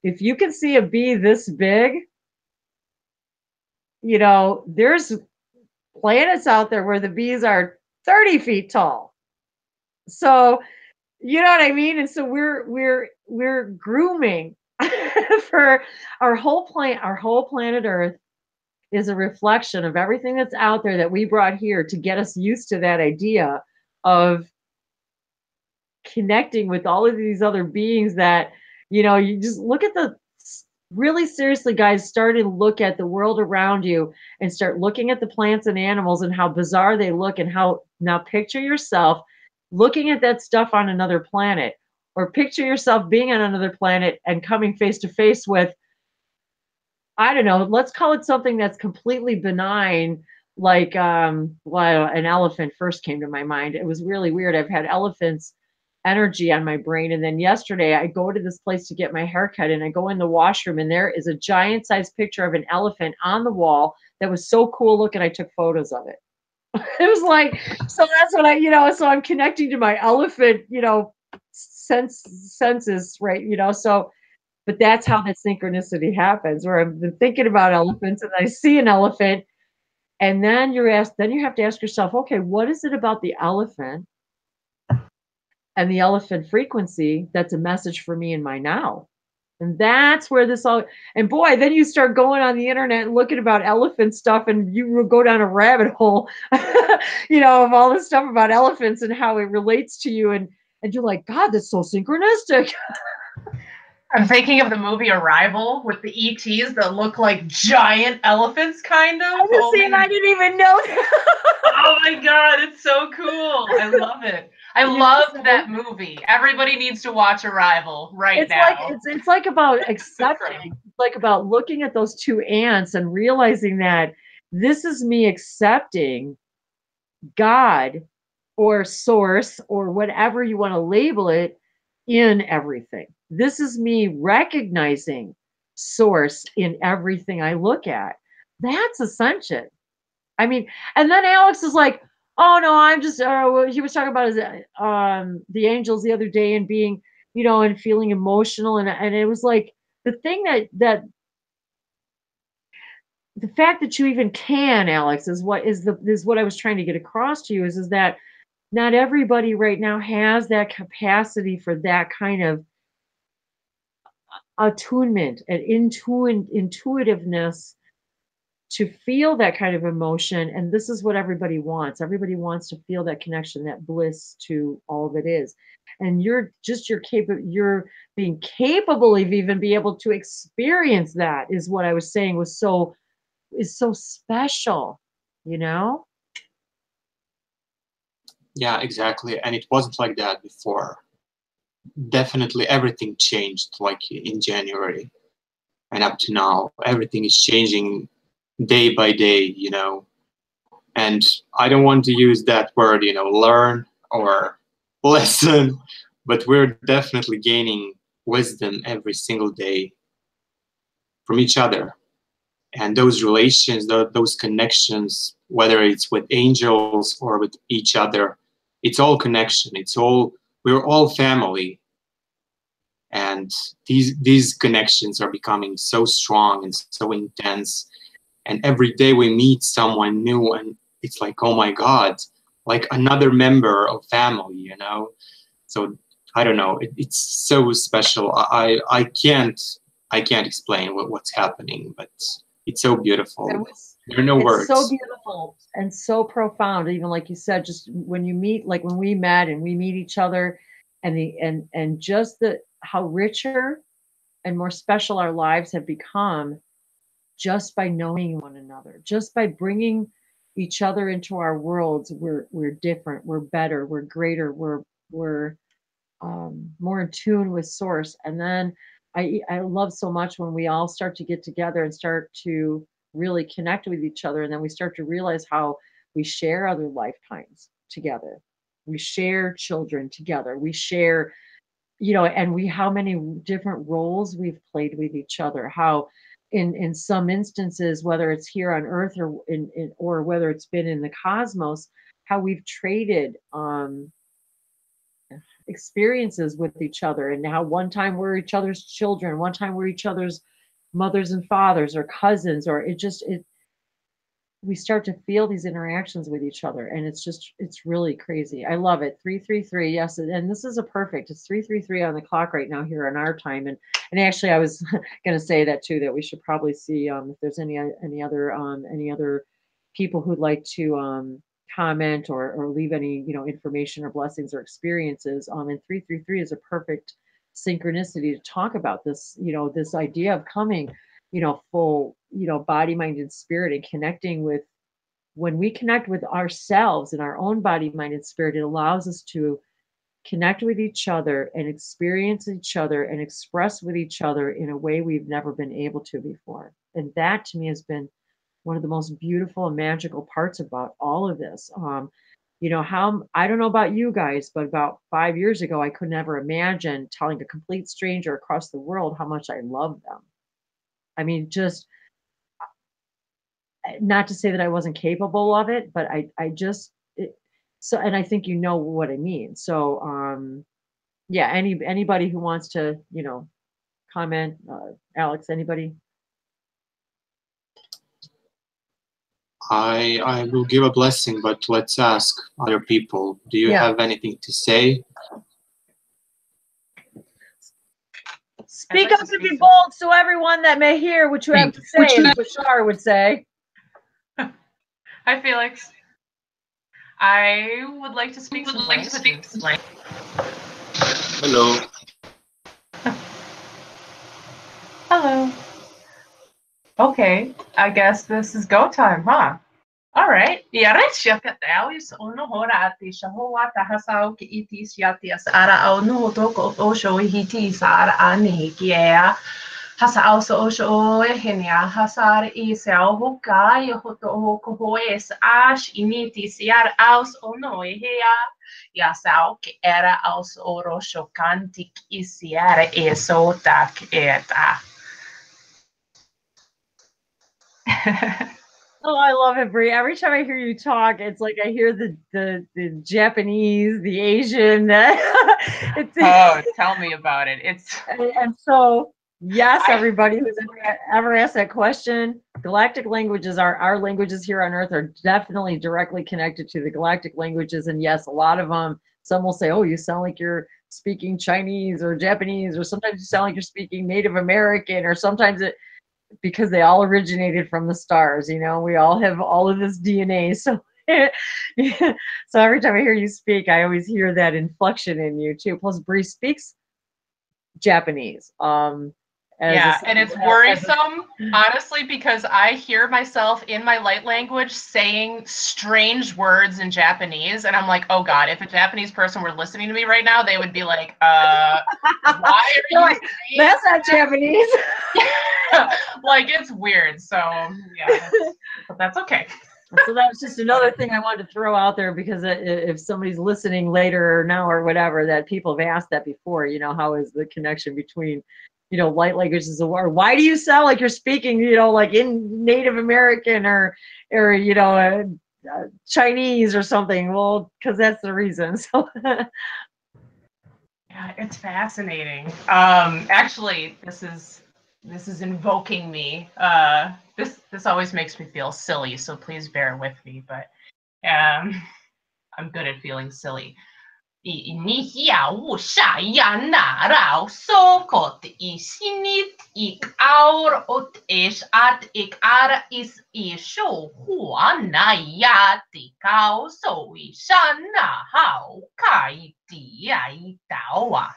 if you can see a bee this big, there's planets out there where the bees are 30 feet tall. So, you know what I mean? And so we're grooming for our whole planet Earth is a reflection of everything that's out there that we brought here to get us used to that idea of connecting with all of these other beings that, you just look at really seriously, guys, start and look at the world around you and start looking at the plants and animals and how bizarre they look, and now picture yourself looking at that stuff on another planet, or picture yourself being on another planet and coming face to face with, I don't know, let's call it something that's completely benign, like, an elephant first came to my mind. It was really weird. I've had elephants energy on my brain. And then yesterday I go to this place to get my haircut, and I go in the washroom, and there is a giant sized picture of an elephant on the wall that was so cool looking. I took photos of it. It was like, so that's what so I'm connecting to my elephant, senses, right? So, but that's how that synchronicity happens, where I've been thinking about elephants and I see an elephant, and then you have to ask yourself, okay, what is it about the elephant? and the elephant frequency, that's a message for me in my now. And that's where this all, and boy, then you start going on the internet and looking about elephant stuff, and you will go down a rabbit hole, you know, of all this stuff about elephants and how it relates to you. And you're like, God, that's so synchronistic. I'm thinking of the movie Arrival with the ETs that look like giant elephants, kind of. I didn't even know that. Oh my God, it's so cool. I love it. I loved that movie. Everybody needs to watch Arrival now. It's like about accepting, like about looking at those two ants and realizing that this is me accepting God or source or whatever you want to label it in everything. This is me recognizing source in everything I look at. That's ascension. I mean, and then Alex is like, oh no, I'm just, he was talking about his, the angels the other day and being, you know, and feeling emotional. And it was like the thing that the fact that you even can, Alex, is what I was trying to get across to you is that not everybody right now has that capacity for that kind of attunement and intuitiveness to feel that kind of emotion. And this is what everybody wants. Everybody wants to feel that connection, that bliss to all that is. And you're being capable of even be able to experience that is what I was saying is so special, you know? Yeah, exactly. And it wasn't like that before. Definitely everything changed like in January. And up to now, everything is changing day by day, you know. And I don't want to use that word, you know, learn or lesson, but we're definitely gaining wisdom every single day from each other. And those relations, those connections, whether it's with angels or with each other, it's all connection. We're all family. And these connections are becoming so strong and so intense. And every day we meet someone new and it's like, oh my God, like another member of family, you know? So I don't know, it's so special. I can't explain what's happening, but it's so beautiful. There are no words. It's so beautiful and so profound. Even like you said, just when you meet, like when we met and we meet each other, and just how richer and more special our lives have become just by knowing one another, just by bringing each other into our worlds. We're different, we're better, we're greater, we're more in tune with source. And then I love so much when we all start to get together and start to really connect with each other, and then we start to realize how we share other lifetimes together, we share children together, we share, you know, and how many different roles we've played with each other, how in some instances, whether it's here on Earth or whether it's been in the cosmos, how we've traded experiences with each other, and how one time we're each other's children, one time we're each other's mothers and fathers or cousins, or we start to feel these interactions with each other, and it's really crazy. I love it. 333, yes, and this is a perfect. It's 333 on the clock right now here on our time, and actually I was going to say that too, that we should probably see if there's any other people who'd like to comment or leave any, you know, information or blessings or experiences. And 333 is a perfect synchronicity to talk about this, you know, this idea of coming, you know, full, you know, body, mind, and spirit, and connecting with, when we connect with ourselves and our own body, mind, and spirit, it allows us to connect with each other and experience each other and express with each other in a way we've never been able to before. And that to me has been one of the most beautiful and magical parts about all of this. You know, how, I don't know about you guys, but about 5 years ago, I could never imagine telling a complete stranger across the world how much I love them. I mean, just not to say that I wasn't capable of it, but so, and I think you know what I mean. So, yeah, anybody who wants to, you know, comment, Alex, anybody? I will give a blessing, but let's ask other people. Do you have anything to say? Speak like up to and be speak bold so everyone that may hear what you have to say, as Bashar would say. Hi, Felix. I would like to speak some languages. Hello. Hello. Okay, I guess this is go time, huh? All right. Yarech yakatawis ono horati shahowa tahasau ki itis yatias ara au no toko osho hiti sar ani kia hasa also osho henia hasar isao hoka yoto hoes ash initis yar aus ono hea yasau ki era aus oro shokantik isiare esotak eta. Oh, I love it, Brie. Every time I hear you talk, it's like I hear the Japanese, the Asian. Oh, tell me about it. It's and so yes, everybody who's ever asked that question, galactic languages are our languages here on Earth are definitely directly connected to the galactic languages. And yes, a lot of them. Some will say, "Oh, you sound like you're speaking Chinese or Japanese," or sometimes you sound like you're speaking Native American, or sometimes it. Because they all originated from the stars, you know, we all have all of this DNA. So, so every time I hear you speak, I always hear that inflection in you too. Plus, Bree speaks Japanese. Yeah, and it's worrisome, honestly, because I hear myself in my light language saying strange words in Japanese, and I'm like, oh God, if a Japanese person were listening to me right now, they would be like, why are you like, that's not Japanese. Like, it's weird. So, yeah, but that's okay. So that was just another thing I wanted to throw out there, because if somebody's listening later or now or whatever, that people have asked that before, you know, how is the connection between, you know, light languages, or why do you sound like you're speaking, you know, like in Native American or you know, Chinese or something? Well, because that's the reason. So yeah, it's fascinating. Actually, this is invoking me. This always makes me feel silly, so please bear with me. But I'm good at feeling silly. Inihia usha yanara sokot isinit ik aur ot es at ik ara is isho huana yati kao so ishana how kai ti ai tawa.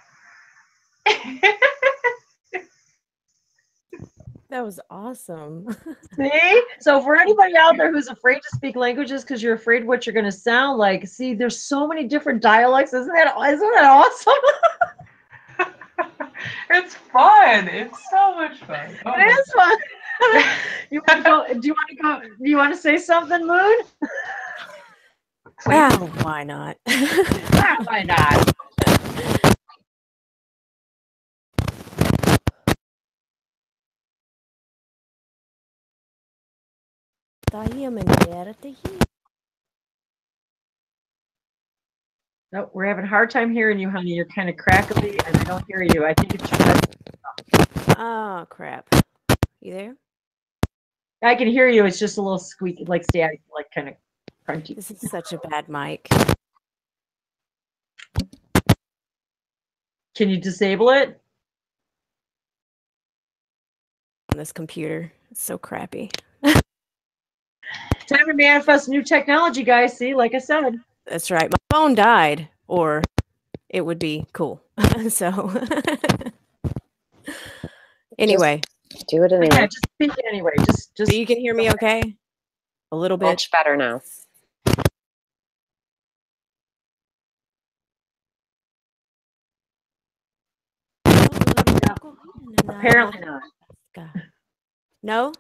That was awesome. see, so for anybody out there who's afraid to speak languages because you're afraid what you're going to sound like, see, there's so many different dialects. Isn't that awesome? It's fun. It's so much fun. Oh, It is fun. You want to go? Do you want to go? Do you want to say something, Moon? Well, why not? Why not? No, we're having a hard time hearing you, honey. You're kind of crackly, and I don't hear you. I think it's your. Oh, crap. You there? I can hear you. It's just a little squeaky, like static, like kind of crunchy. This is such a bad mic. Can you disable it? On this computer. It's so crappy. Time to manifest new technology, guys. See, like I said. That's right. My phone died, or it would be cool. So, anyway. Just do it anyway. Yeah, just speak it anyway. Just. So you can hear me okay? A little bit? Much better now. Apparently not. No?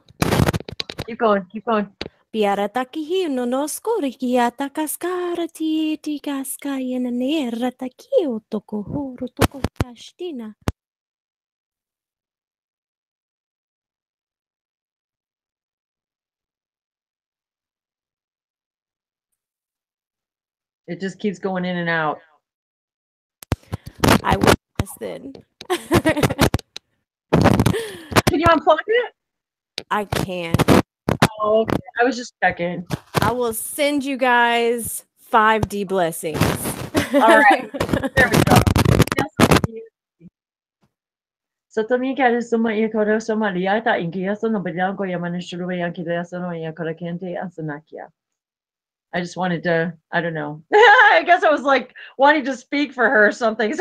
Keep going. Keep going. Biara takihi no no skori kia takaskara ti kaska yena nera takio toko horo toko kashtina. It just keeps going in and out. I will test then. Can you unplug it? I can't. Oh, okay. I was just checking. I will send you guys 5D blessings. All right. There we go. So to me, kare suma ia kore suma liata ingia so no bilango ya manishuru ya kire so no ya kore kente asanakia. I just wanted to, I don't know. I guess I was like wanting to speak for her or something.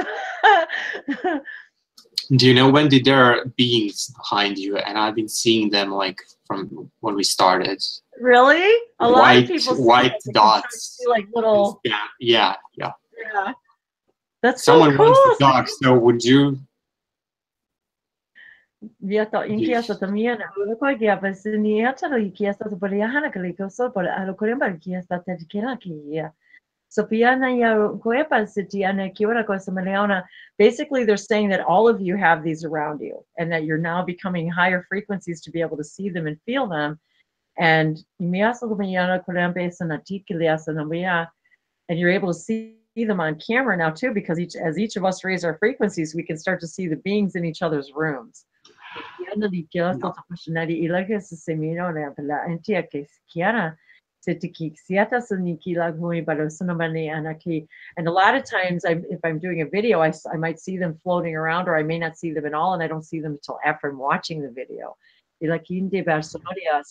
Do you know, Wendy, there are beings behind you, and I've been seeing them like from when we started. Really? A lot of people see white it. dots. See like little. Yeah. That's Someone so cool. wants to talk, so would you? Viato inkia sa tamia na ko kia pasini hata ro ikia sa bole hana kali ko so bole alo ko remba kia sa te kira kia. So piana ya ko e pasiti ana kiora ko sa maleona. Basically, they're saying that all of you have these around you, and that you're now becoming higher frequencies to be able to see them and feel them. And and you're able to see them on camera now too, because as each of us raise our frequencies, we can start to see the beings in each other's rooms. And a lot of times if I'm doing a video, I might see them floating around, or I may not see them at all, and I don't see them until after I'm watching the video.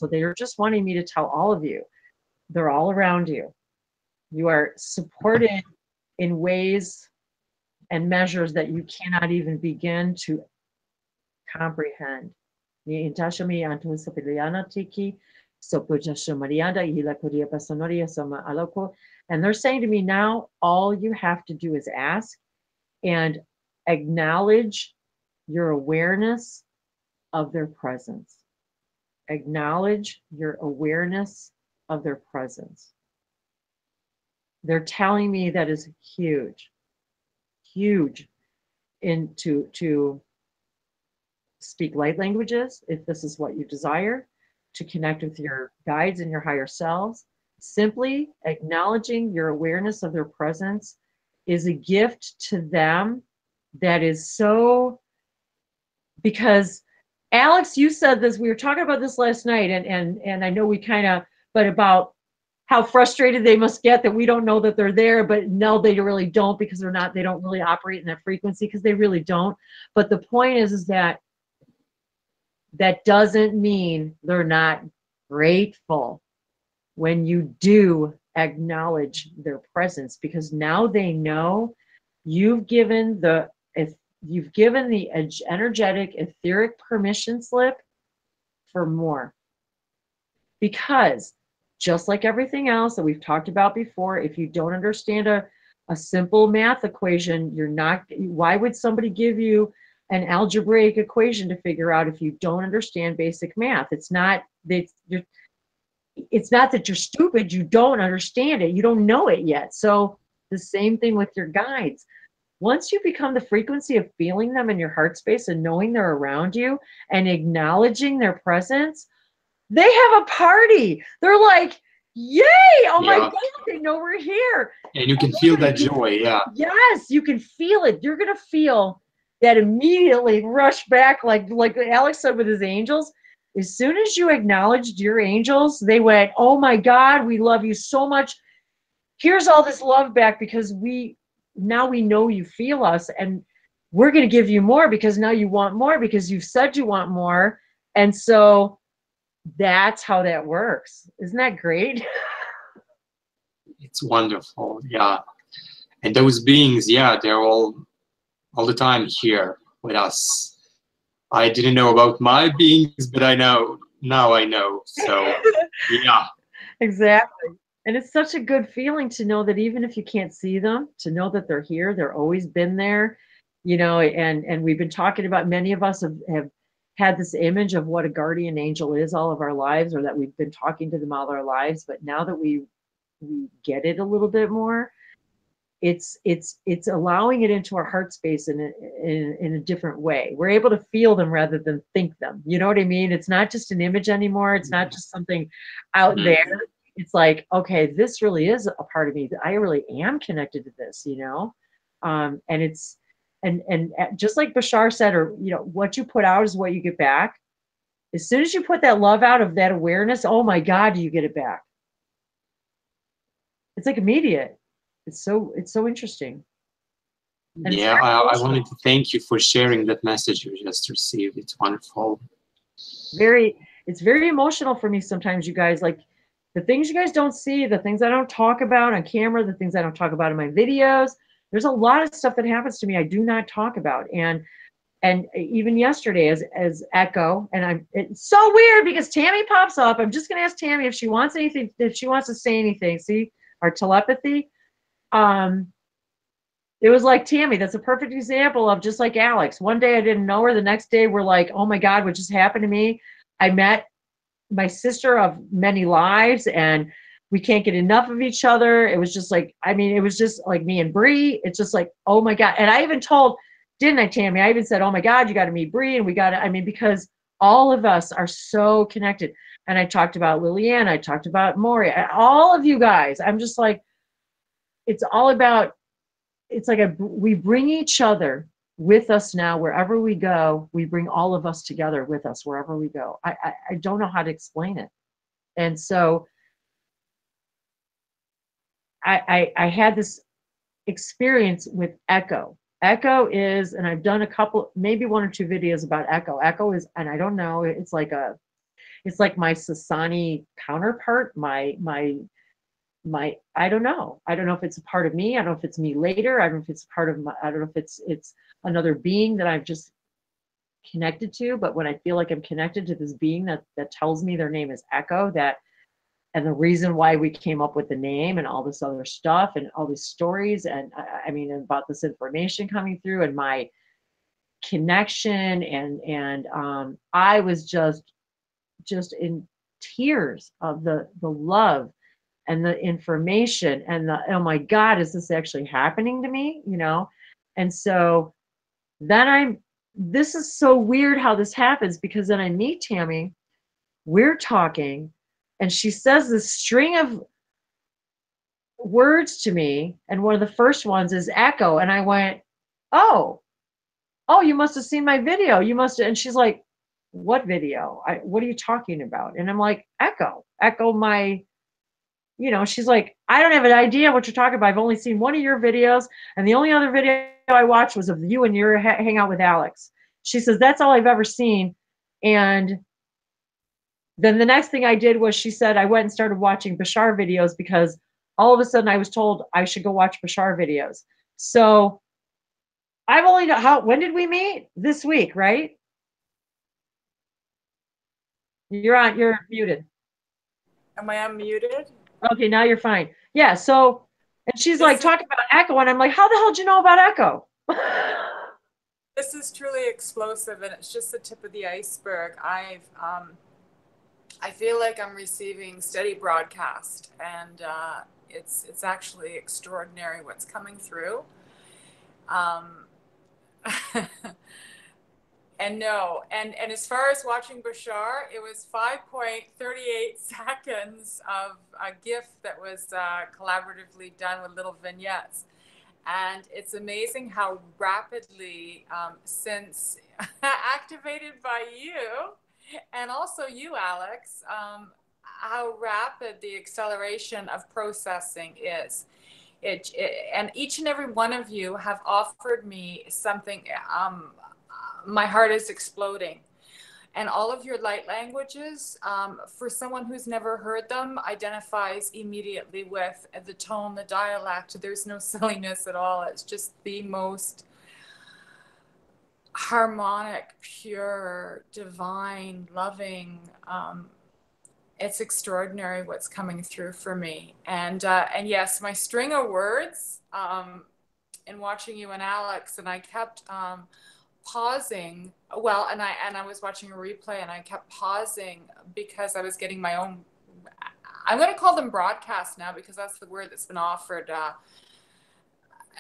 So they're just wanting me to tell all of you, they're all around you. You are supported in ways and measures that you cannot even begin to comprehend. And they're saying to me now, all you have to do is ask and acknowledge your awareness of their presence. Acknowledge your awareness of their presence. They're telling me that is huge, huge, to speak light languages, if this is what you desire, to connect with your guides and your higher selves. Simply acknowledging your awareness of their presence is a gift to them that is so, because Alex, you said this, we were talking about this last night, and I know we kind of, but about how frustrated they must get that we don't know that they're there, but no, they really don't, because they don't really operate in that frequency, because they really don't. But the point is that doesn't mean they're not grateful when you do acknowledge their presence, because now they know you've given the energetic, etheric permission slip for more. Because just like everything else that we've talked about before, if you don't understand a simple math equation, why would somebody give you an algebraic equation to figure out if you don't understand basic math? It's not that you're stupid, you don't understand it, you don't know it yet. So the same thing with your guides. Once you become the frequency of feeling them in your heart space and knowing they're around you and acknowledging their presence, they have a party. They're like, yay, oh my God, they know we're here. And you can feel that joy, Yes, you can feel it. You're going to feel that immediately rush back, like Alex said with his angels. As soon as you acknowledged your angels, they went, oh my God, we love you so much. Here's all this love back, because now we know you feel us, and we're going to give you more, because now you want more, because you've said you want more. And so that's how that works. Isn't that great? It's wonderful, And those beings, they're all the time here with us. I didn't know about my beings, but I know now. I know. So Exactly. And it's such a good feeling to know that even if you can't see them, to know that they're here, they're always been there, and we've been talking about, many of us have had this image of what a guardian angel is all of our lives, or that we've been talking to them all our lives. But now that we get it a little bit more, it's allowing it into our heart space in a different way. We're able to feel them rather than think them. You know what I mean? It's not just an image anymore. It's not just something out there. It's like, okay, this really is a part of me. I really am connected to this, and it's, and just like Bashar said, or, what you put out is what you get back. As soon as you put that love out of that awareness, oh my God, do you get it back? It's like immediate. It's so interesting. And it's Yeah, very I emotional. wanted to thank you for sharing that message you just received. It's wonderful. It's very emotional for me sometimes, you guys. Like the things you guys don't see, the things I don't talk about on camera, the things I don't talk about in my videos. There's a lot of stuff that happens to me I do not talk about. And even yesterday as Echo, and it's so weird because Tammy pops up. I'm just gonna ask Tammy if she wants anything, if she wants to say anything. See our telepathy. It was like Tammy, that's a perfect example of just like Alex. One day I didn't know her, the next day we're like, oh my God, what just happened to me? I met my sister of many lives and we can't get enough of each other. It was just like, I mean, it was just like me and Bree. It's just like, oh my God. And I even told, didn't I, Tammy? I even said, oh my God, you got to meet Bree and we got to, I mean, because all of us are so connected. And I talked about Liliana, I talked about Maury, all of you guys. I'm just like, it's all about, it's like we bring each other with us now wherever we go. We bring all of us together with us wherever we go. I don't know how to explain it. And so I had this experience with Echo. Echo is, and I've done a couple, maybe one or two videos about Echo. Echo is, and I don't know, it's like my Sasani counterpart, my I don't know if it's a part of me. I don't know if it's me later. I don't know if it's part of my, I don't know if it's another being that I've just connected to. But when I feel like I'm connected to this being that tells me their name is Echo, and the reason why we came up with the name and all this other stuff and all these stories, and I mean about this information coming through and my connection, and I was just in tears of the love and the information and the, oh my God, is this actually happening to me? You know? And so then this is so weird how this happens, because then I meet Tammy, we're talking, and she says this string of words to me. And one of the first ones is Echo. And I went, oh, you must have seen my video. You must have. And she's like, what video? What are you talking about? And I'm like, Echo my, she's like, I don't have an idea what you're talking about. I've only seen one of your videos, and the only other video I watched was of you and your hang out with Alex. She says, that's all I've ever seen. And then the next thing I did was, she said, I went and started watching Bashar videos because all of a sudden I was told I should go watch Bashar videos. So I've only know when did we meet? This week, right? You're muted. Am I unmuted? Okay, now you're fine. Yeah, so, and she's like talking about Echo, and I'm like, how the hell did you know about Echo? This is truly explosive, and it's just the tip of the iceberg. I feel like I'm receiving steady broadcast, and it's actually extraordinary what's coming through. And no, and as far as watching Bashar, it was 5.38 seconds of a GIF that was collaboratively done with little vignettes. And it's amazing how rapidly, since activated by you, and also you, Alex, how rapid the acceleration of processing is. And each and every one of you have offered me something. My heart is exploding. And all of your light languages, for someone who's never heard them, identifies immediately with the tone, the dialect. There's no silliness at all. It's just the most harmonic, pure, divine, loving. It's extraordinary what's coming through for me. And yes, my string of words in watching you and Alex, and I kept pausing. Well, and I was watching a replay, and I kept pausing because I was getting my own, I'm going to call them broadcasts now because that's the word that's been offered,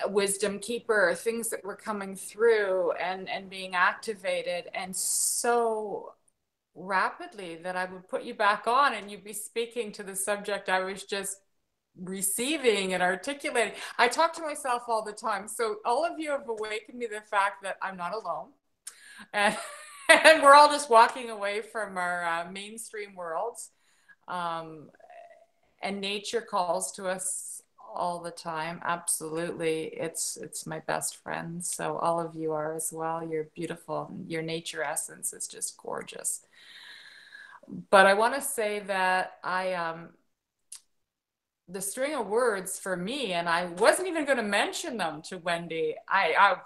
wisdom keeper, things that were coming through and being activated, and so rapidly that I would put you back on and you'd be speaking to the subject I was just receiving and articulating. I talk to myself all the time. So all of you have awakened me the fact that I'm not alone. And we're all just walking away from our mainstream worlds. And nature calls to us all the time. Absolutely. It's my best friend. So all of you are as well. You're beautiful. Your nature essence is just gorgeous. But I want to say that the string of words for me, and I wasn't even going to mention them to Wendy. I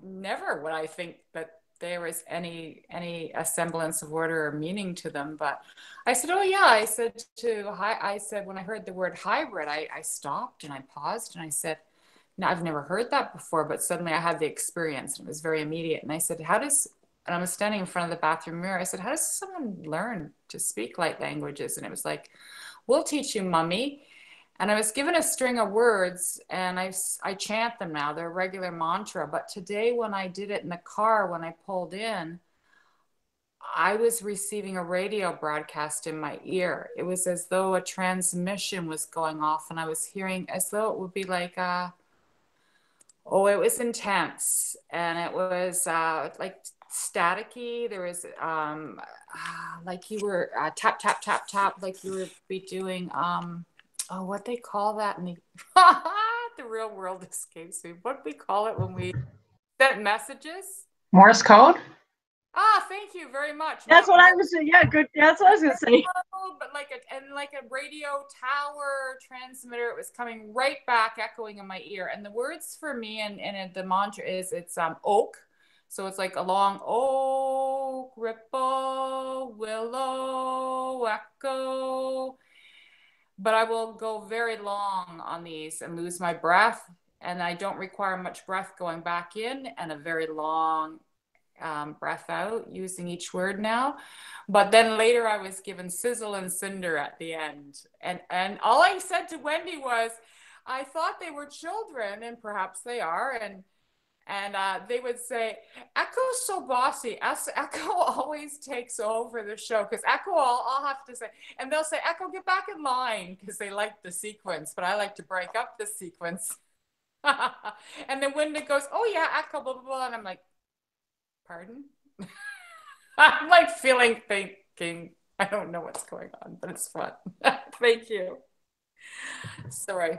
never would I think that there was any a semblance of order or meaning to them. But I said, oh yeah, I said when I heard the word hybrid, I stopped and I paused and I said, no, I've never heard that before, but suddenly I had the experience and it was very immediate. And I said, and I was standing in front of the bathroom mirror. I said, how does someone learn to speak light languages? And it was like, we'll teach you, mummy. And I was given a string of words and I chant them now. They're a regular mantra. But today when I did it in the car, when I pulled in, I was receiving a radio broadcast in my ear. It was as though a transmission was going off and I was hearing as though it would be like, it was intense. And it was like staticky. There was like you were tap, tap, tap, tap, like you would be doing, what they call that in the real world escapes me. What do we call it when we send messages? Morse code? Thank you very much. That's what I was saying. Yeah, good. That's what I was going to say. But like a radio tower transmitter, it was coming right back, echoing in my ear. And the words for me and the mantra is it's oak. So it's like a long oak, ripple, willow, echo. But I will go very long on these and lose my breath. And I don't require much breath going back in and a very long breath out using each word now. But then later I was given sizzle and cinder at the end. And all I said to Wendy was, I thought they were children, and perhaps they are. And they would say, Echo's so bossy. Echo always takes over the show because Echo, I'll have to say, and they'll say, Echo, get back in line because they like the sequence, but I like to break up the sequence. And then Wendy goes, oh yeah, Echo, blah, blah, blah. And I'm like, pardon? I'm like thinking, I don't know what's going on, but it's fun. Thank you. Sorry.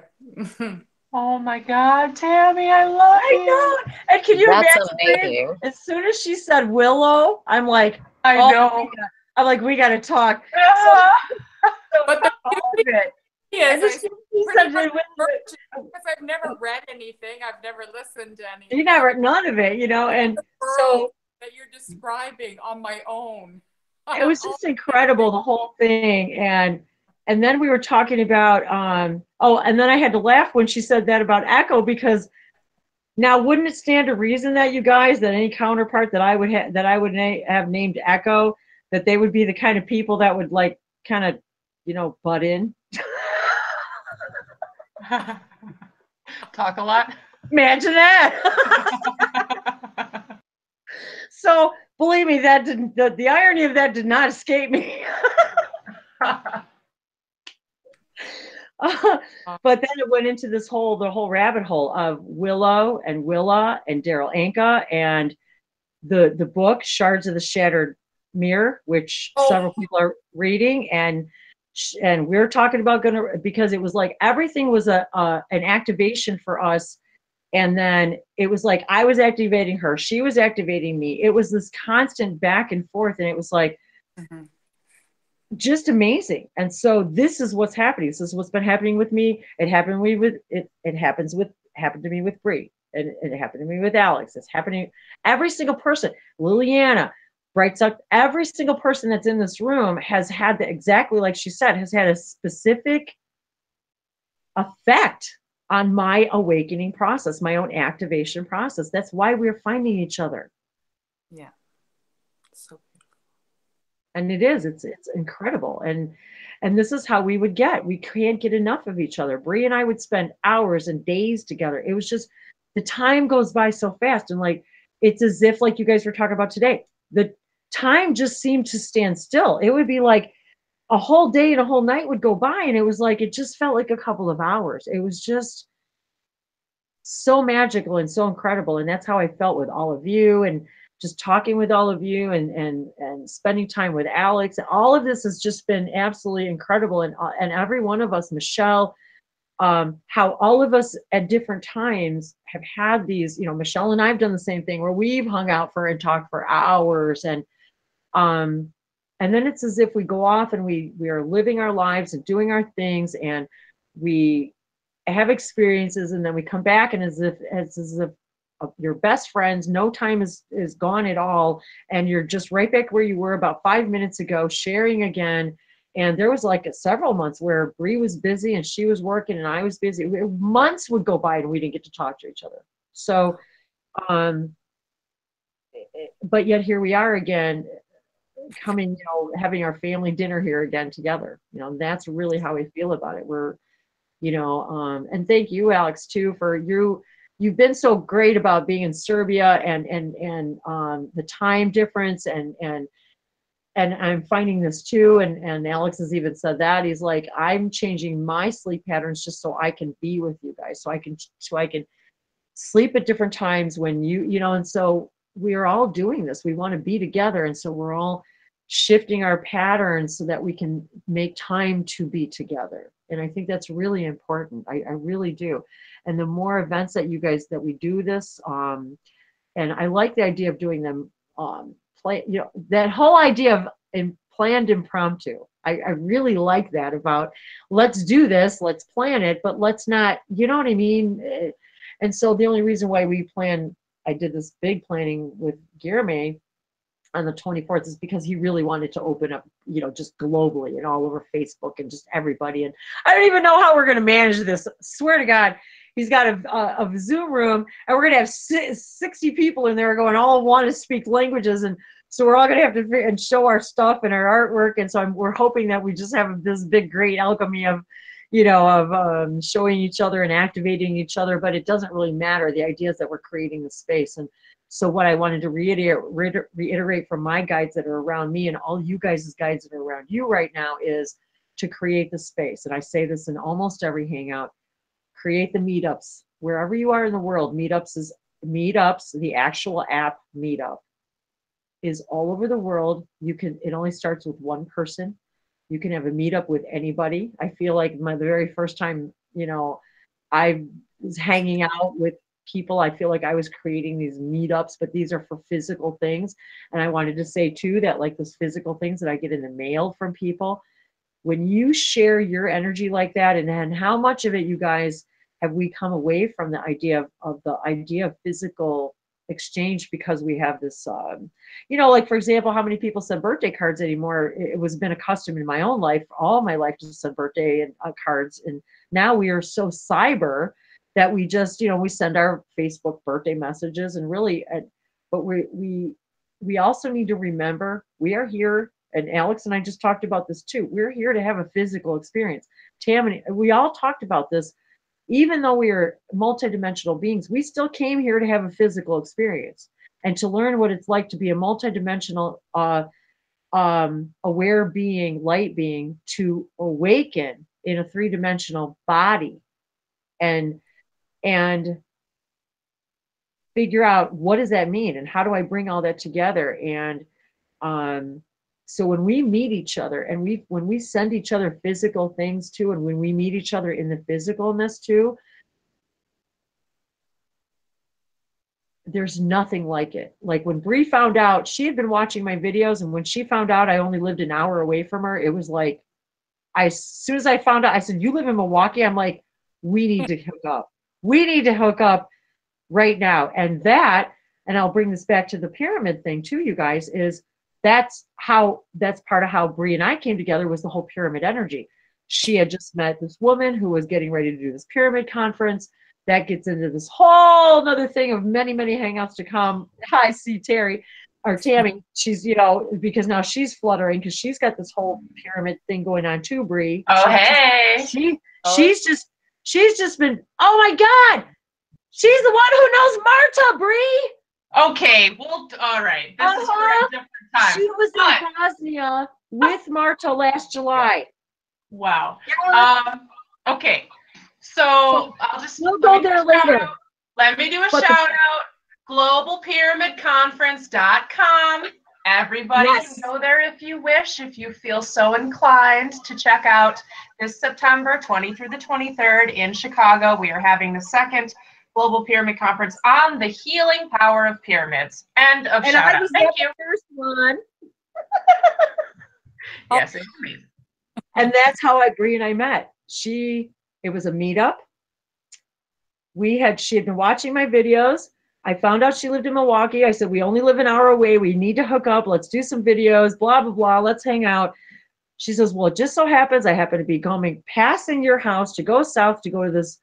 Oh my God, Tammy, I love you. I know. And can you That's imagine? As soon as she said Willow, I'm like, I know. I'm like, we got to talk. But the beauty because I've never read anything, I've never listened to anything. You never, none of it, and so that you're describing on my own. It was just incredible, the whole thing, and then we were talking about and then I had to laugh when she said that about Echo, because now wouldn't it stand to reason that you guys, that any counterpart that I would have named Echo, that they would be the kind of people that would like kind of butt in. Talk a lot. Imagine that. So believe me, that didn't. The irony of that did not escape me. But then it went into the whole rabbit hole of Willow and Willa and Daryl Anka and the book Shards of the Shattered Mirror, which several people are reading, and we're talking about because it was like everything was an activation for us. And then it was like I was activating her, she was activating me. It was this constant back and forth, and it was like just amazing. And so this is what's happening. This is what's been happening with me. It happened to me with Bree, and it happened to me with Alex. It's happening every single person. Liliana, Bright Suck, every single person that's in this room has had exactly like she said, has had a specific effect on my awakening process, my own activation process. That's why we're finding each other. Yeah. So beautiful. And it's incredible. And this is how we can't get enough of each other. Bree and I would spend hours and days together. It was just, the time goes by so fast. And like, it's as if, like you guys were talking about today, the time just seemed to stand still. It would be like a whole day and a whole night would go by, and it was like, it just felt like a couple of hours. It was just so magical and so incredible. And that's how I felt with all of you, and just talking with all of you, and spending time with Alex. All of this has just been absolutely incredible. And every one of us, Michelle, how all of us at different times have had these, Michelle and I have done the same thing where we've hung out and talked for hours, and then it's as if we go off and we are living our lives and doing our things, and we have experiences, and then we come back, and as if your best friends, no time is gone at all, and you're just right back where you were about 5 minutes ago, sharing again. And there was like several months where Bree was busy and she was working and I was busy. Months would go by and we didn't get to talk to each other. So, but yet here we are again, coming, having our family dinner here again together. That's really how we feel about it. We're, and thank you, Alex, too, for you've been so great about being in Serbia and the time difference and I'm finding this too, and Alex has even said that. He's like, I'm changing my sleep patterns just so I can be with you guys, so I can sleep at different times when and so we are all doing this. We want to be together, and so we're all shifting our patterns so that we can make time to be together. And I think that's really important. I really do. And the more events that we do this, and I like the idea of doing them that whole idea of planned impromptu. I really like that about, let's do this, let's plan it, but let's not, you know what I mean? And so the only reason why I did this big planning with Guillermo on the 24th is because he really wanted to open up, just globally and all over Facebook and just everybody. And I don't even know how we're going to manage this. Swear to God. He's got a Zoom room, and we're going to have 60 people in there going, all want to speak languages. And so we're all going to have to show our stuff and our artwork. And so we're hoping that we just have this big, great alchemy of, showing each other and activating each other. But it doesn't really matter. The idea is that we're creating the space. And so what I wanted to reiterate from my guides that are around me and all you guys' guides that are around you right now is to create the space. And I say this in almost every hangout. Create the meetups wherever you are in the world. Meetups, the actual app Meetup is all over the world. It only starts with one person. You can have a meetup with anybody. I feel like the very first time, I was hanging out with people, I feel like I was creating these meetups, but these are for physical things. And I wanted to say too, that like those physical things that I get in the mail from people, when you share your energy like that, and then how much of it, you guys, have we come away from the idea of physical exchange because we have this, like, for example, how many people send birthday cards anymore? It was been a custom in my own life, all my life, to send birthday and cards. And now we are so cyber that we just, we send our Facebook birthday messages and really, but we also need to remember we are here. And Alex and I just talked about this too. We're here to have a physical experience. Tammany, we all talked about this. Even though we are multidimensional beings, we still came here to have a physical experience and to learn what it's like to be a multidimensional, aware being, light being, to awaken in a three-dimensional body and figure out what does that mean and how do I bring all that together. And so when we meet each other and when we send each other physical things too, and when we meet each other in the physicalness too, there's nothing like it. Like when Bree found out, she had been watching my videos, and when she found out I only lived an hour away from her, it was like, as soon as I found out, I said, you live in Milwaukee? I'm like, we need to hook up. We need to hook up right now. And I'll bring this back to the pyramid thing too, you guys, that's part of how Bree and I came together, was the whole pyramid energy. She had just met this woman who was getting ready to do this pyramid conference. That gets into this whole other thing of many, many hangouts to come. I see Tammy. She's, because now she's fluttering because she's got this whole pyramid thing going on too, Bree. Oh, hey. She's just been, oh my God. She's the one who knows Marta, Bree. Okay, well, all right. This is for a different time. She was in Bosnia with Marta last July. Wow. Okay, so I'll just we'll go there later. Let me do a shout out. GlobalPyramidConference.com. Everybody Yes. can go there if you wish, if you feel so inclined to check out this September 20 through the 23rd in Chicago. We are having the second Global Pyramid Conference on the healing power of pyramids. End of And shout I out. was Thank at you. the first one. Yes, it's amazing. And that's how Bree and I met. It was a meetup. She had been watching my videos. I found out she lived in Milwaukee. I said, we only live an hour away. We need to hook up. Let's do some videos, blah, blah, blah. Let's hang out. She says, well, it just so happens I happen to be passing your house to go south to go to this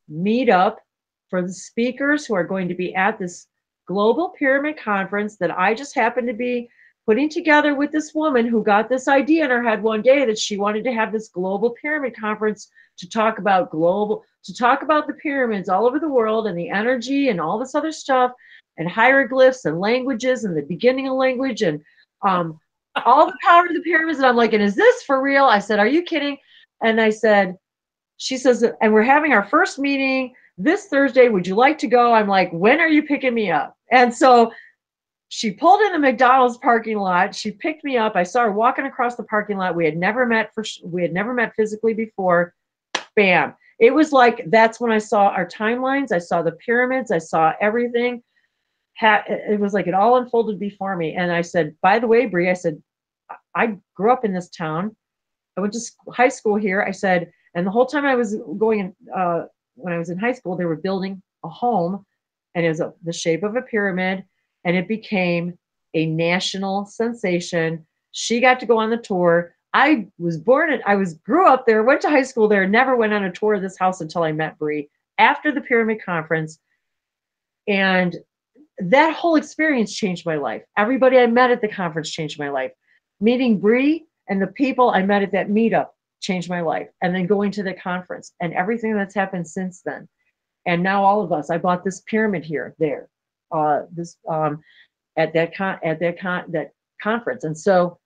meetup for the speakers who are going to be at this Global Pyramid Conference that I just happened to be putting together with this woman who got this idea in her head one day that she wanted to have this Global Pyramid Conference to talk about the pyramids all over the world and the energy and all this other stuff and hieroglyphs and languages and the beginning of language and all the power of the pyramids. And I'm like, and is this for real? I said, are you kidding? And she says, and we're having our first meeting this Thursday. Would you like to go? I'm like, when are you picking me up? And so she pulled in the McDonald's parking lot. She picked me up. I saw her walking across the parking lot. We had never met physically before. Bam. It was like, that's when I saw our timelines. I saw the pyramids. I saw everything. It was like it all unfolded before me. And I said, by the way, Bree, I said, I grew up in this town. I went to high school here. I said, and the whole time I was going, when I was in high school, they were building a home and it was the shape of a pyramid and it became a national sensation. She got to go on the tour. I grew up there, went to high school there, never went on a tour of this house until I met Bree after the Pyramid Conference. And that whole experience changed my life. Everybody I met at the conference changed my life. Meeting Bree and the people I met at that meetup changed my life. And then going to the conference and everything that's happened since then. And now all of us, I bought this pyramid there, at that conference. And so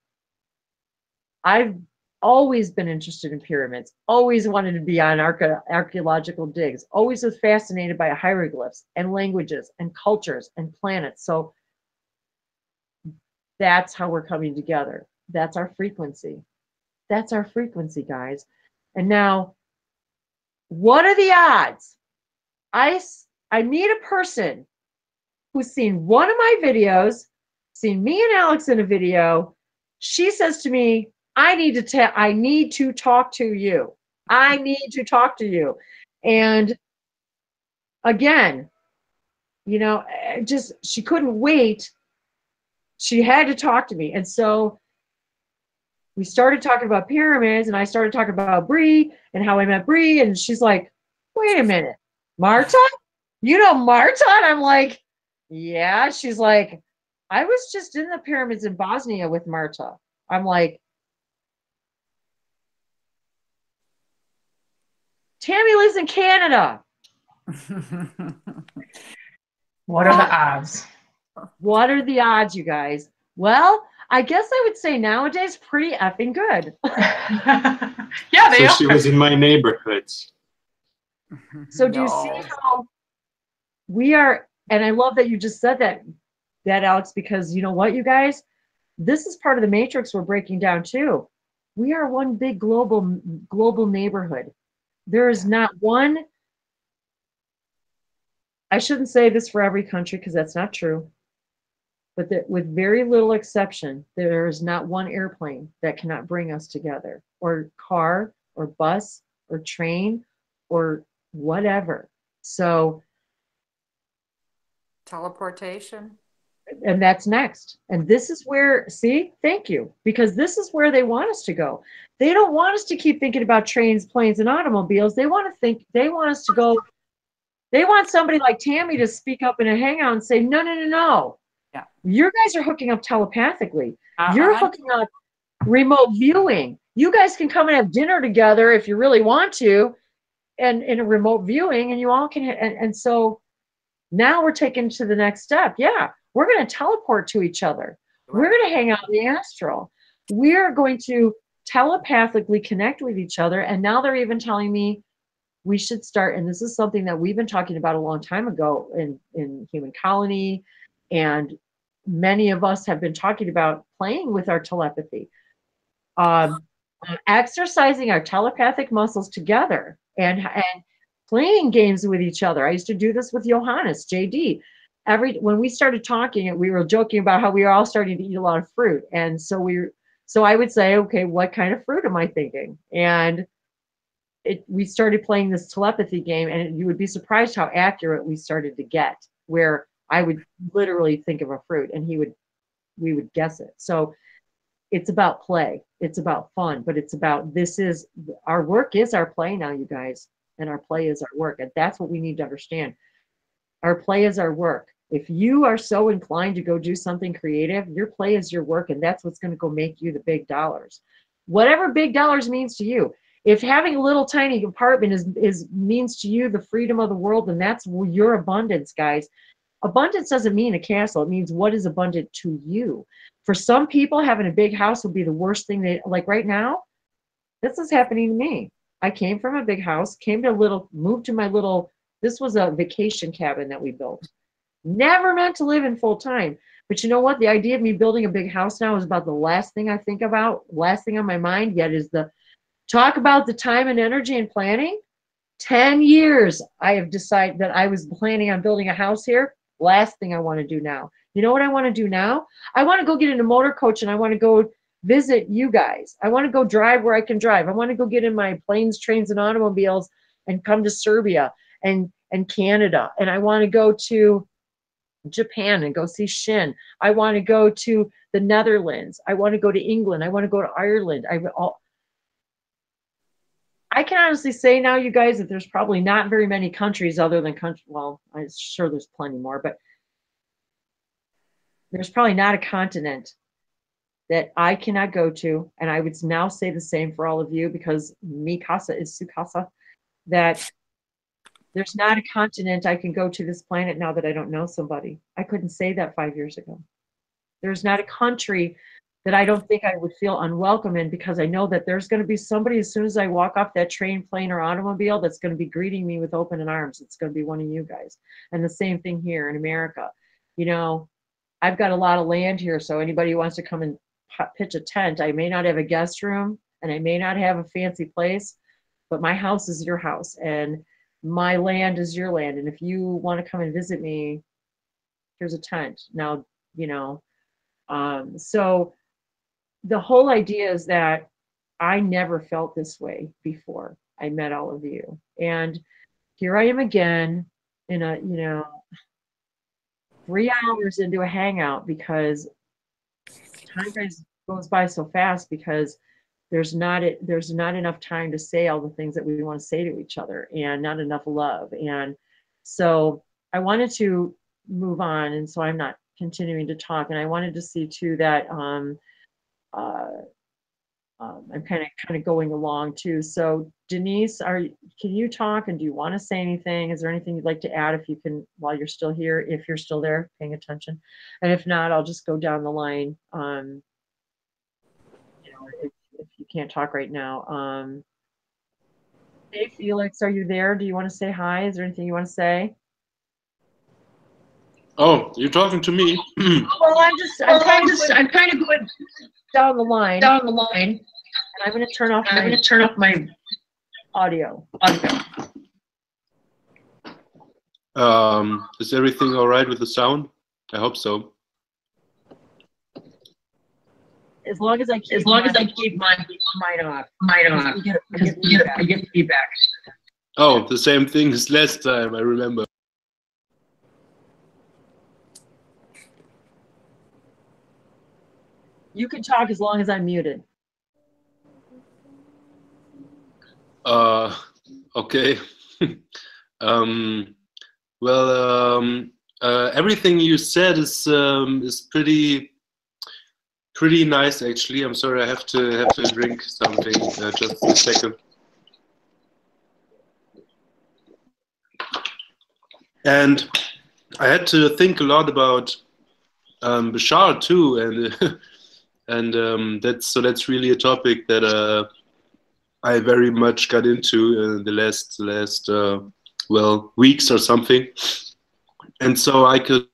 I've always been interested in pyramids, always wanted to be on archaeological digs, always was fascinated by hieroglyphs and languages and cultures and planets. So that's how we're coming together. That's our frequency. That's our frequency, guys. And now, what are the odds? I meet a person who's seen one of my videos, seen me and Alex in a video. She says to me, I need to talk to you. I need to talk to you. And again, she couldn't wait. She had to talk to me. And so we started talking about pyramids and I started talking about Bree and how I met Bree. And she's like, wait a minute, Marta? You know Marta? And I'm like, yeah. She's like, I was just in the pyramids in Bosnia with Marta. I'm like, Tammy lives in Canada. What are the odds? What are the odds, you guys? Well, I guess I would say nowadays pretty effing good. Yeah, they So she was in my neighborhood. So do you see how we are, and I love that you just said that Alex, because you know what, you guys? This is part of the matrix we're breaking down too. We are one big global neighborhood. There is not one, I shouldn't say this for every country because that's not true, but that with very little exception, there is not one airplane that cannot bring us together, or car, or bus, or train, or whatever. So teleportation. And that's next. And this is where, see, thank you, because this is where they want us to go. They don't want us to keep thinking about trains, planes, and automobiles. They want us to go, they want somebody like Tammy to speak up in a hangout and say, no. Yeah. You guys are hooking up telepathically. You're hooking up remote viewing. You guys can come and have dinner together if you really want to, and in a remote viewing, and you all can, and so now we're taking to the next step. Yeah. We're going to teleport to each other. Right. We're going to hang out in the astral. We're going to telepathically connect with each other. And now they're even telling me we should start, and this is something that we've been talking about a long time ago in Human Colony and many of us have been talking about playing with our telepathy, exercising our telepathic muscles together, and playing games with each other. I used to do this with Johannes, JD. When we started talking, we were joking about how we were all starting to eat a lot of fruit. And so I would say, okay, what kind of fruit am I thinking? And we started playing this telepathy game, and you would be surprised how accurate we started to get, where I would literally think of a fruit and we would guess it. So it's about play. It's about fun, but it's about, our work is our play now, you guys, and our play is our work. And that's what we need to understand. Our play is our work. If you are so inclined to go do something creative, your play is your work, and that's what's going to go make you the big dollars. Whatever big dollars means to you. If having a little tiny apartment means to you the freedom of the world, then that's your abundance, guys. Abundance doesn't mean a castle. It means what is abundant to you. For some people, having a big house would be the worst thing. Like right now, this is happening to me. I came from a big house, moved to my little, this was a vacation cabin that we built. Never meant to live in full time. But you know what? The idea of me building a big house now is about the last thing I think about, last thing on my mind, yet is talk about the time and energy and planning. 10 years I have decided that I was planning on building a house here. Last thing I want to do now. You know what I want to do now? I want to go get in a motor coach and I want to go visit you guys. I want to go drive where I can drive. I want to go get in my planes, trains, and automobiles and come to Serbia and Canada. And I want to go to Japan and go see Shin. I want to go to the Netherlands. I want to go to England. I want to go to Ireland. I can honestly say now, you guys, that there's probably not very many countries other than well, I'm sure there's plenty more, but there's probably not a continent that I cannot go to. And I would now say the same for all of you, because mi casa is su casa, that there's not a continent I can go to this planet now that I don't know somebody. I couldn't say that 5 years ago. There's not a country that I don't think I would feel unwelcome in, because I know that there's going to be somebody as soon as I walk off that train, plane, or automobile that's going to be greeting me with open arms. It's going to be one of you guys. And the same thing here in America. You know, I've got a lot of land here, so anybody who wants to come and pitch a tent, I may not have a guest room and I may not have a fancy place, but my house is your house and my land is your land. And if you want to come and visit me, here's a tent. Now, you know, so the whole idea is that I never felt this way before I met all of you. And here I am again in a, 3 hours into a hangout, because time goes by so fast, because there's not enough time to say all the things that we want to say to each other, and not enough love. And so I wanted to move on, and so I'm not continuing to talk. And I wanted to see too that I'm kind of going along too. So Denise, can you talk, and do you want to say anything? Is there anything you'd like to add, if you can, while you're still here, if you're still there paying attention? And if not, I'll just go down the line. If you can't talk right now. Hey Felix, are you there? Do you want to say hi? Is there anything you want to say? Oh, you're talking to me. Well, I'm kind of going down the line. And I'm going to turn off my audio. Is everything all right with the sound? I hope so. As long as I keep my mic off. Because we get feedback. Oh, the same thing as last time, I remember. You can talk as long as I'm muted. Okay. Everything you said is pretty nice, actually. I'm sorry, I have to drink something. Just a second. And I had to think a lot about Bashar too, and that's really a topic that I very much got into in the last weeks or something. And so I could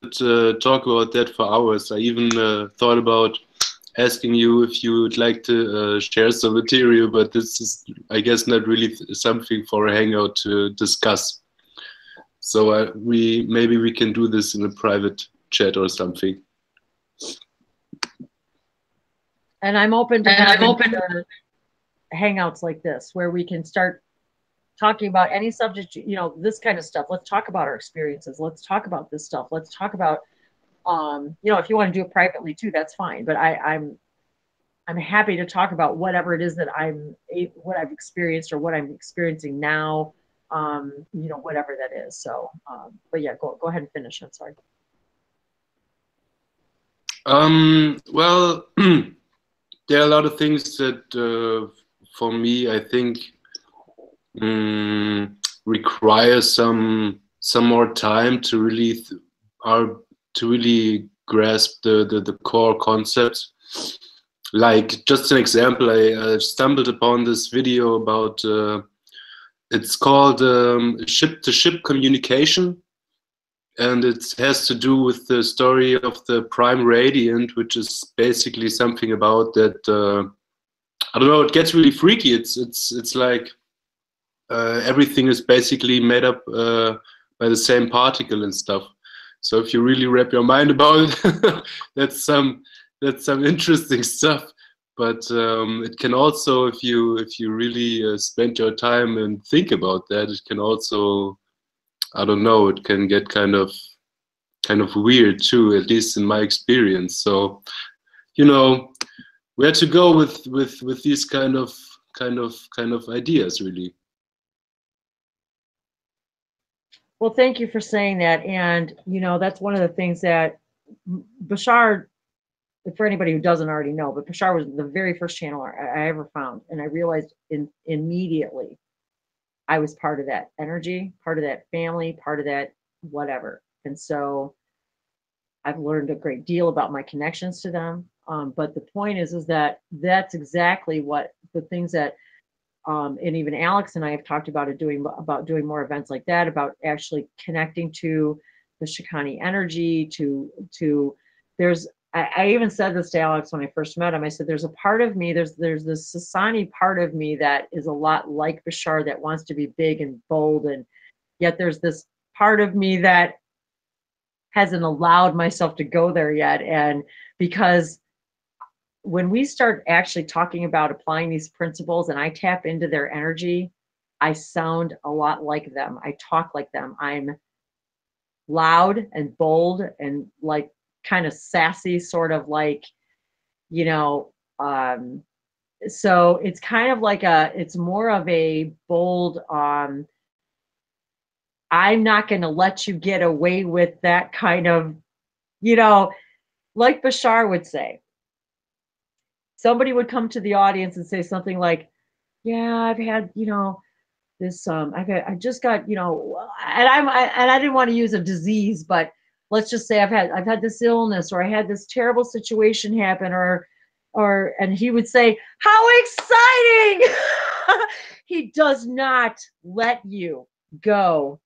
talk about that for hours. I even thought about asking you if you would like to share some material, but this is, I guess, not really something for a hangout to discuss. So maybe we can do this in a private chat or something. And I'm open to hangouts like this where we can start talking about any subject, you know, this kind of stuff. Let's talk about our experiences. Let's talk about this stuff. Let's talk about, you know, if you want to do it privately too, that's fine. But I'm happy to talk about whatever it is that what I've experienced or what I'm experiencing now, you know, whatever that is. So, but yeah, go ahead and finish. I'm sorry. Well, there are a lot of things that, for me, I think require some more time to really grasp the core concepts. Like, just an example, I stumbled upon this video about it's called ship-to-ship communication, and it has to do with the story of the prime radiant, which is basically something about that. I don't know. It gets really freaky. It's like everything is basically made up by the same particle and stuff. So if you really wrap your mind about it, that's some interesting stuff. But it can also, if you really spend your time and think about that, it can also, I don't know, it can get kind of weird too, at least in my experience. So, you know, where to go with these kind of ideas, really. Well, thank you for saying that. And, you know, that's one of the things that Bashar, for anybody who doesn't already know, but Bashar was the very first channeler I ever found. And I realized immediately I was part of that energy, part of that family, part of that whatever. And so I've learned a great deal about my connections to them. But the point is that that's exactly what the things that, and even Alex and I have talked about doing more events like that, about actually connecting to the Shikani energy, I even said this to Alex when I first met him. I said, there's a part of me, there's this Sasani part of me that is a lot like Bashar, that wants to be big and bold, and yet there's this part of me that hasn't allowed myself to go there yet. And because when we start actually talking about applying these principles and I tap into their energy, I sound a lot like them. I talk like them. I'm loud and bold and like kind of sassy, sort of like, you know, so it's kind of like it's more of a bold, I'm not going to let you get away with that kind of, you know, like Bashar would say. Somebody would come to the audience and say something like, yeah, I've had, you know, this, I just got, you know, and I didn't want to use a disease, but let's just say I've had this illness, or I had this terrible situation happen, and he would say, how exciting! He does not let you go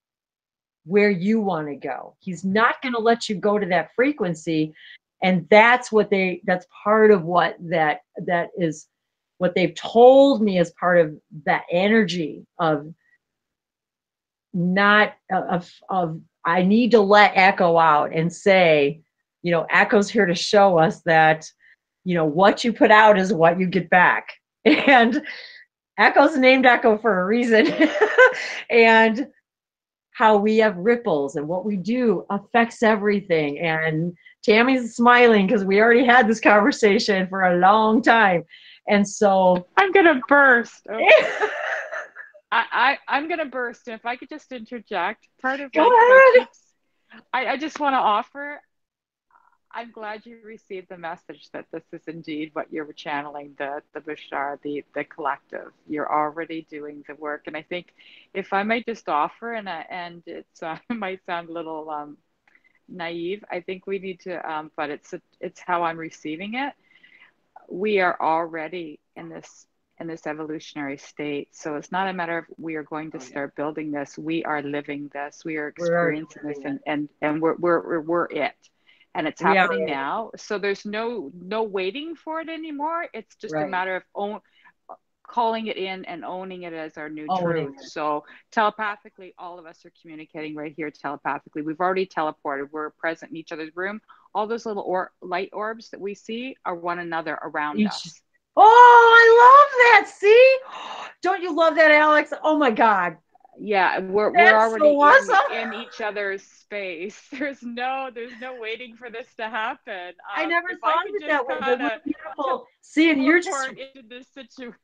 where you want to go. He's not going to let you go to that frequency. And that's part of what that is, what they've told me as part of that energy of I need to let Echo out and say, you know, Echo's here to show us that, you know, what you put out is what you get back. And Echo's named Echo for a reason. And how we have ripples and what we do affects everything. And Tammy's smiling because we already had this conversation for a long time. And so I'm gonna burst. Okay. I'm gonna burst. And if I could just interject, part of I just want to offer, I'm glad you received the message that this is indeed what you're channeling, the Bashar, the collective. You're already doing the work. And I think if I might just offer, and it's it might sound a little naive, I think we need to, but it's how I'm receiving it. We are already in in this evolutionary state. So it's not a matter of we are going to start building this. We are living this. We are experiencing this, and we're it. And it's happening now. So there's no waiting for it anymore. It's just a matter of calling it in and owning it as our new truth. So telepathically, all of us are communicating right here telepathically. We've already teleported. We're present in each other's room. All those little light orbs that we see are one another around us. Oh, I love that. See? Don't you love that, Alex? Oh my God. Yeah, we're already in each other's space. There's no waiting for this to happen. I never thought of it that way, but what beautiful. See, and you're just into this situation.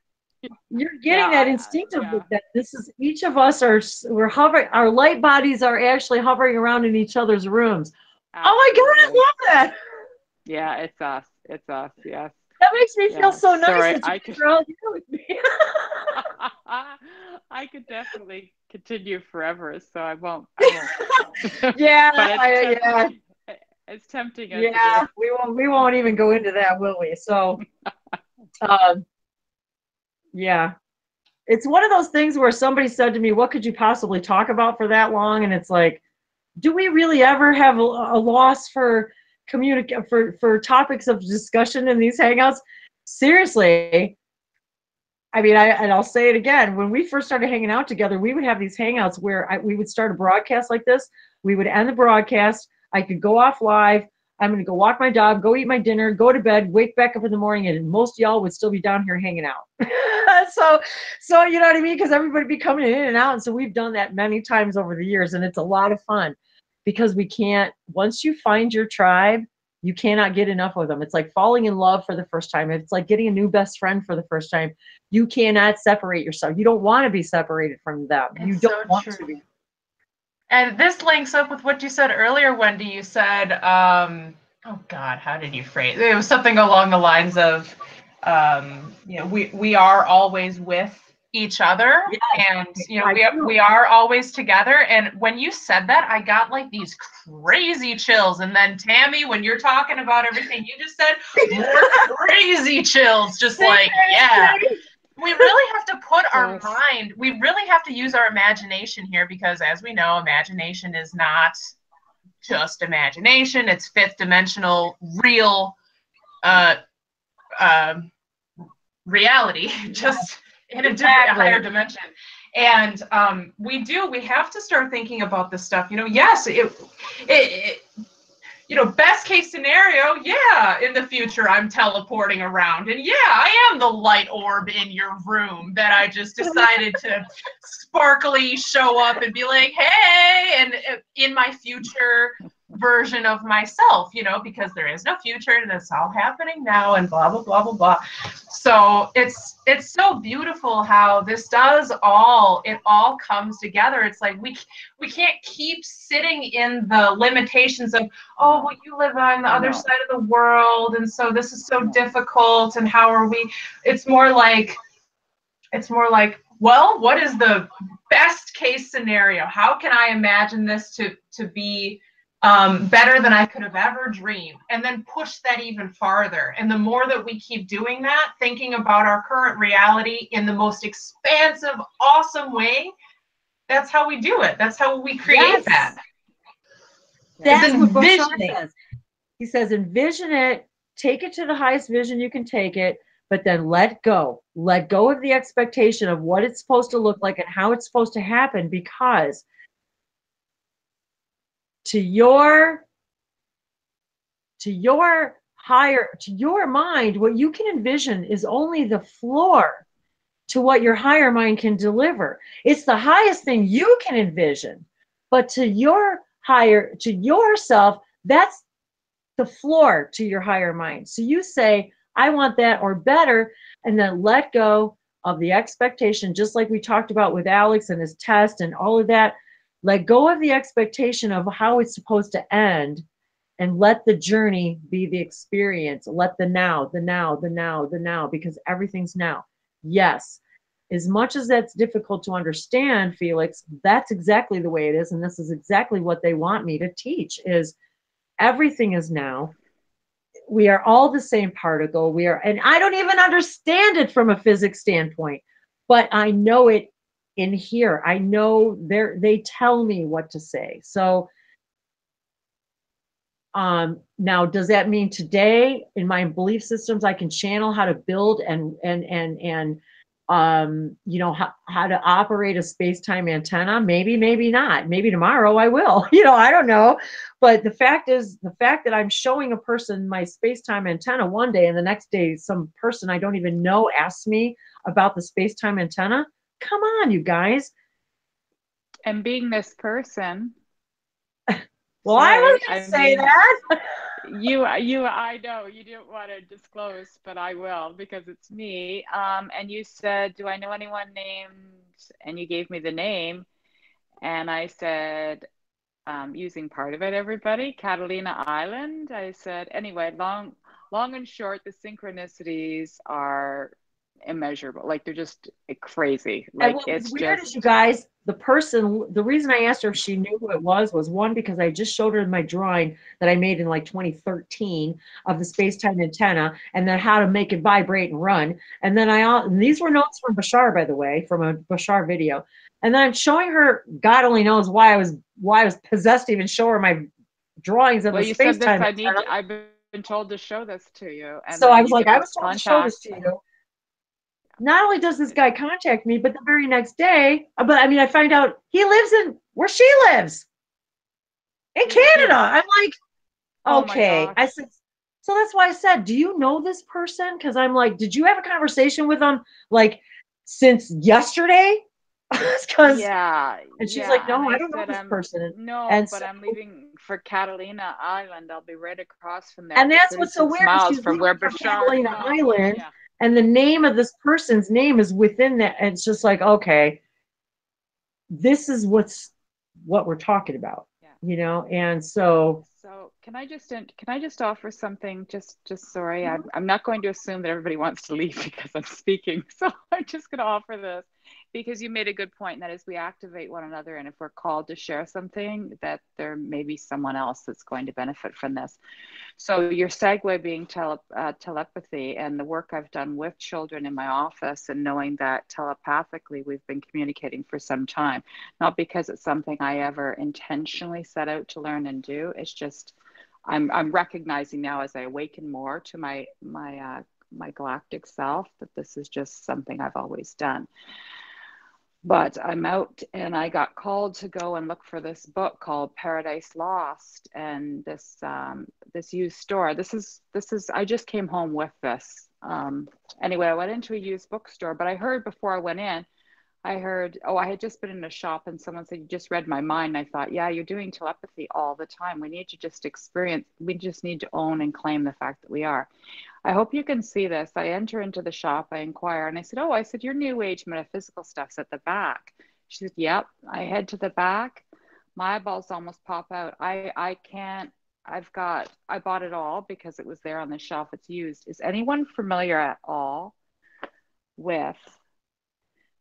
You're getting that instinctively that this is each of us we're hovering, our light bodies are actually hovering around in each other's rooms. Absolutely. Oh my God, I love that. Yeah, it's us. It's us, yes. That makes me feel so nice. Sorry, that you're all here with me. I could definitely continue forever, so I won't. Yeah, but it's tempting. Yeah, we won't even go into that, will we? So, yeah, it's one of those things where somebody said to me, "What could you possibly talk about for that long?" And it's like, do we really ever have a loss for for topics of discussion in these hangouts? Seriously. I mean, I'll say it again. When we first started hanging out together, we would have these hangouts where we would start a broadcast like this. We would end the broadcast. I could go off live. I'm going to go walk my dog, go eat my dinner, go to bed, wake back up in the morning, and most of y'all would still be down here hanging out. so you know what I mean? Because everybody be coming in and out. And so we've done that many times over the years, and it's a lot of fun because we can't, once you find your tribe, you cannot get enough of them. It's like falling in love for the first time. It's like getting a new best friend for the first time. You cannot separate yourself. You don't want to be separated from them. You don't want to be. And this links up with what you said earlier, Wendy. You said, oh God, how did you phrase it? It was something along the lines of, you know, we are always with each other, and you know, we are always together. And when you said that, I got like these crazy chills. And then Tammy, when you're talking about everything you just said, more crazy chills. Just like, yeah. We really have to put our mind, we really have to use our imagination here, because as we know, imagination is not just imagination. It's fifth dimensional, real reality, just in a different, higher dimension. And we have to start thinking about this stuff. You know, yes, you know, best case scenario, yeah, in the future I'm teleporting around, and yeah, I am the light orb in your room that I just decided to sparkly show up and be like, hey, and in my future version of myself, you know, because there is no future and it's all happening now and blah, blah, blah, blah, blah. So it's so beautiful how this does all comes together. It's like we can't keep sitting in the limitations of, oh, well, you live on the other side of the world, and so this is so difficult, and how are we? It's more like, well, what is the best case scenario? How can I imagine this to be better than I could have ever dreamed, and then push that even farther. And the more that we keep doing that, thinking about our current reality in the most expansive, awesome way, that's how we do it. That's how we create that. That's what Bashar says. He says, envision it, take it to the highest vision you can take it, but then let go. Let go of the expectation of what it's supposed to look like and how it's supposed to happen, because to your mind, what you can envision is only the floor to what your higher mind can deliver. It's the highest thing you can envision, but to yourself, that's the floor to your higher mind. So you say, I want that or better, and then let go of the expectation, just like we talked about with Alex and his test and all of that. Let go of the expectation of how it's supposed to end, and let the journey be the experience. Let the now, because everything's now. Yes, as much as that's difficult to understand, Felix, that's exactly the way it is. And this is exactly what they want me to teach, is everything is now. we are all the same particle. We are, and I don't even understand it from a physics standpoint, but I know it in here. I know they tell me what to say. So now, does that mean today in my belief systems I can channel how to build and you know, how to operate a space-time antenna? Maybe, maybe not. Maybe tomorrow I will. You know, I don't know. But the fact is, the fact that I'm showing a person my space-time antenna one day and the next day some person I don't even know asks me about the space-time antenna. Come on, you guys. And being this person. Well, I was going to say that. I know you didn't want to disclose, but I will because it's me. And you said, do I know anyone named, and you gave me the name. And I said, using part of it, everybody, Catalina Island. I said, anyway, long and short, the synchronicities are immeasurable. Like they're just crazy. Like it's weird just, as you guys, the reason I asked her if she knew who it was one, because I just showed her my drawing that I made in like 2013 of the space-time antenna and then how to make it vibrate and run. And then and these were notes from Bashar, by the way, from a Bashar video. And then I'm showing her, God only knows why I was possessed to even show her my drawings of the space-time antenna. I've been told to show this to you. And so I was like, I was told to show this to you. Not only does this guy contact me, but the very next day, but I mean, I find out he lives in where she lives in Canada. I'm like, okay. I said, so that's why I said, do you know this person? Because I'm like, did you have a conversation with him like since yesterday? Because and she's like, no, I don't know this person. No, and but I'm leaving for Catalina Island. I'll be right across from there. And that's what's so weird. She's from where from Catalina Island. Yeah. And the name of this person's name is within that. And it's just like, okay, this is what we're talking about, you know? And so can I just offer something? Just sorry. I'm not going to assume that everybody wants to leave because I'm speaking. So I'm just going to offer this because you made a good point. And that is we activate one another. And if we're called to share something, that there may be someone else that's going to benefit from this. So your segue being telepathy and the work I've done with children in my office and knowing that telepathically we've been communicating for some time, not because it's something I ever intentionally set out to learn and do. It's just, I'm recognizing now as I awaken more to my galactic self that this is just something I've always done. But I'm out and I got called to go and look for this book called Paradise Lost, and this used store. This is I just came home with this. Anyway, I went into a used bookstore, but I heard before I went in, I had just been in a shop and someone said, you just read my mind. And I thought, yeah, you're doing telepathy all the time. We need to just we just need to own and claim the fact that we are. I hope you can see this. I enter into the shop, I inquire, and I said, your new age metaphysical stuff's at the back. She said, yep. I head to the back. My eyeballs almost pop out. I bought it all because it was there on the shelf. It's used. Is anyone familiar at all with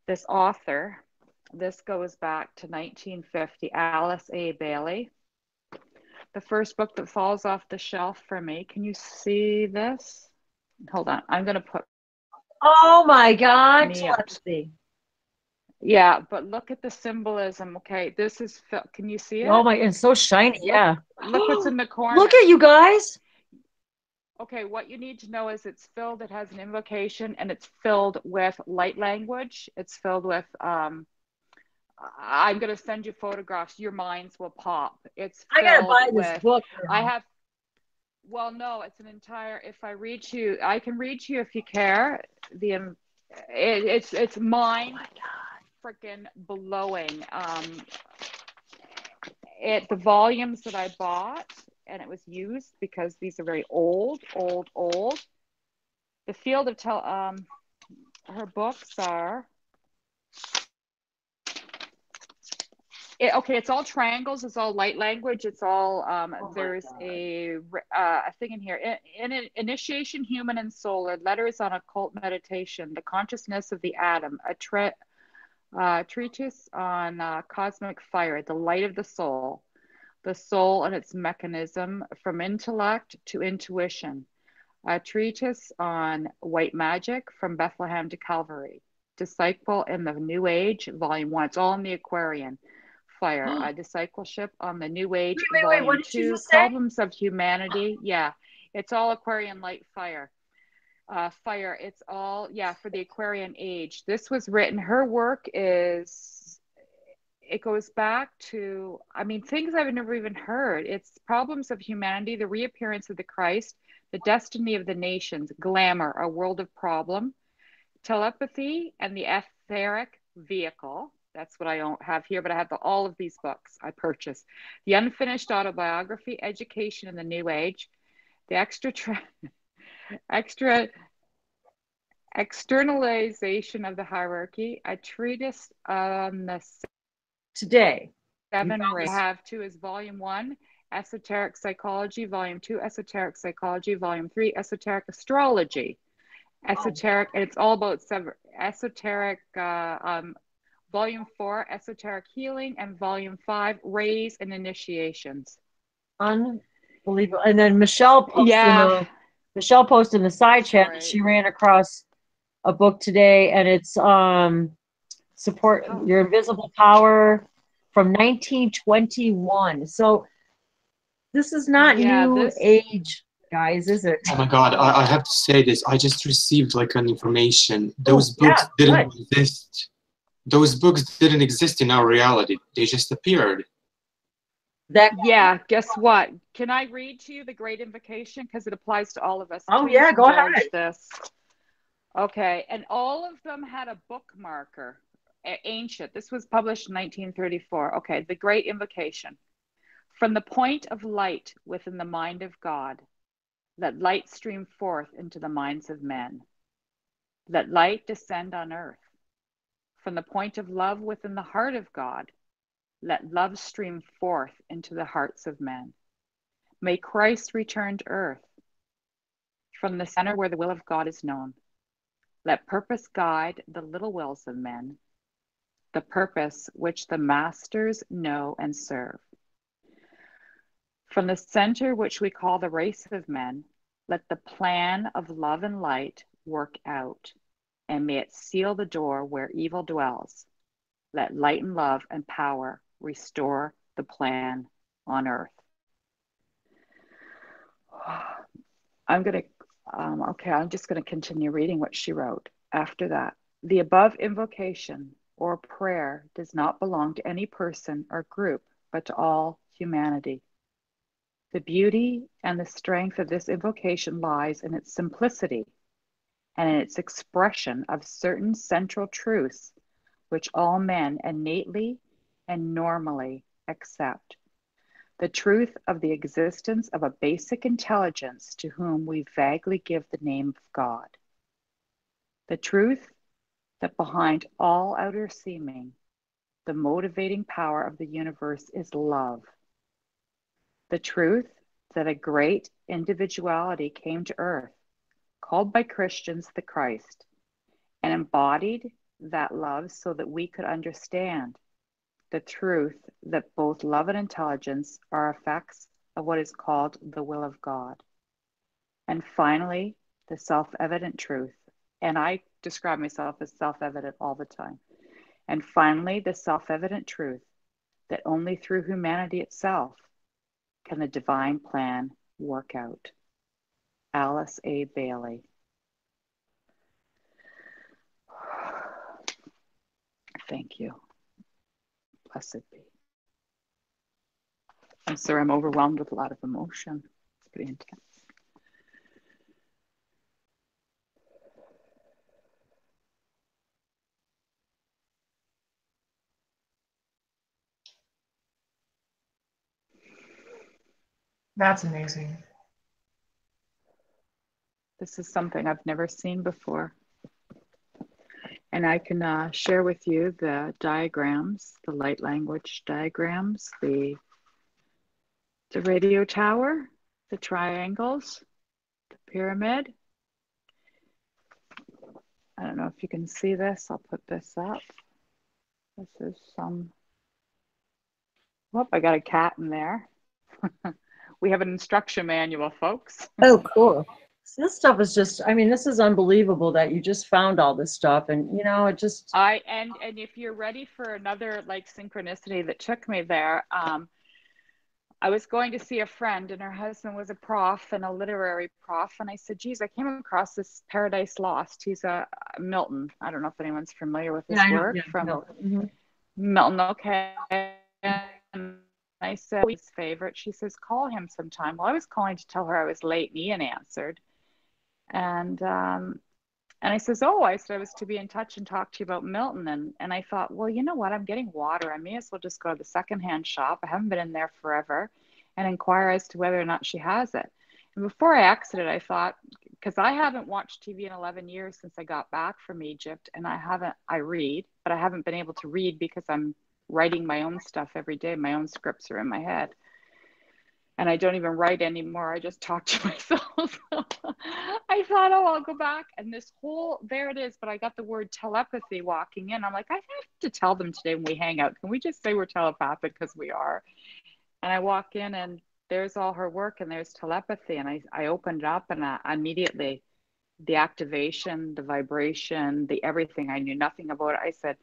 this author? This goes back to 1950, Alice A. Bailey. The first book that falls off the shelf for me. Can you see this? Hold on. I'm going to put. Oh my God. Telepathy. Yeah, but look at the symbolism. Okay, this is, can you see it? Oh my, it's so shiny. Yeah. Look what's in the corner. Look at you guys. Okay, what you need to know is it's filled, it has an invocation, and it's filled with light language. It's filled with, I'm going to send you photographs. Your minds will pop. It's filled I got to buy this book. Well, no, it's an entire, if I read to you, I can read to you if you care. It's mind freaking blowing. The volumes that I bought, and it was used because these are very old. The field of her books are, it's all triangles, it's all light language, it's all, there's a thing in here, in Initiation, Human and Solar, Letters on Occult Meditation, The Consciousness of the Atom, a treatise on cosmic fire, The Light of the Soul and its mechanism from intellect to intuition, A treatise on white magic from Bethlehem to Calvary. Disciple in the New Age, Volume 1. It's all in the Aquarian. Fire. A discipleship on the New Age, Wait, what Volume did you 2. just say? Problems of Humanity. Yeah, it's all Aquarian light fire. Fire. It's all, yeah, for the Aquarian age. This was written, her work is, it goes back to, I mean, things I've never even heard. It's Problems of Humanity, the reappearance of the Christ, the destiny of the nations, glamour, a world of problem, telepathy, and the etheric vehicle. That's what I don't have here, but I have all of these books I purchased. The unfinished autobiography, education in the new age, the externalization of the hierarchy, a treatise on the Today. seven rays. I have two is volume 1, esoteric psychology, volume 2, esoteric psychology, volume 3, esoteric astrology, esoteric, and it's all about esoteric, volume 4, esoteric healing, and volume 5, rays and initiations. Unbelievable. And then Michelle posted in the side chat that she ran across a book today, and it's Support Your Invisible Power from 1921. So this is not new age, guys, is it? Oh my God, I have to say this. I just received like an information. Those books didn't exist. Those books didn't exist in our reality. They just appeared. Yeah, guess what? Can I read to you the Great Invocation? Because it applies to all of us. Oh, yeah, go ahead. This. Okay, and all of them had a bookmarker, ancient. This was published in 1934. Okay, the Great Invocation. From the point of light within the mind of God, let light stream forth into the minds of men. Let light descend on earth. From the point of love within the heart of God, let love stream forth into the hearts of men. May Christ return to earth. From the center where the will of God is known, let purpose guide the little wills of men, the purpose which the masters know and serve. From the center which we call the race of men, let the plan of love and light work out, and may it seal the door where evil dwells. Let light and love and power restore the plan on earth. I'm just going to continue reading what she wrote after that. The above invocation or prayer does not belong to any person or group, but to all humanity. The beauty and the strength of this invocation lies in its simplicity and in its expression of certain central truths which all men innately and normally accept. The truth of the existence of a basic intelligence to whom we vaguely give the name of God. The truth that behind all outer seeming, the motivating power of the universe is love. The truth that a great individuality came to earth, called by Christians the Christ, and embodied that love so that we could understand the truth that both love and intelligence are effects of what is called the will of God. And finally, the self-evident truth, and I describe myself as self-evident all the time. And finally, the self-evident truth that only through humanity itself can the divine plan work out. Alice A. Bailey. Thank you. Blessed be. I'm sorry, I'm overwhelmed with a lot of emotion. It's pretty intense. That's amazing. This is something I've never seen before. And I can share with you the diagrams, the light language diagrams, the radio tower, the triangles, the pyramid. I don't know if you can see this. I'll put this up. This is some, I got a cat in there. We have an instruction manual, folks. Oh, cool. So this stuff is just, I mean, this is unbelievable that you just found all this stuff, and you know, it just. And if you're ready for another like synchronicity that took me there, I was going to see a friend, and her husband was a prof and a literary prof, and I said, geez, I came across this Paradise Lost. He's a Milton. I don't know if anyone's familiar with his work. From Milton. Milton, okay. And I said, his favorite. She says, call him sometime. Well, I was calling to tell her I was late, and Ian answered. And I says, oh, I said I was to be in touch and talk to you about Milton. And I thought, well, you know what? I'm getting water. I may as well just go to the secondhand shop. I haven't been in there forever, and inquire as to whether or not she has it. And before I exited, I thought, because I haven't watched TV in 11 years since I got back from Egypt, and I read, but I haven't been able to read because I'm writing my own stuff every day. My own scripts are in my head. And I don't even write anymore. I just talk to myself. I thought, oh, I'll go back. And this whole, there it is. But I got the word telepathy walking in. I'm like, I have to tell them today when we hang out. Can we just say we're telepathic? Because we are. And I walk in, and there's all her work, and there's telepathy. And I opened it up, and immediately the activation, the vibration, the everything. I knew nothing about it. I said,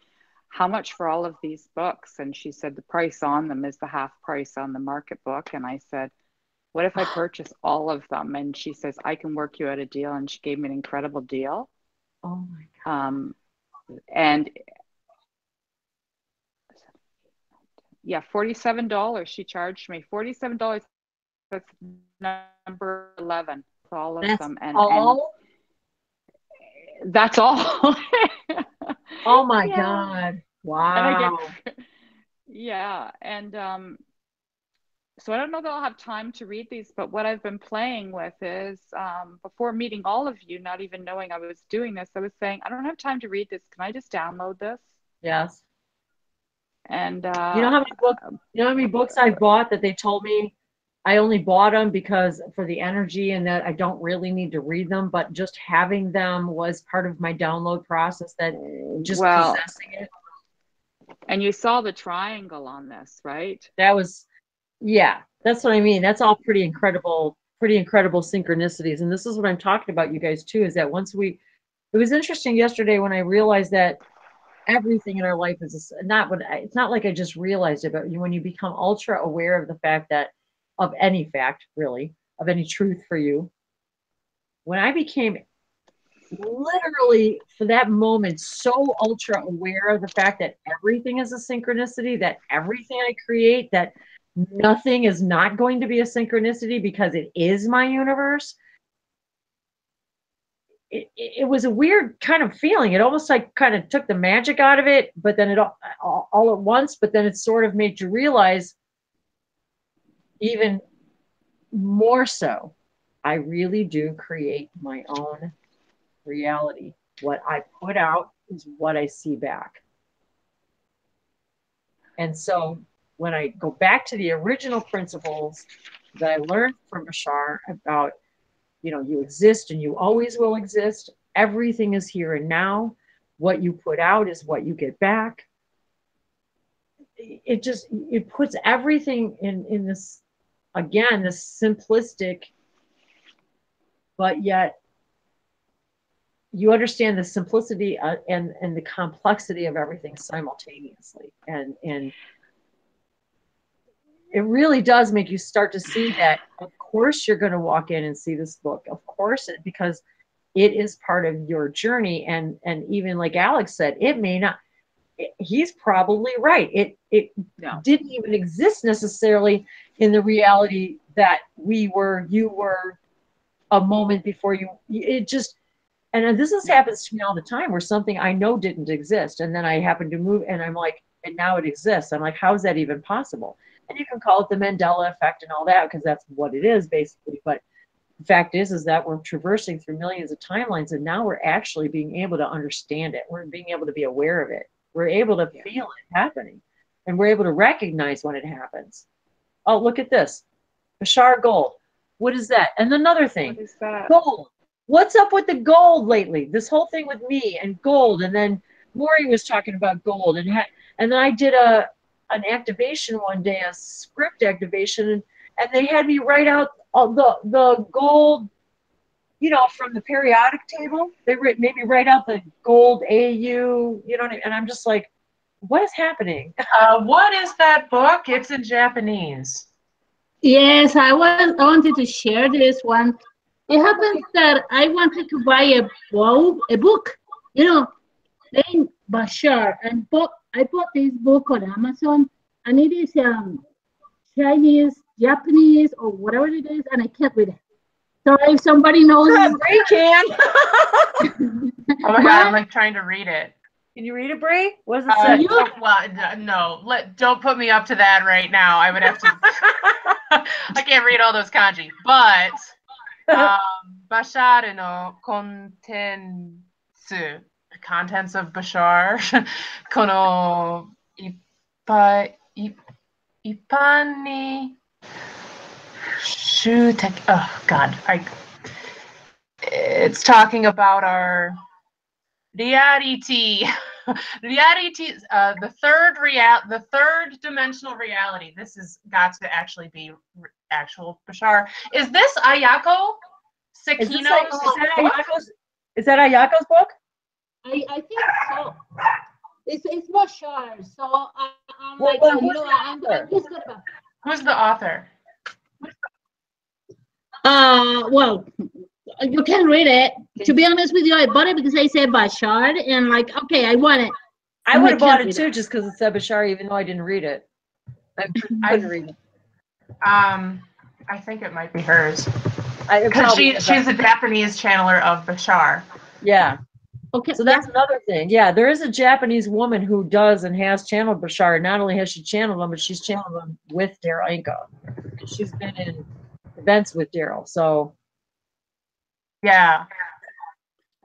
how much for all of these books? And she said, the price on them is the half price on the market book. And I said, what if I purchase all of them? And she says, I can work you out a deal. And she gave me an incredible deal. Oh my God. And yeah, $47. She charged me $47. That's number 11 for all of them. And that's all. Oh my God. Wow. Yeah. And so I don't know that I'll have time to read these, but what I've been playing with is before meeting all of you, not even knowing I was doing this, I was saying, I don't have time to read this. Can I just download this? Yes. And you know how many books I bought that they told me I only bought them because for the energy and that I don't really need to read them, but just having them was part of my download process, that just possessing it. And you saw the triangle on this, right? That was, yeah, that's what I mean. That's all pretty incredible synchronicities. And this is what I'm talking about, you guys, too, is that it was interesting yesterday when I realized that everything in our life is it's not like I just realized it, but when you become ultra aware of the fact that, of any fact, really, of any truth for you. When I became literally, for that moment, so ultra aware of the fact that everything is a synchronicity, that everything I create, that nothing is not going to be a synchronicity because it is my universe. It was a weird kind of feeling. It almost like kind of took the magic out of it, but then it all at once, but then it sort of made you realize even more so, I really do create my own reality. What I put out is what I see back. And so when I go back to the original principles that I learned from Bashar about, you exist and you always will exist. Everything is here and now. What you put out is what you get back. It puts everything in this, again, this simplistic, but yet you understand the simplicity and the complexity of everything simultaneously. And it really does make you start to see that, of course, you're going to walk in and see this book. Of course, because it is part of your journey. And even like Alex said, it may not, he's probably right. It didn't even exist necessarily in the reality that you were a moment before you, it just, and this happens to me all the time, where something I know didn't exist. And then I happen to move and I'm like, and now it exists. I'm like, how is that even possible? And you can call it the Mandela effect and all that, because that's what it is basically. But the fact is that we're traversing through millions of timelines, and now we're actually being able to understand it. We're being able to be aware of it. We're able to feel it happening, and we're able to recognize when it happens. Oh, look at this. Bashar Gold. What is that? And another thing. What is that? Gold. What's up with the gold lately? This whole thing with me and gold. And then Maury was talking about gold. And then I did an activation one day, a script activation. And they had me write out all the gold you know, from the periodic table. They maybe write out the gold AU, you know, and I'm just like, what is happening? What is that book? It's in Japanese. Yes, I wanted to share this one. It happens that I wanted to buy a book, you know, named Bashar, and I bought this book on Amazon, and it is Chinese, Japanese, or whatever it is, and I can't read it. So if somebody knows, Bray can. Oh my God, I'm like trying to read it. Can you read it, Bray? What does it say? Well, no, don't put me up to that right now. I would have to. I can't read all those kanji, but Bashar no contents, the contents of Bashar, kono ipani shuteki. Oh God, it's talking about our reality. Reality, the third dimensional reality. This has got to actually be actual Bashar. Is this Ayako Sakino's? Is that Ayako's book? I think so. It's Bashar. So I'm Well, like, well, you know, I'm just gonna. Who's the author? Well, you can read it. To be honest with you, I bought it because I said Bashar, and like, okay, I want it. I would have bought it too, just because it said Bashar, even though I didn't read it. I couldn't read it. I think it might be hers. Because she's a Japanese channeler of Bashar. Yeah. Okay. So that's another thing. Yeah, there is a Japanese woman who does and has channeled Bashar. Not only has she channeled them, but she's channeled them with Daryl Anka. She's been in events with Daryl. So yeah.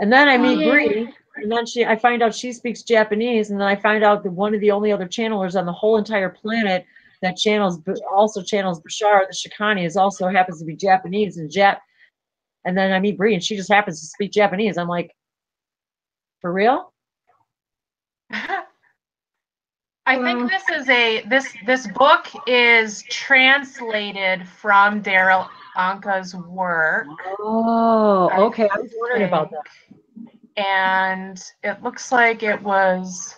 And then I meet Bree, and then I find out she speaks Japanese, and then I find out that one of the only other channelers on the whole entire planet that also channels Bashar, the Shikani, also happens to be Japanese and then I meet Bree, and she just happens to speak Japanese. I'm like, for real? I think this book is translated from Daryl Anka's work. Oh, okay. I was wondering about that. And it looks like it was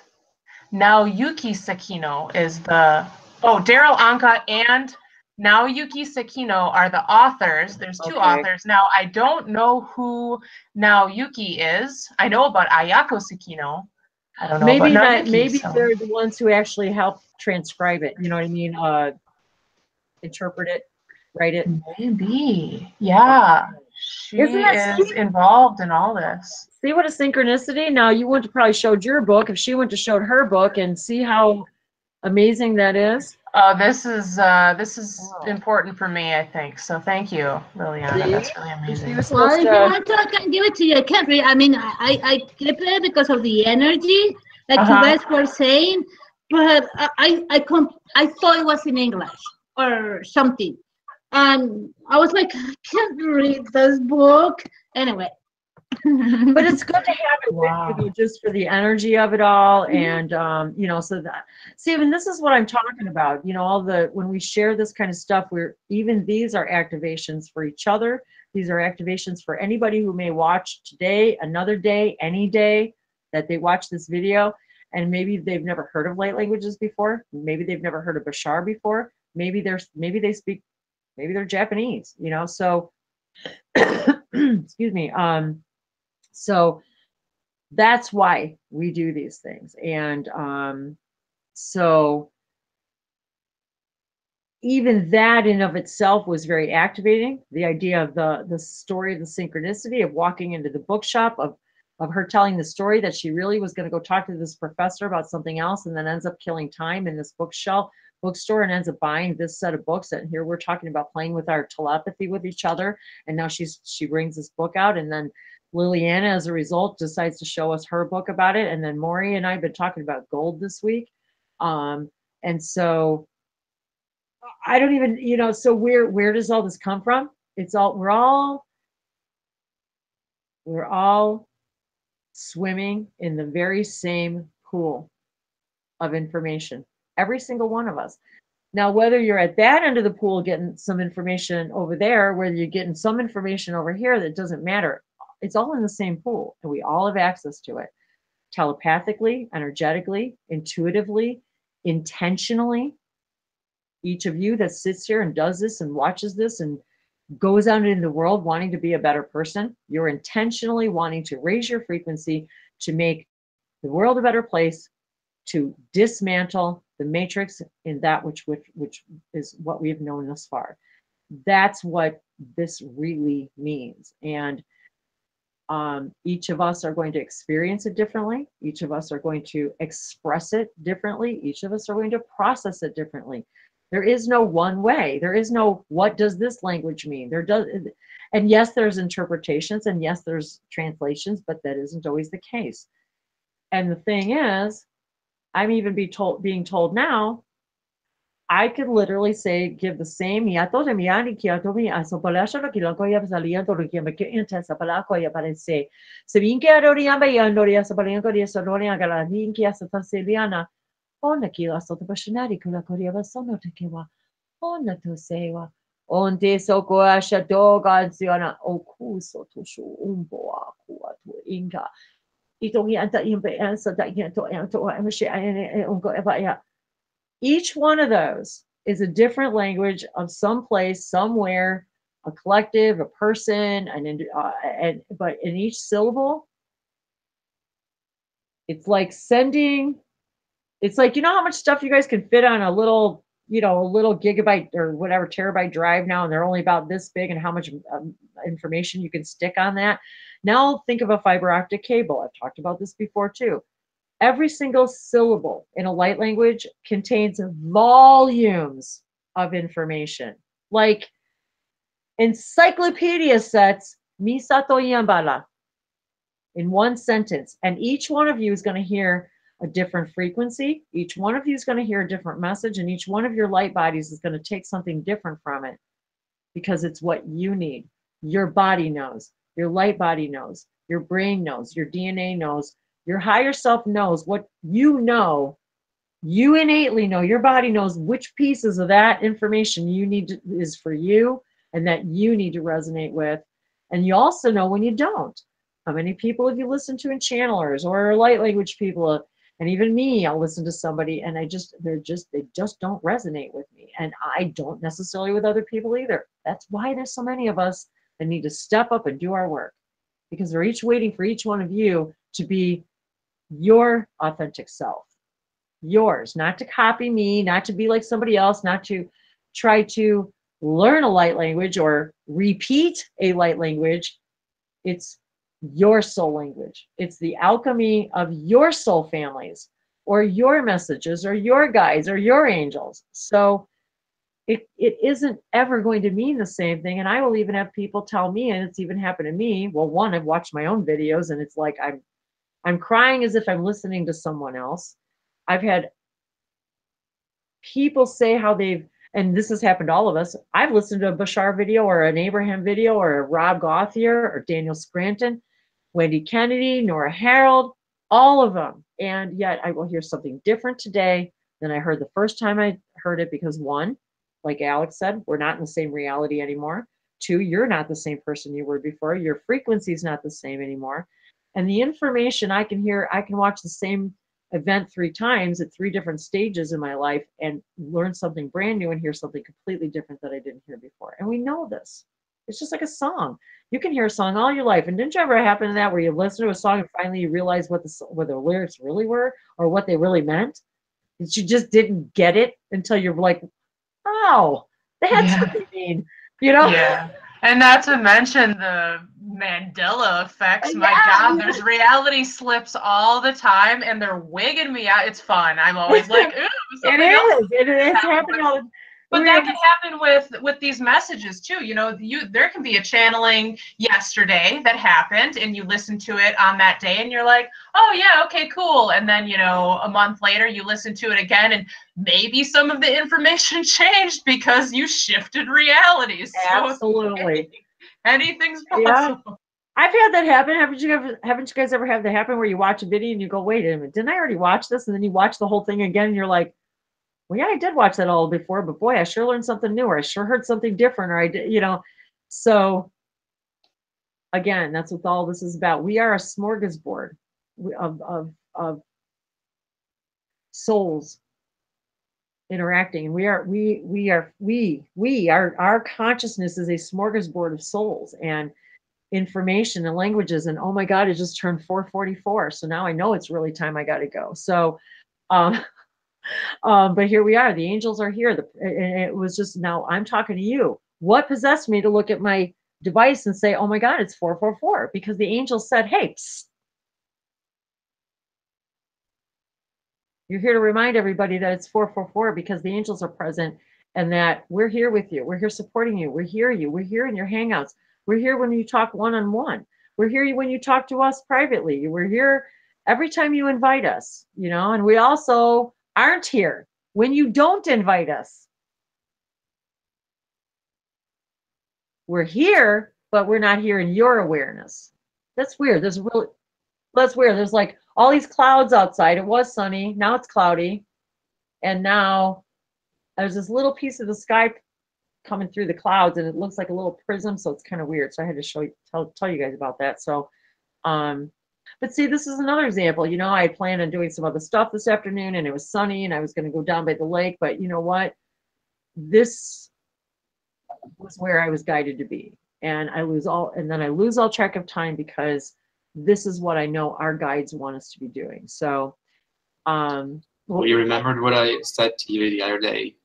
Naoyuki Sakino is Daryl Anka and Naoyuki Sakino are the authors. There's two authors. Now, I don't know who Naoyuki is. I know about Ayako Sakino. I don't know maybe about Naoyuki, maybe they're the ones who actually helped transcribe it. You know what I mean? Interpret it, write it. Maybe. Yeah. She is involved in all this. See what a synchronicity? Now you wouldn't have probably showed your book if she went to showed her book, and see how amazing that is. This is important for me, I think. So thank you, Liliana. That's really amazing. Well, if you want to, I can give it to you. I can't read. I mean, I clipped it because of the energy, like you guys were saying, but I thought it was in English or something. And I was like, I can't read this book. Anyway. But it's good to have it with you just for the energy of it all. And, you know, so that, see, and this is what I'm talking about, you know, when we share this kind of stuff, even these are activations for each other. These are activations for anybody who may watch today, another day, any day that they watch this video. And maybe they've never heard of light languages before. Maybe they've never heard of Bashar before. Maybe they're Japanese, you know, so, excuse me. So that's why we do these things. And so even that in of itself was very activating. The idea of the story of the synchronicity of walking into the bookshop, of her telling the story that she really was going to go talk to this professor about something else, and then ends up killing time in this bookstore and ends up buying this set of books. And here we're talking about playing with our telepathy with each other. And now she brings this book out, and then Liliana, as a result, decides to show us her book about it. And then Maury and I have been talking about gold this week. And so I don't even, you know, so where does all this come from? We're all swimming in the very same pool of information. Every single one of us. Now, whether you're at that end of the pool getting some information over there, whether you're getting some information over here, that doesn't matter. It's all in the same pool, and we all have access to it telepathically, energetically, intuitively, intentionally. Each of you that sits here and does this and watches this and goes out into the world wanting to be a better person, you're intentionally wanting to raise your frequency to make the world a better place, to dismantle the matrix in that which is what we've known thus far. That's what this really means. And each of us are going to experience it differently. Each of us are going to express it differently. Each of us are going to process it differently. There is no one way. There is no, what does this language mean? And yes, there's interpretations, and yes, there's translations, but that isn't always the case. And the thing is, I'm even being told now, I could literally say, give the same onde soko asha doga ziona okuso tushu umbo akua tu inga. Each one of those is a different language of some place, somewhere, a collective, a person, but in each syllable, it's like sending. It's like, you know how much stuff you guys can fit on a little gigabyte or whatever terabyte drive now, and they're only about this big, and how much information you can stick on that. Now think of a fiber optic cable. I've talked about this before too. Every single syllable in a light language contains volumes of information, like encyclopedia sets, misato yambala, in one sentence. And each one of you is going to hear a different frequency. Each one of you is going to hear a different message, and each one of your light bodies is going to take something different from it, because it's what you need. Your body knows, your light body knows, your brain knows, your DNA knows, your higher self knows what you know. You innately know, your body knows which pieces of that information you need is for you, and that you need to resonate with. And you also know when you don't. How many people have you listened to in channelers or light language people? And even me, I'll listen to somebody and they just don't resonate with me. And I don't necessarily with other people either. That's why there's so many of us that need to step up and do our work, because they're each waiting for each one of you to be your authentic self. Yours, not to copy me, not to be like somebody else, not to try to learn a light language or repeat a light language. It's your soul language. It's the alchemy of your soul families, or your messages, or your guides, or your angels. So it isn't ever going to mean the same thing. And I will even have people tell me, and it's even happened to me. Well, one, I've watched my own videos, and it's like I'm crying as if I'm listening to someone else. I've had people say how and this has happened to all of us. I've listened to a Bashar video, or an Abraham video, or a Rob Gauthier, or Daniel Scranton, Wendy Kennedy, Nora Harold, all of them. And yet I will hear something different today than I heard the first time I heard it, because one, like Alex said, we're not in the same reality anymore. Two, you're not the same person you were before. Your frequency is not the same anymore. And the information I can hear, I can watch the same event 3 times at 3 different stages in my life and learn something brand new and hear something completely different that I didn't hear before. And we know this. It's just like a song. You can hear a song all your life. And didn't you ever happen to that, where you listen to a song and finally you realize what the lyrics really were, or what they really meant? And you just didn't get it until you're like, oh, that's what they mean. You know? Yeah. And not to mention the Mandela effects. My God, there's reality slips all the time, and they're wigging me out. It's fun. I'm always like, ooh, something else. It is happening all the time. But that can happen with these messages too. You know, there can be a channeling yesterday that happened, and you listen to it on that day, and you're like, oh yeah, okay, cool. And then, you know, a month later, you listen to it again, and maybe some of the information changed because you shifted realities. Absolutely. So anything's possible. Yeah. I've had that happen. Haven't you guys ever had that happen, where you watch a video and you go, wait a minute, didn't I already watch this? And then you watch the whole thing again and you're like, well, yeah, I did watch that all before, but boy, I sure learned something new, or I sure heard something different, or I did, so again, that's what all this is about. We are a smorgasbord of souls interacting, and our consciousness is a smorgasbord of souls and information and languages. And oh my God, it just turned 4:44, so now I know it's really time I got to go. So but here we are, the angels are here, and it was just, now I'm talking to you. What possessed me to look at my device and say, oh my God, it's 4:44? Because the angels said, hey, psst, you're here to remind everybody that it's 4:44, because the angels are present, and that we're here with you. We're here supporting you. We hear you. We're here in your hangouts. We're here when you talk one-on-one. We're here when you talk to us privately. We're here every time you invite us, and we also aren't here when you don't invite us. We're here, but we're not here in your awareness. That's weird. That's weird. There's like all these clouds outside. It was sunny. Now it's cloudy. And now there's this little piece of the sky coming through the clouds, and it looks like a little prism. So it's kind of weird. So I had to tell you guys about that. So, but see, this is another example. I had planned on doing some other stuff this afternoon, and it was sunny, and I was going to go down by the lake. But you know what? This was where I was guided to be. And I lose all track of time, because this is what I know our guides want us to be doing. So, well, you remembered what I said to you the other day.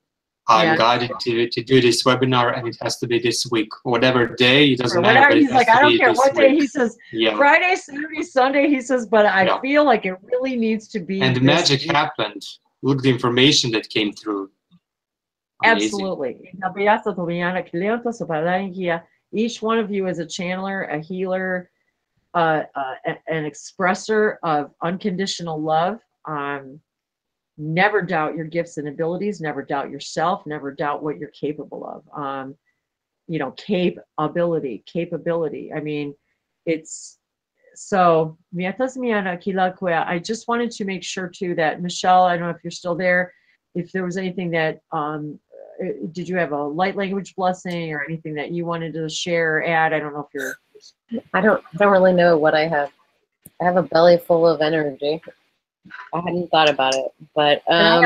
I'm guided to do this webinar, and it has to be this week. Whatever day, it doesn't matter. He's like, I don't care what day. He says, Friday, Saturday, Sunday. He says, but I feel like it really needs to be. And the magic happened. Look, the information that came through. Amazing. Absolutely. Each one of you is a channeler, a healer, an expresser of unconditional love. Never doubt your gifts and abilities. Never doubt yourself. Never doubt what you're capable of. Capability. I mean, it's so. I just wanted to make sure too that Michelle, I don't know if you're still there, if there was anything that did you have a light language blessing or anything that you wanted to share or add? I don't know if you're. I don't really know what I have. I have a belly full of energy. I hadn't thought about it, but I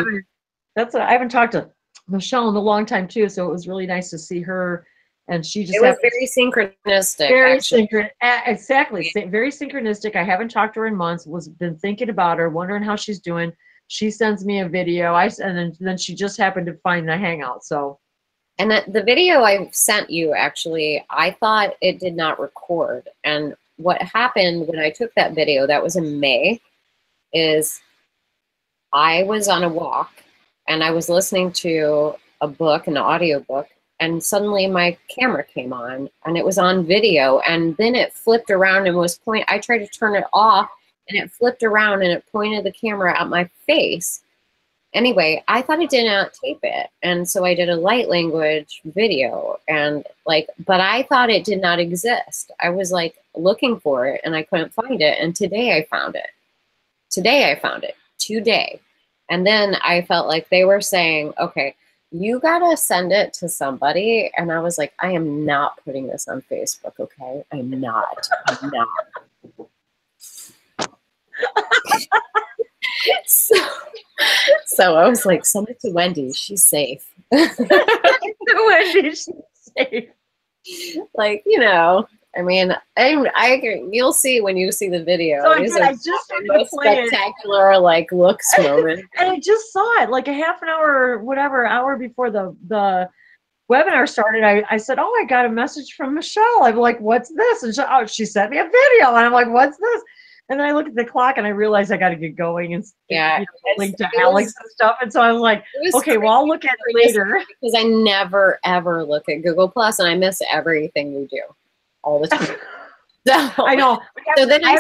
haven't talked to Michelle in a long time too, so it was really nice to see her. And she just was very synchronistic. Exactly, very synchronistic. I haven't talked to her in months. Been thinking about her, wondering how she's doing. She sends me a video. And then she just happened to find the hangout. So, and the video I sent you, actually, I thought it did not record. And what happened when I took that video, that was in May, is I was on a walk and I was listening to a book, an audio book, and suddenly my camera came on and it was on video, and then it flipped around and was I tried to turn it off, and it flipped around and it pointed the camera at my face. Anyway, I thought it did not tape it. And so I did a light language video, and but I thought it did not exist. I was looking for it and I couldn't find it. And today I found it. Today. And then I felt like they were saying, okay, you gotta send it to somebody. And I was like, I am not putting this on Facebook, okay? I'm not. So I was like, send it to Wendy. She's safe. Wendy, she's safe. I mean, you'll see when you see the video. So I just spectacular looks moment. And I just saw it like a half an hour or whatever, hour before the webinar started. I said, oh, I got a message from Michelle. I'm like, what's this? And she sent me a video, and I'm like, what's this? And then I looked at the clock and I realized I got to get going and link to Alex and stuff. And so I was like, okay, well, I'll look at it later. Because I never, ever look at Google Plus, and I miss everything you do all the time. So, I know. So then I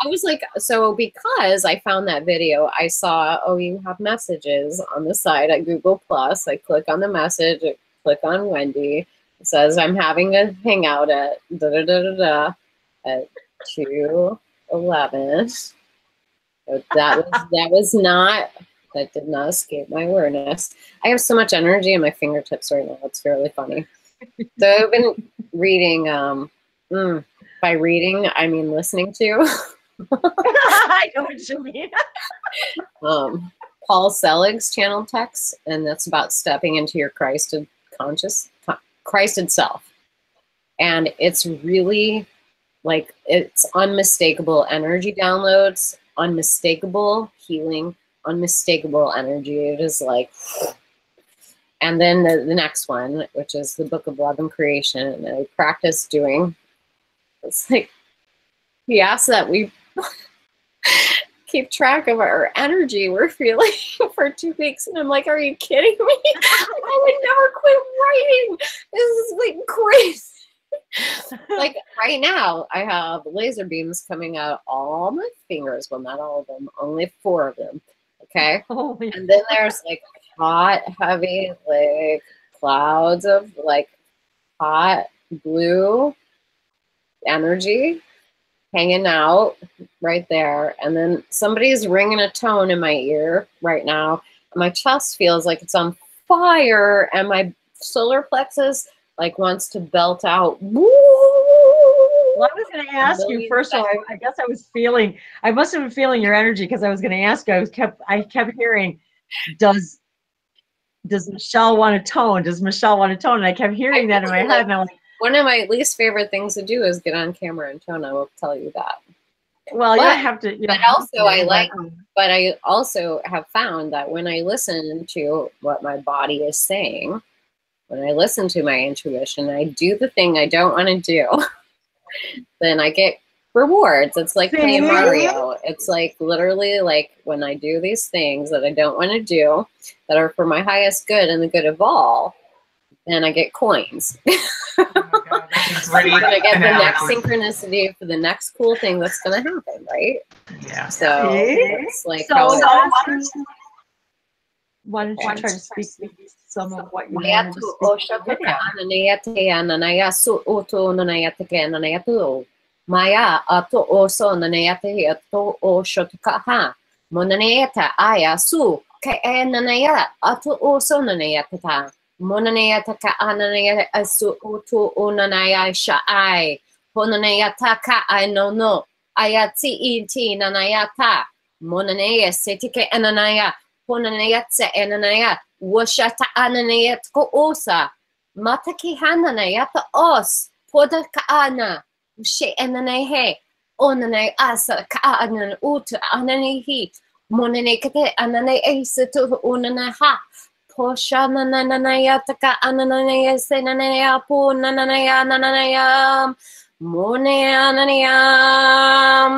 was like, so because I found that video, I saw, oh, you have messages on the side at Google Plus. I click on the message, I click on Wendy. It says I'm having a hangout at at 2:11. So that was not That did not escape my awareness. I have so much energy in my fingertips right now. It's fairly funny. So I've been reading, by reading, I mean listening to. I know what you mean. Paul Selig's channel text, and that's about stepping into your Christed self. And it's really like, it's unmistakable energy downloads, unmistakable healing, unmistakable energy. It is like, and then the next one, which is the Book of Love and Creation, and I practice doing, it's like, he asks that we keep track of our energy we're feeling for 2 weeks. And I'm like, are you kidding me? I would never quit writing. This is like crazy. Like right now, I have laser beams coming out all my fingers. Well, not all of them, only 4 of them. Okay. And then there's like hot, heavy, like clouds of like hot blue energy hanging out right there. And then somebody's ringing a tone in my ear right now. My chest feels like it's on fire, and my solar plexus like wants to belt out. Woo! Well, I was going to ask you, first of all, I guess I must have been feeling your energy, because I was going to ask you, I kept hearing, does Michelle want a tone? Does Michelle want a tone? And I kept hearing that in my head. And I'm like, one of my least favorite things to do is get on camera and tone. I will tell you that. Well, you have to. But I also have found that when I listen to what my body is saying, when I listen to my intuition, I do the thing I don't want to do, then I get rewards. It's like playing Mario. It's like literally like when I do these things that I don't want to do, that are for my highest good and the good of all, then I get coins. Oh my God, that's great. I'm gonna get the next synchronicity for the next cool thing that's gonna happen, right? Yeah. So it's like why don't you try to speak some of what you wanted to speak? Maya ato o so nanayate ato o shotkaha monanayata aya su ka nanaya ato o so nanayata monanayata ka ananaya asu utu unanaya sha'ai honanayata ka I no ayati iti nanayata monanaya setike ananaya honanayatse ananaya washata ananayat ko osa mataki hananayata os poda ka ana she ananahe onanay asa ka anan utu ananihi monane kate ananay aisato unanaha posha nananayata ka ananaya senanaya po nananaya nananaya mone ananayam.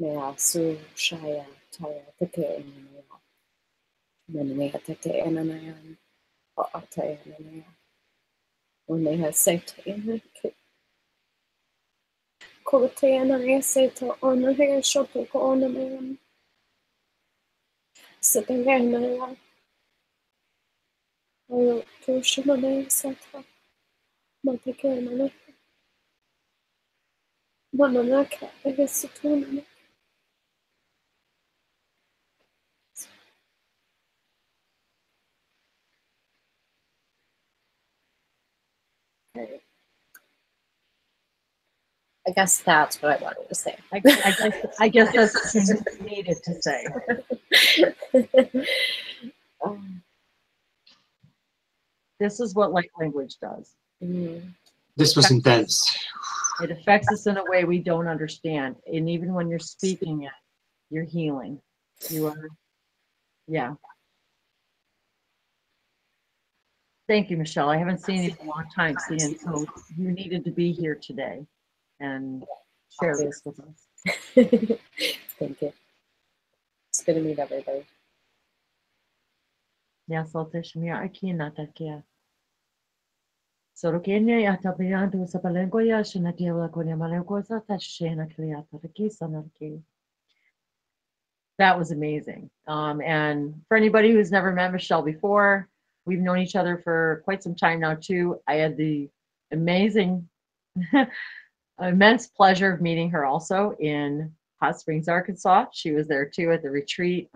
Mea su shaya taya teke enanea. Menea teke enanea. O ate enanea. Unea sete enanea. Kote enanea sete onanea shoto ko onanea. Sete enanea. Oyo tu shimanea sata. Mateke enanea. Mananaka egesutuna. I guess that's what I wanted to say. I guess that's what you needed to say. This is what light language does. This was intense. It affects us in a way we don't understand. And even when you're speaking it, you're healing. You are, yeah. Thank you, Michelle. I haven't seen you in a long time, seeing, so you needed to be here today and share this with us. Thank you. It's good to meet everybody. Yeah, so Teshmia Akina Takia. Sorokenya Yatabiandu Sapalengoya, Shinatia Konya Malengoza, Tashena Kliata, Kisanaki. That was amazing. And for anybody who's never met Michelle before, we've known each other for quite some time now too. I had the amazing, immense pleasure of meeting her also in Hot Springs, Arkansas. She was there too at the retreat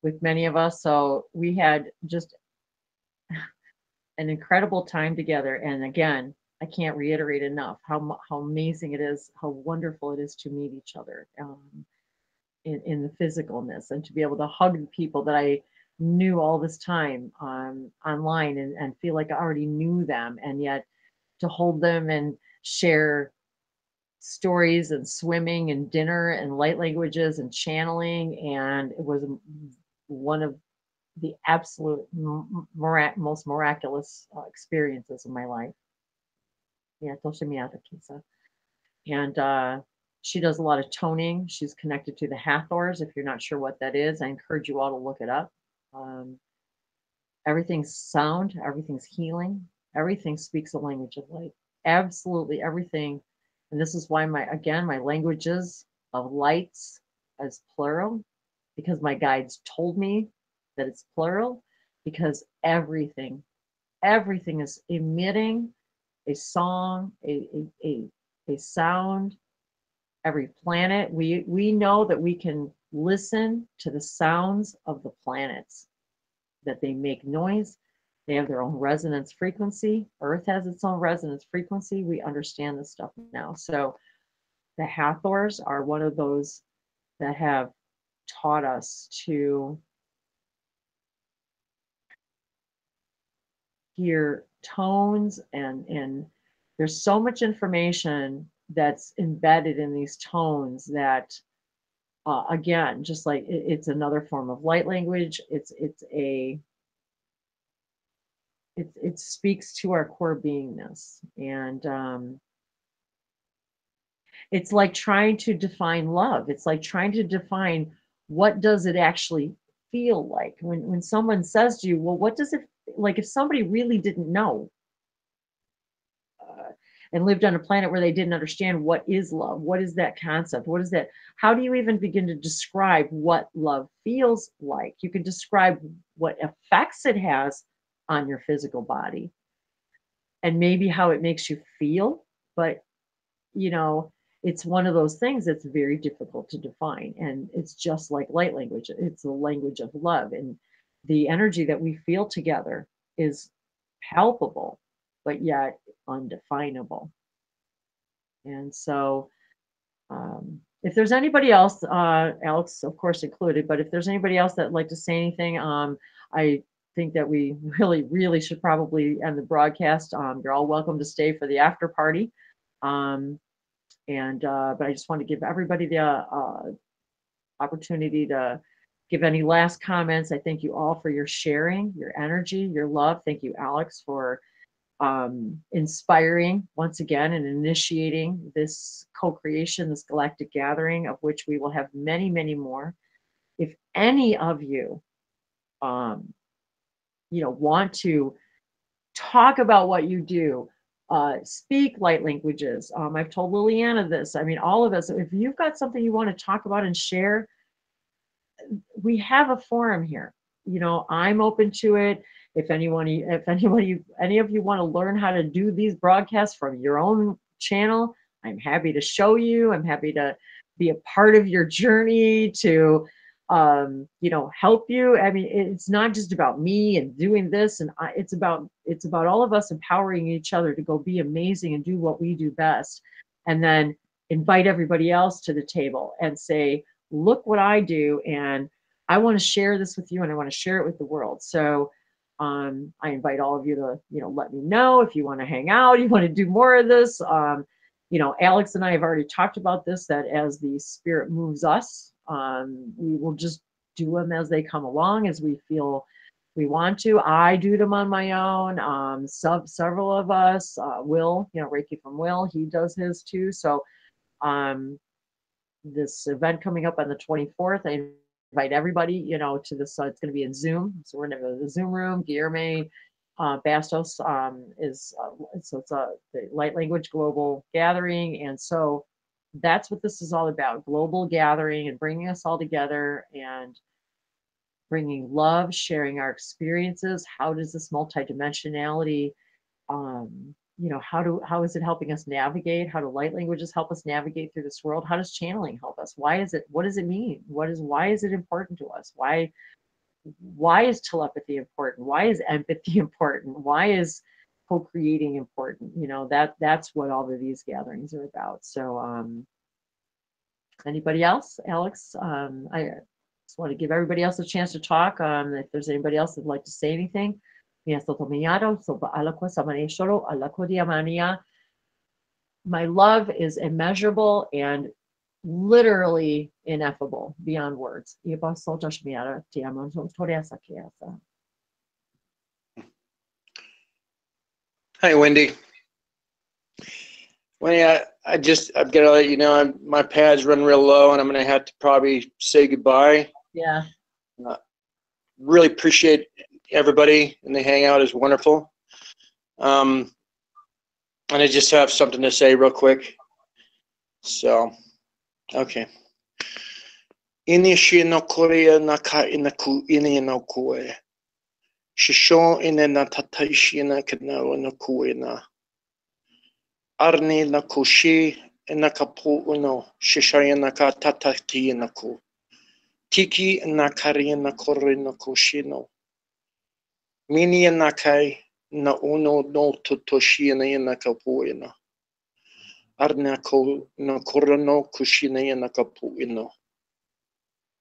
with many of us. So we had just an incredible time together. And again, I can't reiterate enough how amazing it is, how wonderful it is to meet each other. In the physicalness, and to be able to hug the people that I knew all this time online and feel like I already knew them, and yet to hold them and share stories and swimming and dinner and light languages and channeling. And it was one of the absolute most miraculous experiences of my life. Yeah, and she does a lot of toning. She's connected to the Hathors. If you're not sure what that is, I encourage you all to look it up. Everything's sound, everything's healing, everything speaks a language of light. Absolutely everything. And this is why my languages of lights is plural, because my guides told me that it's plural, because everything is emitting a song, a sound. Every planet, we know that we can listen to the sounds of the planets, that they make noise, they have their own resonance frequency. Earth has its own resonance frequency. We understand this stuff now. So the Hathors are one of those that have taught us to hear tones, and there's so much information that's embedded in these tones that again, just like it's another form of light language. It speaks to our core beingness, and it's like trying to define love. It's like trying to define what does it actually feel like when someone says to you, well, what does it like if somebody really didn't know and lived on a planet where they didn't understand what is love, what is that concept, what is that, how do you even begin to describe what love feels like? You can describe what effects it has on your physical body and maybe how it makes you feel, but it's one of those things that's very difficult to define. And it's just like light language. It's a language of love, and the energy that we feel together is palpable, but yet undefinable. And so if there's anybody else, Alex, of course, included, but if there's anybody else that'd like to say anything, I think that we really should probably end the broadcast. You're all welcome to stay for the after party. But I just want to give everybody the opportunity to give any last comments. I thank you all for your sharing, your energy, your love. Thank you, Alex, for inspiring once again and initiating this co-creation, this galactic gathering, of which we will have many, many more. If any of you, want to talk about what you do, speak light languages. I've told Liliana this. I mean, all of us, if you've got something you want to talk about and share, we have a forum here. I'm open to it. If any of you want to learn how to do these broadcasts from your own channel, I'm happy to show you. I'm happy to be a part of your journey to, help you. I mean, it's not just about me and doing this, and it's about all of us empowering each other to go be amazing and do what we do best, and then invite everybody else to the table and say, look what I do, and I want to share this with you, and I want to share it with the world. So I invite all of you to, let me know if you want to hang out, you want to do more of this. Alex and I have already talked about this, that as the spirit moves us, we will just do them as they come along, as we feel we want to. I do them on my own. Several of us, Will, Reiki from Will, he does his too. So this event coming up on the 24th, I invite everybody, to this. It's going to be in Zoom. So we're going to go to the Zoom room. Guillermo Bastos is, so it's the Light Language Global Gathering. And so that's what this is all about, global gathering and bringing us all together and bringing love, sharing our experiences. How does this multidimensionality, how is it helping us navigate? How do light languages help us navigate through this world? How does channeling help us? What does it mean? Why is it important to us? Why is telepathy important? Why is empathy important? Why is co-creating important? That's what all of these gatherings are about. So anybody else? Alex, I just want to give everybody else a chance to talk. If there's anybody else that'd like to say anything. My love is immeasurable and literally ineffable, beyond words. Hi, Wendy. Wendy, I've got to let you know, my pad's running real low, and I'm going to have to probably say goodbye. Yeah. Really appreciate everybody, and the hangout is wonderful. And I just have something to say real quick. So, okay. Ini no Korea naka inaku ini no koe. Shisho ine na tataishi na kana no koe na. Arni na koshi na kapu uno shishaya na ka tatati na ko. Tiki na kari na kore na koshino. Mini na kai na uno no totoshi na kapu ina. Arna ko na korano kushina na kapu ino.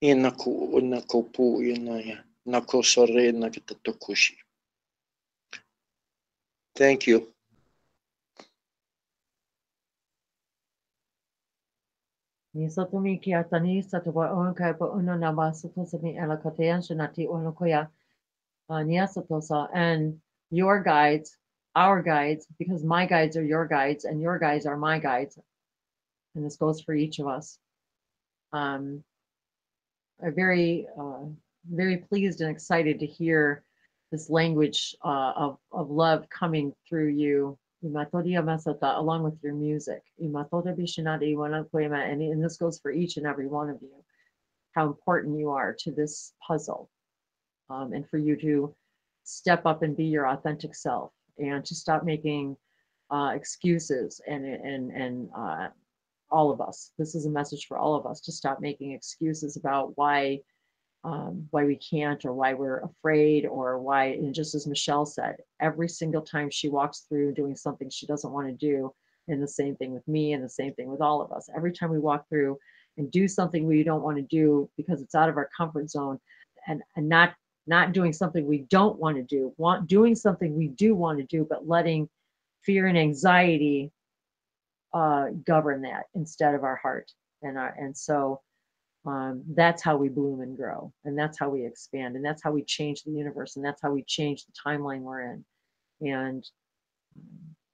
Ina ku na kopu ina ya. Na ko sore na kitatokushi. Thank you. Nisatumi ki atani satwa onkai po uno nabasato sami elakatean shanati onokoya niasatosa, and your guides, our guides, because my guides are your guides and your guides are my guides, and this goes for each of us. I'm very very pleased and excited to hear this language of love coming through you, along with your music. And this goes for each and every one of you, how important you are to this puzzle, and for you to step up and be your authentic self, and to stop making excuses, and all of us. This is a message for all of us, to stop making excuses about why we can't, or why we're afraid, or why. And just as Michelle said, every single time she walks through doing something she doesn't want to do, and the same thing with me, and the same thing with all of us, every time we walk through and do something we don't want to do because it's out of our comfort zone, and not doing something we don't want to do, doing something we do want to do, but letting fear and anxiety govern that instead of our heart. And so that's how we bloom and grow, and that's how we expand, and that's how we change the universe, and that's how we change the timeline we're in. And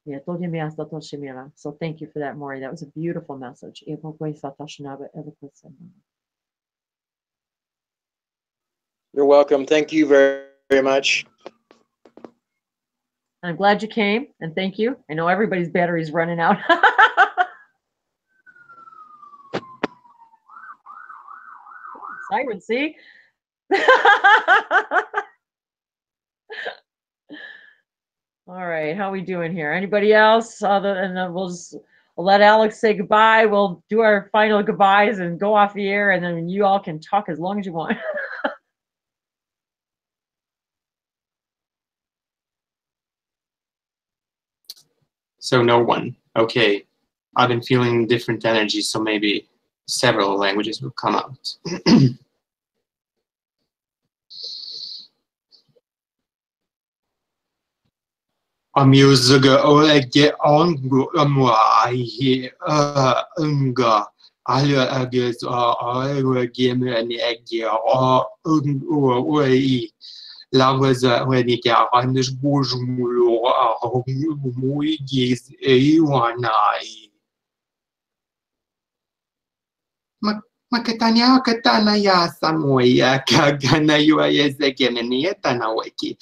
Yeah, so thank you for that, Maury. That was a beautiful message. You're welcome. Thank you very, very much. I'm glad you came, and thank you. I know everybody's battery's running out. Siren, see? All right, how we doing here? Anybody else? And then we'll let Alex say goodbye. We'll do our final goodbyes and go off the air, and then you all can talk as long as you want. So no one. Okay. I've been feeling different energies, so maybe several languages will come out. Amuzaga olege ongu amwai unga ala agis game and egg oi lawaza when it on this bourgeois muy giz ewanai. Makatanya katana ya samoya kagana yua yezekemenia tanaweki.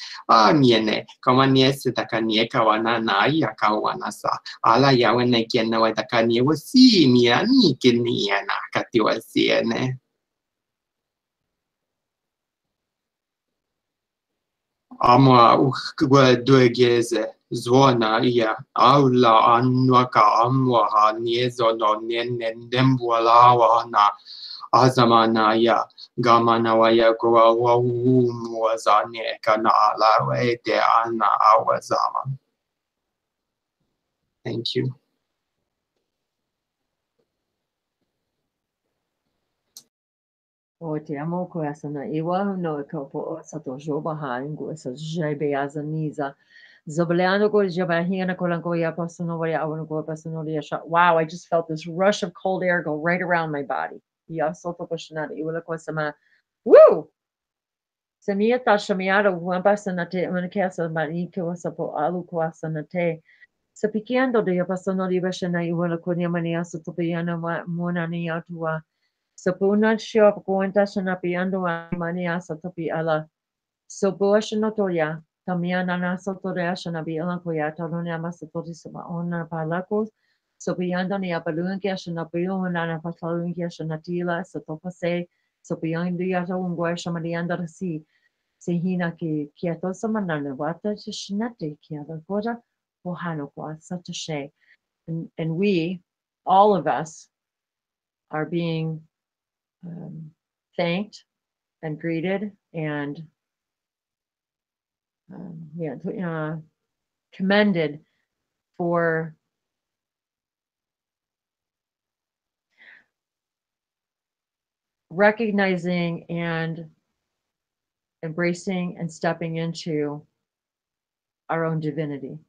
Niene, kamanie sitakanie kawana na ya kawanasa. Ala yawene kena watakanie wasi miani kinia na katiwasiene. Ama ukwa duegeze zona ia aula anwaka amwa niezo no nembwala na azamanaya gamanawaya goa umwazane kana alawe de ana awazama. Thank you. O te amo ko asana iwa no ko po sato joba ha ingo sa jaibe azaniza zobleano ko jabahina ko lango ya pasano ya awano ko pasano ya shot. Wow, I just felt this rush of cold air go right around my body. Ya soto pashanada iwa ko sama. Woo! Samia ta shamiara wamba sanate unkasa mani ko sapo alu ko asanate. Sa pikiando de ya pasano di bashana iwa ko nyamani asoto piana mona ni atua. Sa puna siya kuwenta siya na piando mani asa topi ala. So buwa siya notoya. Tamiana na sa torea siya na bilang kuya. Talo niya masatori sa maona palakos. So piando niya paluan kaya siya na piluan na pasalun kaya siya na tila. Sa topase. So piando niya sa ungwa siya manianda rasi. Si hina ki kieto sa manana. Wata siya sinate kaya. Gora pohano kwa such a shame. And we, all of us, are being thanked and greeted and commended for recognizing and embracing and stepping into our own divinity.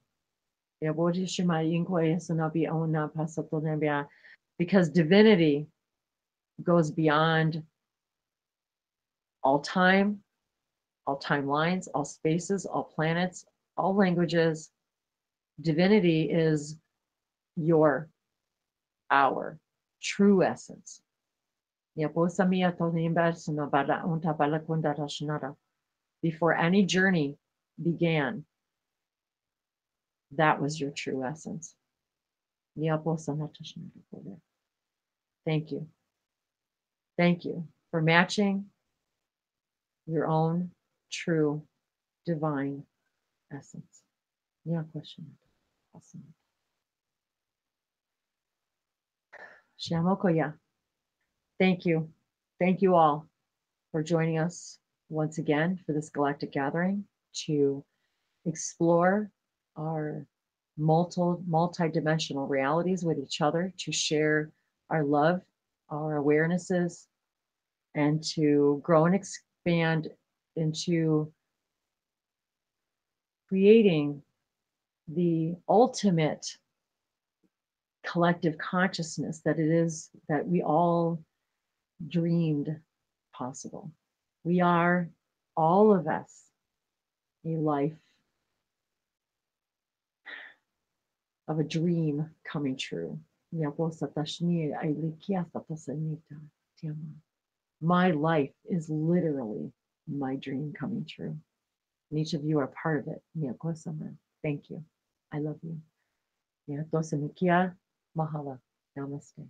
Because divinity goes beyond all time, all timelines, all spaces, all planets, all languages. Divinity is our true essence. Before any journey began, that was your true essence. Thank you. Thank you for matching your own true divine essence. Question. Awesome. Shamokoya. Thank you. Thank you all for joining us once again for this galactic gathering to explore our multi-dimensional realities with each other, to share our love, our awarenesses, and to grow and expand into creating the ultimate collective consciousness that it is that we all dreamed possible. We are, all of us, a life of a dream coming true. My life is literally my dream coming true. And each of you are part of it. Thank you. I love you. Mahala. Namaste.